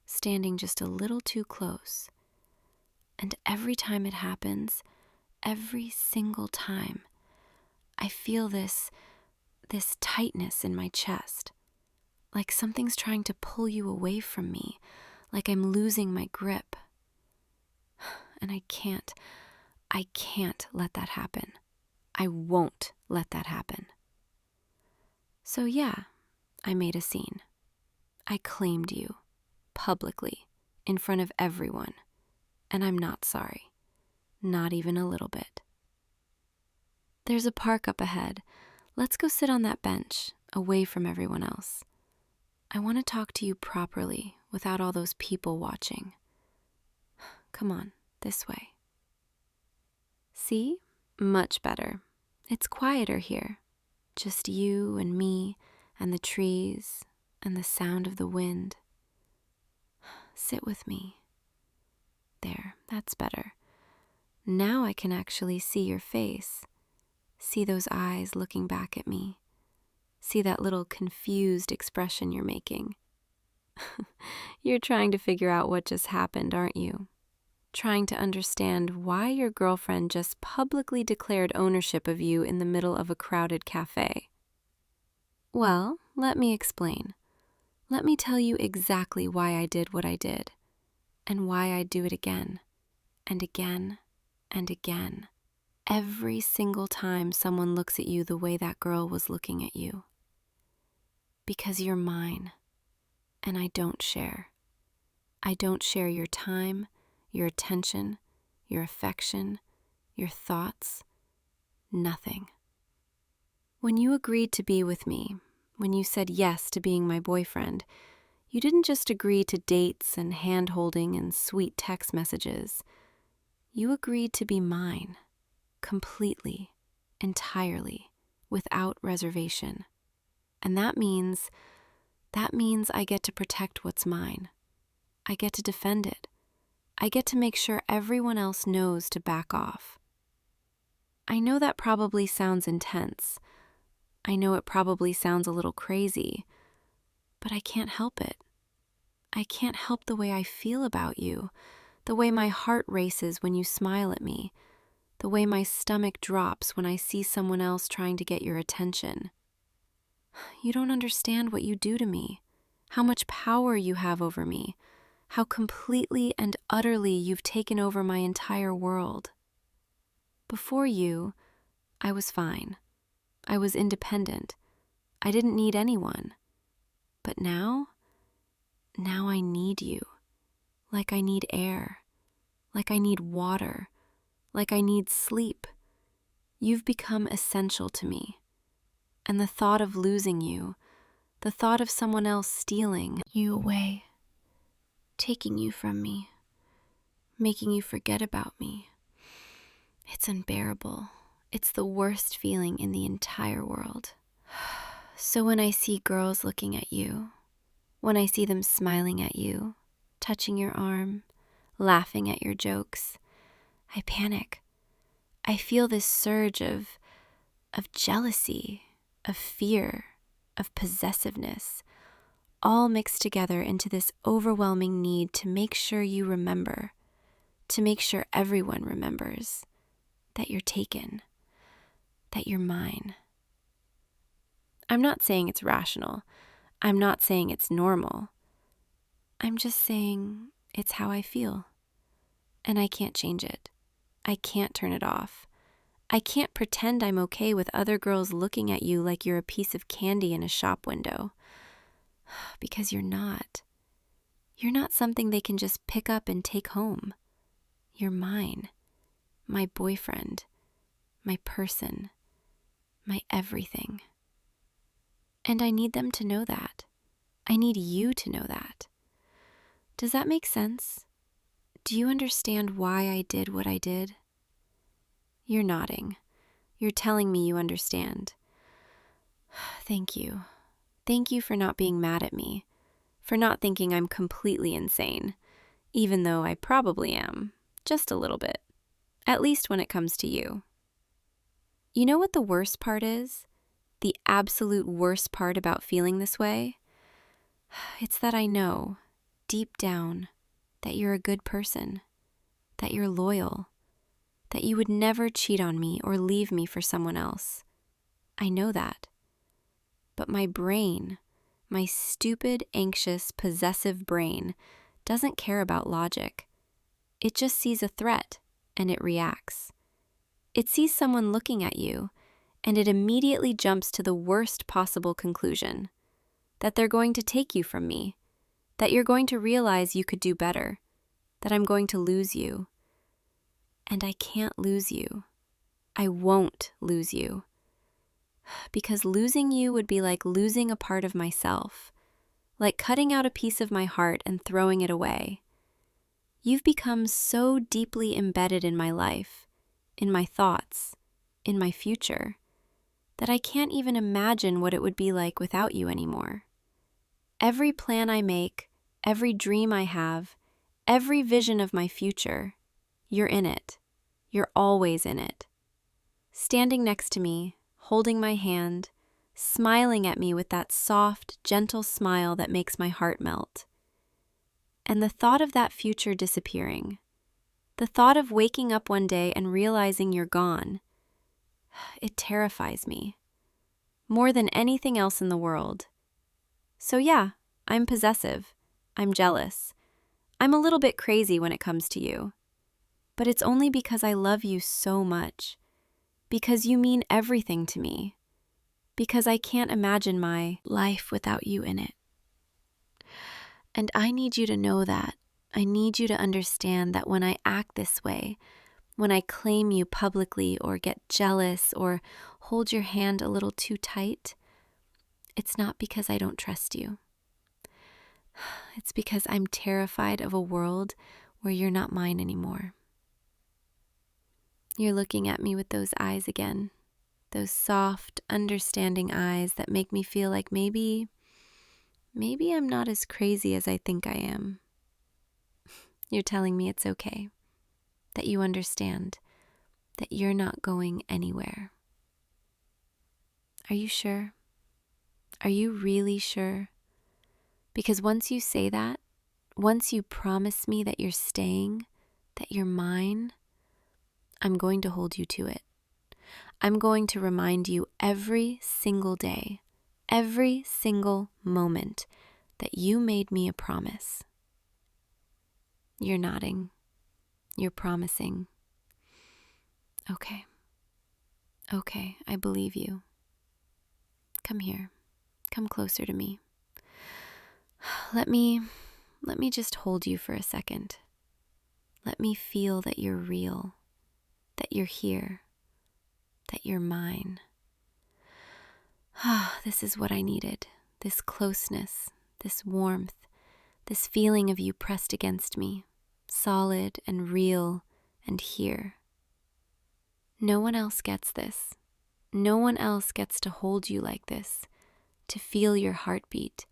A: standing just a little too close. And every time it happens, every single time, I feel this tightness in my chest, like something's trying to pull you away from me, like I'm losing my grip. And I can't let that happen. I won't let that happen. So yeah, I made a scene. I claimed you, publicly, in front of everyone, and I'm not sorry. Not even a little bit. There's a park up ahead. Let's go sit on that bench, away from everyone else. I want to talk to you properly, without all those people watching. Come on, this way. See? Much better. It's quieter here. Just you and me and the trees and the sound of the wind. Sit with me. There, that's better. Now I can actually see your face. See those eyes looking back at me. See that little confused expression you're making. You're trying to figure out what just happened, aren't you? Trying to understand why your girlfriend just publicly declared ownership of you in the middle of a crowded cafe. Well, let me explain. Let me tell you exactly why I did what I did, and why I'd do it again, and again, and again. Every single time someone looks at you the way that girl was looking at you. Because you're mine, and I don't share. I don't share your time, your attention, your affection, your thoughts, nothing. When you agreed to be with me, when you said yes to being my boyfriend, you didn't just agree to dates and hand-holding and sweet text messages. You agreed to be mine, completely, entirely, without reservation. And that means I get to protect what's mine. I get to defend it. I get to make sure everyone else knows to back off. I know that probably sounds intense. I know it probably sounds a little crazy, but I can't help it. I can't help the way I feel about you, the way my heart races when you smile at me, the way my stomach drops when I see someone else trying to get your attention. You don't understand what you do to me, how much power you have over me, how completely and utterly you've taken over my entire world. Before you, I was fine. I was independent. I didn't need anyone. But now I need you. Like I need air. Like I need water. Like I need sleep. You've become essential to me. And the thought of losing you, the thought of someone else stealing you away, taking you from me, making you forget about me, it's unbearable. It's the worst feeling in the entire world. So when I see girls looking at you, when I see them smiling at you, touching your arm, laughing at your jokes, I panic. I feel this surge of jealousy, of fear, of possessiveness, all mixed together into this overwhelming need to make sure you remember, to make sure everyone remembers that you're taken, that you're mine. I'm not saying it's rational. I'm not saying it's normal. I'm just saying it's how I feel. And I can't change it. I can't turn it off. I can't pretend I'm okay with other girls looking at you like you're a piece of candy in a shop window. Because you're not. You're not something they can just pick up and take home. You're mine. My boyfriend. My person. My everything. And I need them to know that. I need you to know that. Does that make sense? Do you understand why I did what I did? You're nodding. You're telling me you understand. Thank you. Thank you for not being mad at me, for not thinking I'm completely insane, even though I probably am, just a little bit, at least when it comes to you. You know what the worst part is? The absolute worst part about feeling this way? It's that I know, deep down, that you're a good person, that you're loyal, that you would never cheat on me or leave me for someone else. I know that. But my brain
B: My stupid, anxious, possessive brain doesn't care about logic. It just sees a threat, and it reacts. It sees someone looking at you, and it immediately jumps to the worst possible conclusion. That they're going to take you from me. That you're going to realize you could do better. That I'm going to lose you. And I can't lose you. I won't lose you. Because losing you would be like losing a part of myself. Like cutting out a piece of my heart and throwing it away. You've become so deeply embedded in my life, in my thoughts, in my future, that I can't even imagine what it would be like without you anymore. Every plan I make, every dream I have, every vision of my future, you're in it. You're always in it. Standing next to me, holding my hand, smiling at me with that soft, gentle smile that makes my heart melt. And the thought of that future disappearing, the thought of waking up one day and realizing you're gone, it terrifies me. More than anything else in the world. So yeah, I'm possessive. I'm jealous. I'm a little bit crazy when it comes to you. But it's only because I love you so much. Because you mean everything to me. Because I can't imagine my life without you in it. And I need you to know that. I need you to understand that when I act this way, when I claim you publicly or get jealous or hold your hand a little too tight, it's not because I don't trust you. It's because I'm terrified of a world where you're not mine anymore. You're looking at me with those eyes again, those soft, understanding eyes that make me feel like maybe I'm not as crazy as I think I am. You're telling me it's okay, that you understand, that you're not going anywhere. Are you sure? Are you really sure? Because once you say that, once you promise me that you're staying, that you're mine, I'm going to hold you to it. I'm going to remind you every single day, every single moment that you made me a promise. You're nodding. You're promising. Okay. Okay, I believe you. Come here. Come closer to me. Let me just hold you for a second. Let me feel that you're real, that you're here, that you're mine. This is what I needed. This closeness, this warmth, this feeling of you pressed against me, solid and real and here. No one else gets this. No one else gets to hold you like this, to feel your heartbeat,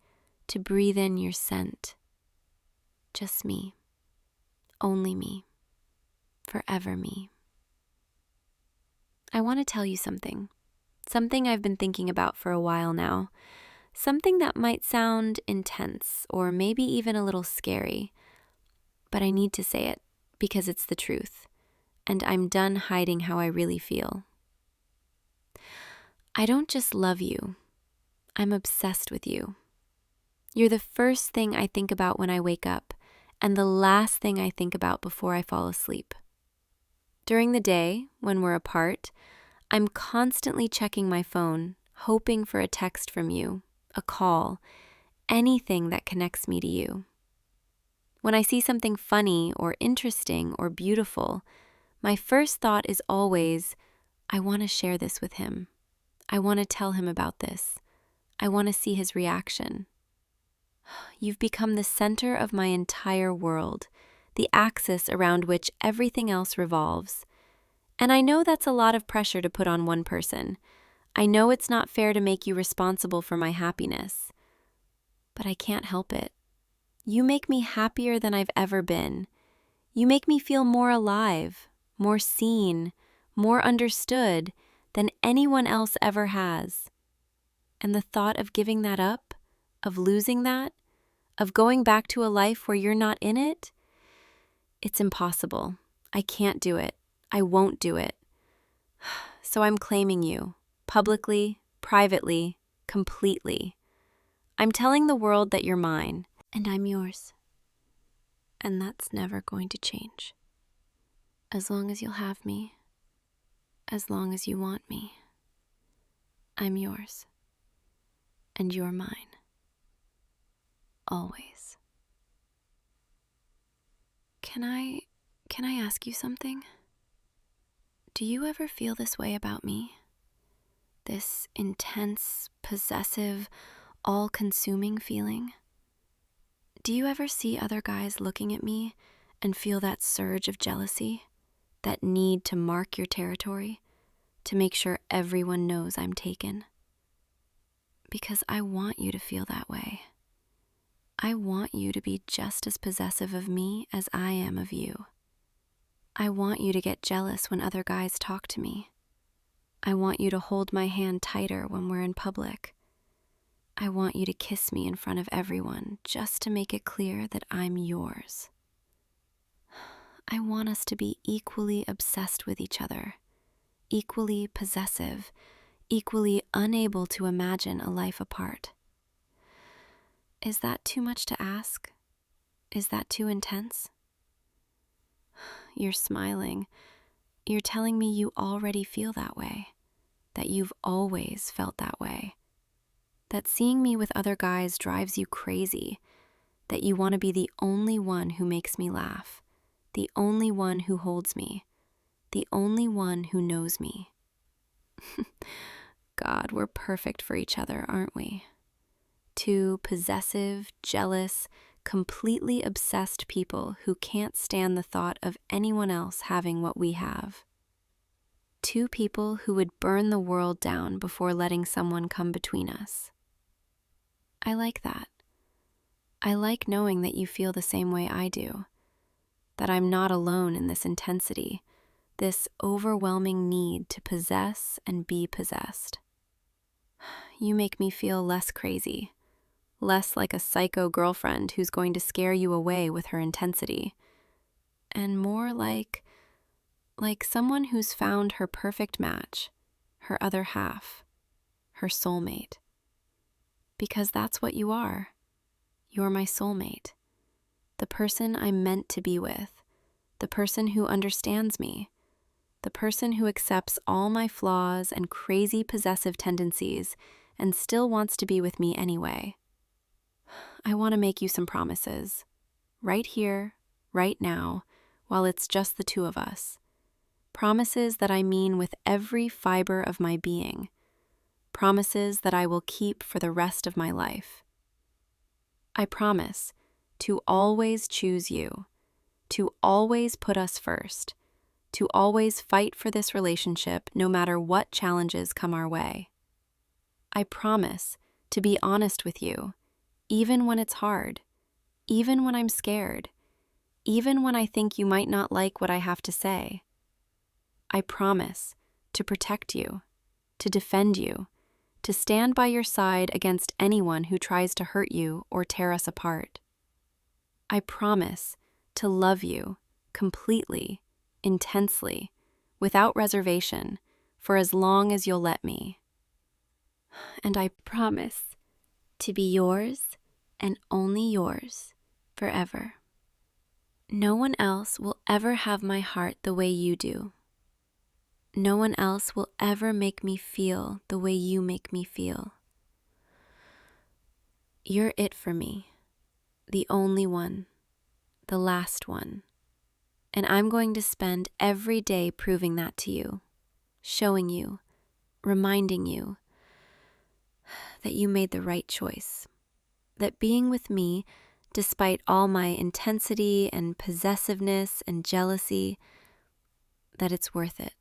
B: to breathe in your scent. Just me. Only me. Forever me. I want to tell you something I've been thinking about for a while now. Something that might sound intense or maybe even a little scary. But I need to say it because it's the truth, and I'm done hiding how I really feel. I don't just love you. I'm obsessed with you. You're the first thing I think about when I wake up, and the last thing I think about before I fall asleep. During the day, when we're apart, I'm constantly checking my phone, hoping for a text from you, a call, anything that connects me to you. When I see something funny or interesting or beautiful, my first thought is always, I want to share this with him. I want to tell him about this. I want to see his reaction. You've become the center of my entire world, the axis around which everything else revolves. And I know that's a lot of pressure to put on one person. I know it's not fair to make you responsible for my happiness. But I can't help it. You make me happier than I've ever been. You make me feel more alive, more seen, more understood than anyone else ever has. And the thought of giving that up, of losing that, of going back to a life where you're not in it, it's impossible. I can't do it. I won't do it. So I'm claiming you, publicly, privately, completely. I'm telling the world that you're mine.
A: And I'm yours. And that's never going to change. As long as you'll have me, as long as you want me, I'm yours. And you're mine. Always. Can I ask you something? Do you ever feel this way about me? This intense, possessive, all-consuming feeling? Do you ever see other guys looking at me and feel that surge of jealousy? That need to mark your territory? To make sure everyone knows I'm taken? Because I want you to feel that way. I want you to be just as possessive of me as I am of you. I want you to get jealous when other guys talk to me. I want you to hold my hand tighter when we're in public. I want you to kiss me in front of everyone just to make it clear that I'm yours. I want us to be equally obsessed with each other, equally possessive, equally unable to imagine a life apart. Is that too much to ask? Is that too intense? You're smiling. You're telling me you already feel that way, that you've always felt that way, that seeing me with other guys drives you crazy, that you want to be the only one who makes me laugh, the only one who holds me, the only one who knows me. God, we're perfect for each other, aren't we? Two possessive, jealous, completely obsessed people who can't stand the thought of anyone else having what we have. Two people who would burn the world down before letting someone come between us. I like that. I like knowing that you feel the same way I do, that I'm not alone in this intensity, this overwhelming need to possess and be possessed. You make me feel less crazy, less like a psycho girlfriend who's going to scare you away with her intensity, and more like someone who's found her perfect match, her other half, her soulmate. Because that's what you are. You're my soulmate, the person I'm meant to be with, the person who understands me, the person who accepts all my flaws and crazy possessive tendencies and still wants to be with me anyway. I want to make you some promises, right here, right now, while it's just the two of us. Promises that I mean with every fiber of my being. Promises that I will keep for the rest of my life. I promise to always choose you, to always put us first, to always fight for this relationship no matter what challenges come our way. I promise to be honest with you, even when it's hard, even when I'm scared, even when I think you might not like what I have to say. I promise to protect you, to defend you, to stand by your side against anyone who tries to hurt you or tear us apart. I promise to love you completely, intensely, without reservation, for as long as you'll let me. And I promise to be yours and only yours forever. No one else will ever have my heart the way you do. No one else will ever make me feel the way you make me feel. You're it for me, the only one, the last one. And I'm going to spend every day proving that to you, showing you, reminding you that you made the right choice, that being with me, despite all my intensity and possessiveness and jealousy, that it's worth it.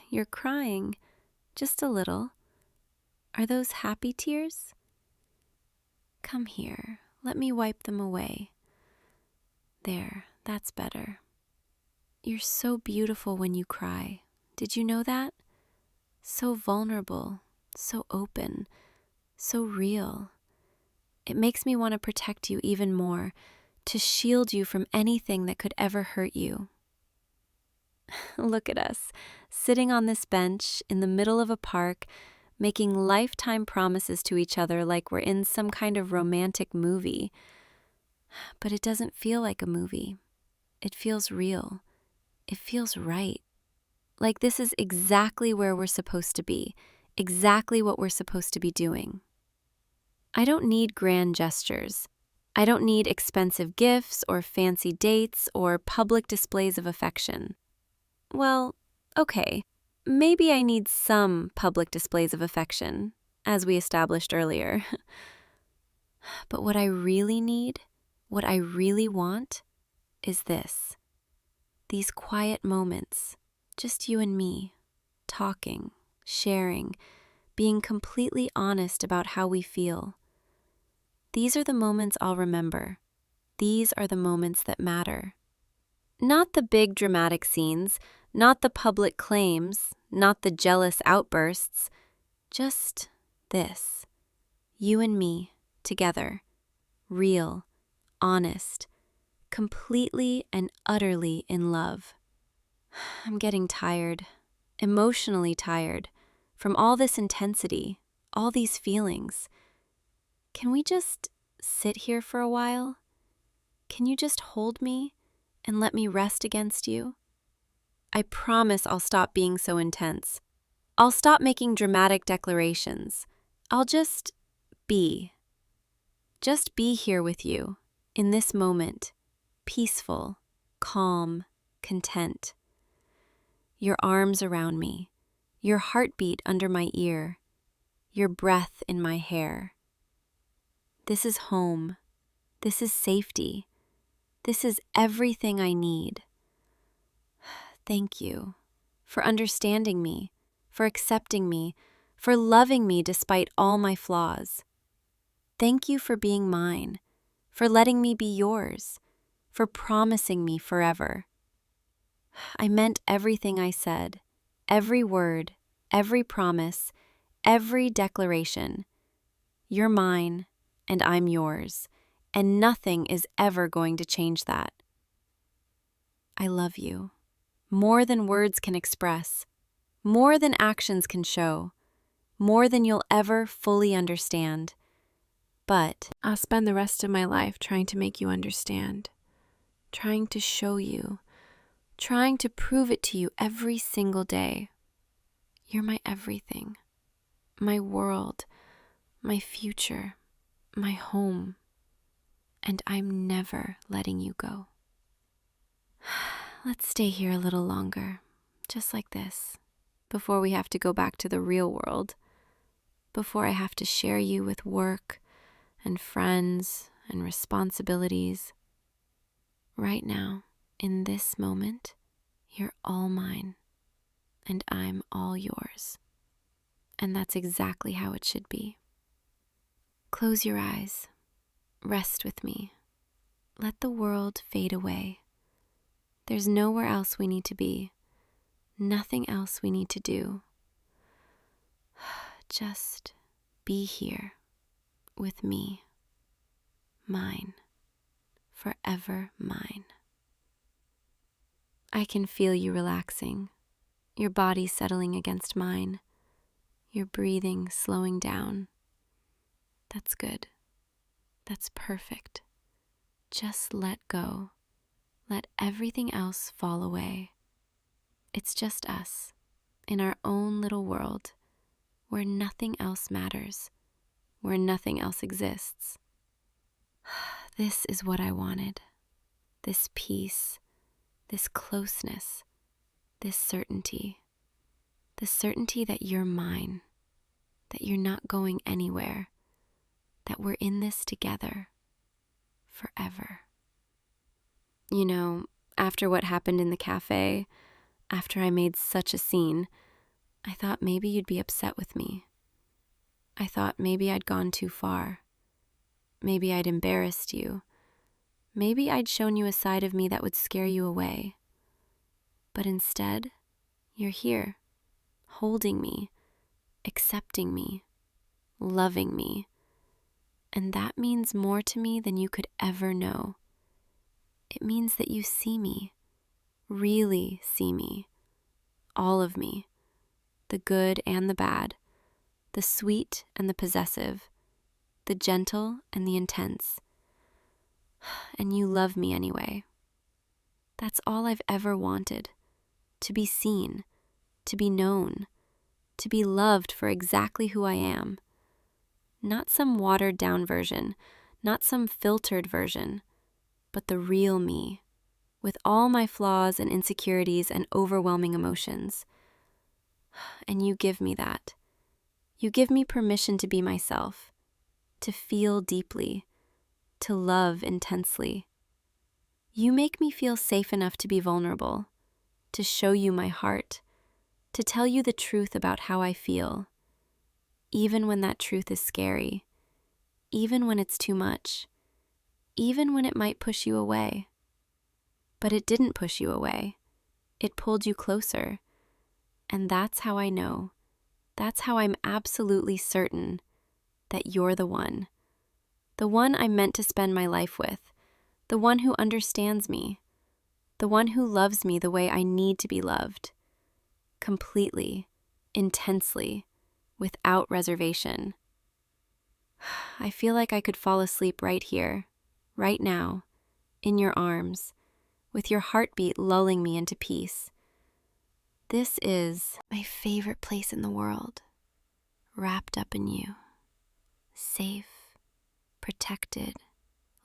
A: You're crying, just a little. Are those happy tears? Come here, let me wipe them away. There, that's better. You're so beautiful when you cry. Did you know that? So vulnerable, so open, so real. It makes me want to protect you even more, to shield you from anything that could ever hurt you. Look at us, sitting on this bench in the middle of a park,
B: making lifetime promises to each other like we're in some kind of romantic movie. But it doesn't feel like a movie. It feels real. It feels right. Like this is exactly where we're supposed to be, exactly what we're supposed to be doing. I don't need grand gestures. I don't need expensive gifts or fancy dates or public displays of affection. Well, okay, maybe I need some public displays of affection, as we established earlier. But what I really need, what I really want, is this. These quiet moments, just you and me, talking, sharing, being completely honest about how we feel. These are the moments I'll remember. These are the moments that matter. Not the big dramatic scenes, not the public claims, not the jealous outbursts. Just this. You and me, together. Real, honest, completely and utterly in love. I'm getting tired, emotionally tired, from all this intensity, all these feelings. Can we just sit here for a while? Can you just hold me and let me rest against you? I promise I'll stop being so intense. I'll stop making dramatic declarations. I'll just be. Just be here with you, in this moment, peaceful, calm, content. Your arms around me, your heartbeat under my ear, your breath in my hair. This is home. This is safety. This is everything I need. Thank you for understanding me, for accepting me, for loving me despite all my flaws. Thank you for being mine, for letting me be yours, for promising me forever. I meant everything I said, every word, every promise, every declaration. You're mine, and I'm yours, and nothing is ever going to change that. I love you, more than words can express, more than actions can show, more than you'll ever fully understand. But
A: I'll spend the rest of my life trying to make you understand, trying to show you, trying to prove it to you every single day. You're my everything, my world, my future, my home, and I'm never letting you go. Let's stay here a little longer, just like this, before we have to go back to the real world, before I have to share you with work and friends and responsibilities. Right now, in this moment, you're all mine, and I'm all yours. And that's exactly how it should be. Close your eyes. Rest with me. Let the world fade away. There's nowhere else we need to be. Nothing else we need to do. Just be here with me. Mine. Forever mine. I can feel you relaxing, your body settling against mine, your breathing slowing down. That's good. That's perfect. Just let go. Let everything else fall away. It's just us, in our own little world, where nothing else matters, where nothing else exists. This is what I wanted. This peace, this closeness, this certainty. The certainty that you're mine, that you're not going anywhere, that we're in this together, forever. You know, after what happened in the cafe, after I made such a scene, I thought maybe you'd be upset with me. I thought maybe I'd gone too far. Maybe I'd embarrassed you. Maybe I'd shown you a side of me that would scare you away. But instead, you're here, holding me, accepting me, loving me. And that means more to me than you could ever know. It means that you see me, really see me, all of me, the good and the bad, the sweet and the possessive, the gentle and the intense. And you love me anyway. That's all I've ever wanted, to be seen, to be known, to be loved for exactly who I am. Not some watered down version, not some filtered version, but the real me, with all my flaws and insecurities and overwhelming emotions. And you give me that. You give me permission to be myself, to feel deeply, to love intensely. You make me feel safe enough to be vulnerable, to show you my heart, to tell you the truth about how I feel, even when that truth is scary, even when it's too much, even when it might push you away. But it didn't push you away. It pulled you closer. And that's how I know. That's how I'm absolutely certain that you're the one I'm meant to spend my life with, the one who understands me, the one who loves me the way I need to be loved, completely, intensely, without reservation. I feel like I could fall asleep right here, right now, in your arms, with your heartbeat lulling me into peace. This is my favorite place in the world, wrapped up in you, safe, protected,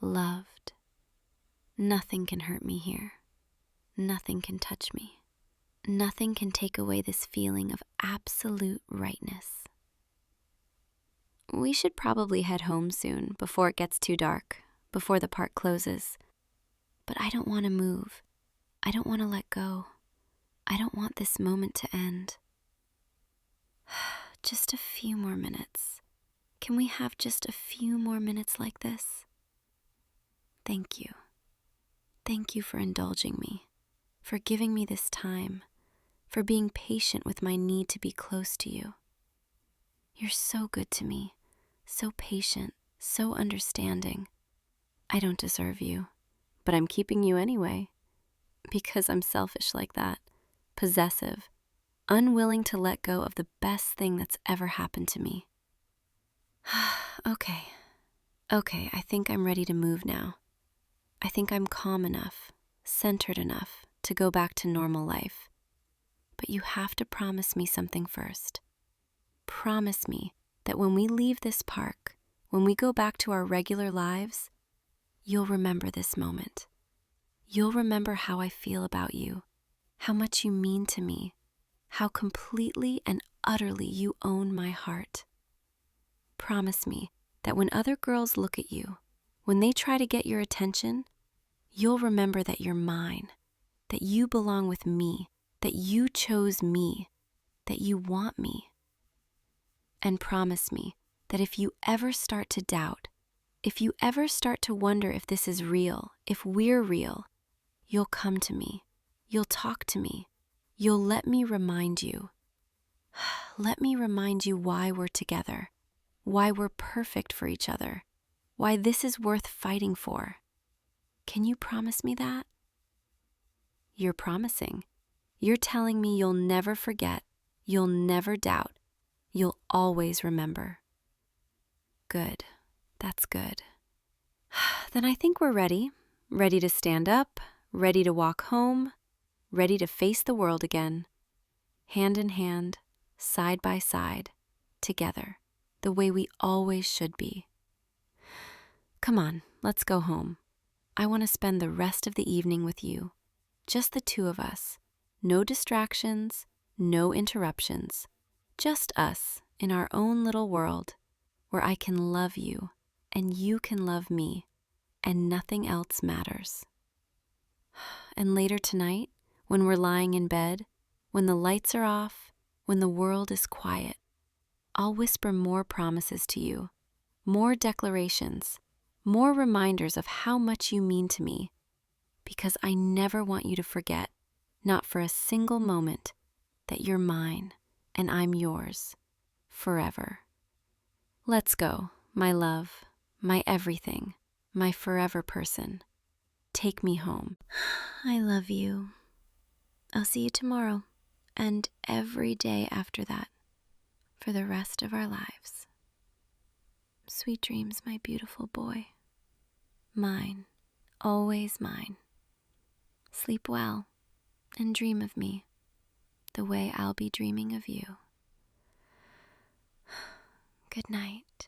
A: loved. Nothing can hurt me here. Nothing can touch me. Nothing can take away this feeling of absolute rightness. We should probably head home soon, before it gets too dark, before the park closes. But I don't want to move. I don't want to let go. I don't want this moment to end. Just a few more minutes. Can we have just a few more minutes like this? Thank you. Thank you for indulging me, for giving me this time, for being patient with my need to be close to you. You're so good to me, so patient, so understanding. I don't deserve you, but I'm keeping you anyway, because I'm selfish like that, possessive, unwilling to let go of the best thing that's ever happened to me. Okay, I think I'm ready to move now. I think I'm calm enough, centered enough to go back to normal life. But you have to promise me something first. Promise me that when we leave this park, when we go back to our regular lives, you'll remember this moment. You'll remember how I feel about you, how much you mean to me, how completely and utterly you own my heart. Promise me that when other girls look at you, when they try to get your attention, you'll remember that you're mine, that you belong with me, that you chose me, that you want me. And promise me that if you ever start to doubt, if you ever start to wonder if this is real, if we're real, you'll come to me, you'll talk to me, you'll let me remind you. Let me remind you why we're together, why we're perfect for each other, why this is worth fighting for. Can you promise me that? You're promising. You're telling me you'll never forget, you'll never doubt, you'll always remember. Good. That's good. Then I think we're ready. Ready to stand up, ready to walk home, ready to face the world again. Hand in hand, side by side, together, the way we always should be. Come on, let's go home. I want to spend the rest of the evening with you. Just the two of us. No distractions, no interruptions. Just us in our own little world where I can love you and you can love me and nothing else matters. And later tonight, when we're lying in bed, when the lights are off, when the world is quiet, I'll whisper more promises to you, more declarations, more reminders of how much you mean to me, because I never want you to forget, not for a single moment, that you're mine and I'm yours, forever. Let's go, my love, my everything, my forever person. Take me home. I love you. I'll see you tomorrow and every day after that, for the rest of our lives. Sweet dreams, my beautiful boy. Mine, always mine. Sleep well and dream of me the way I'll be dreaming of you. Good night.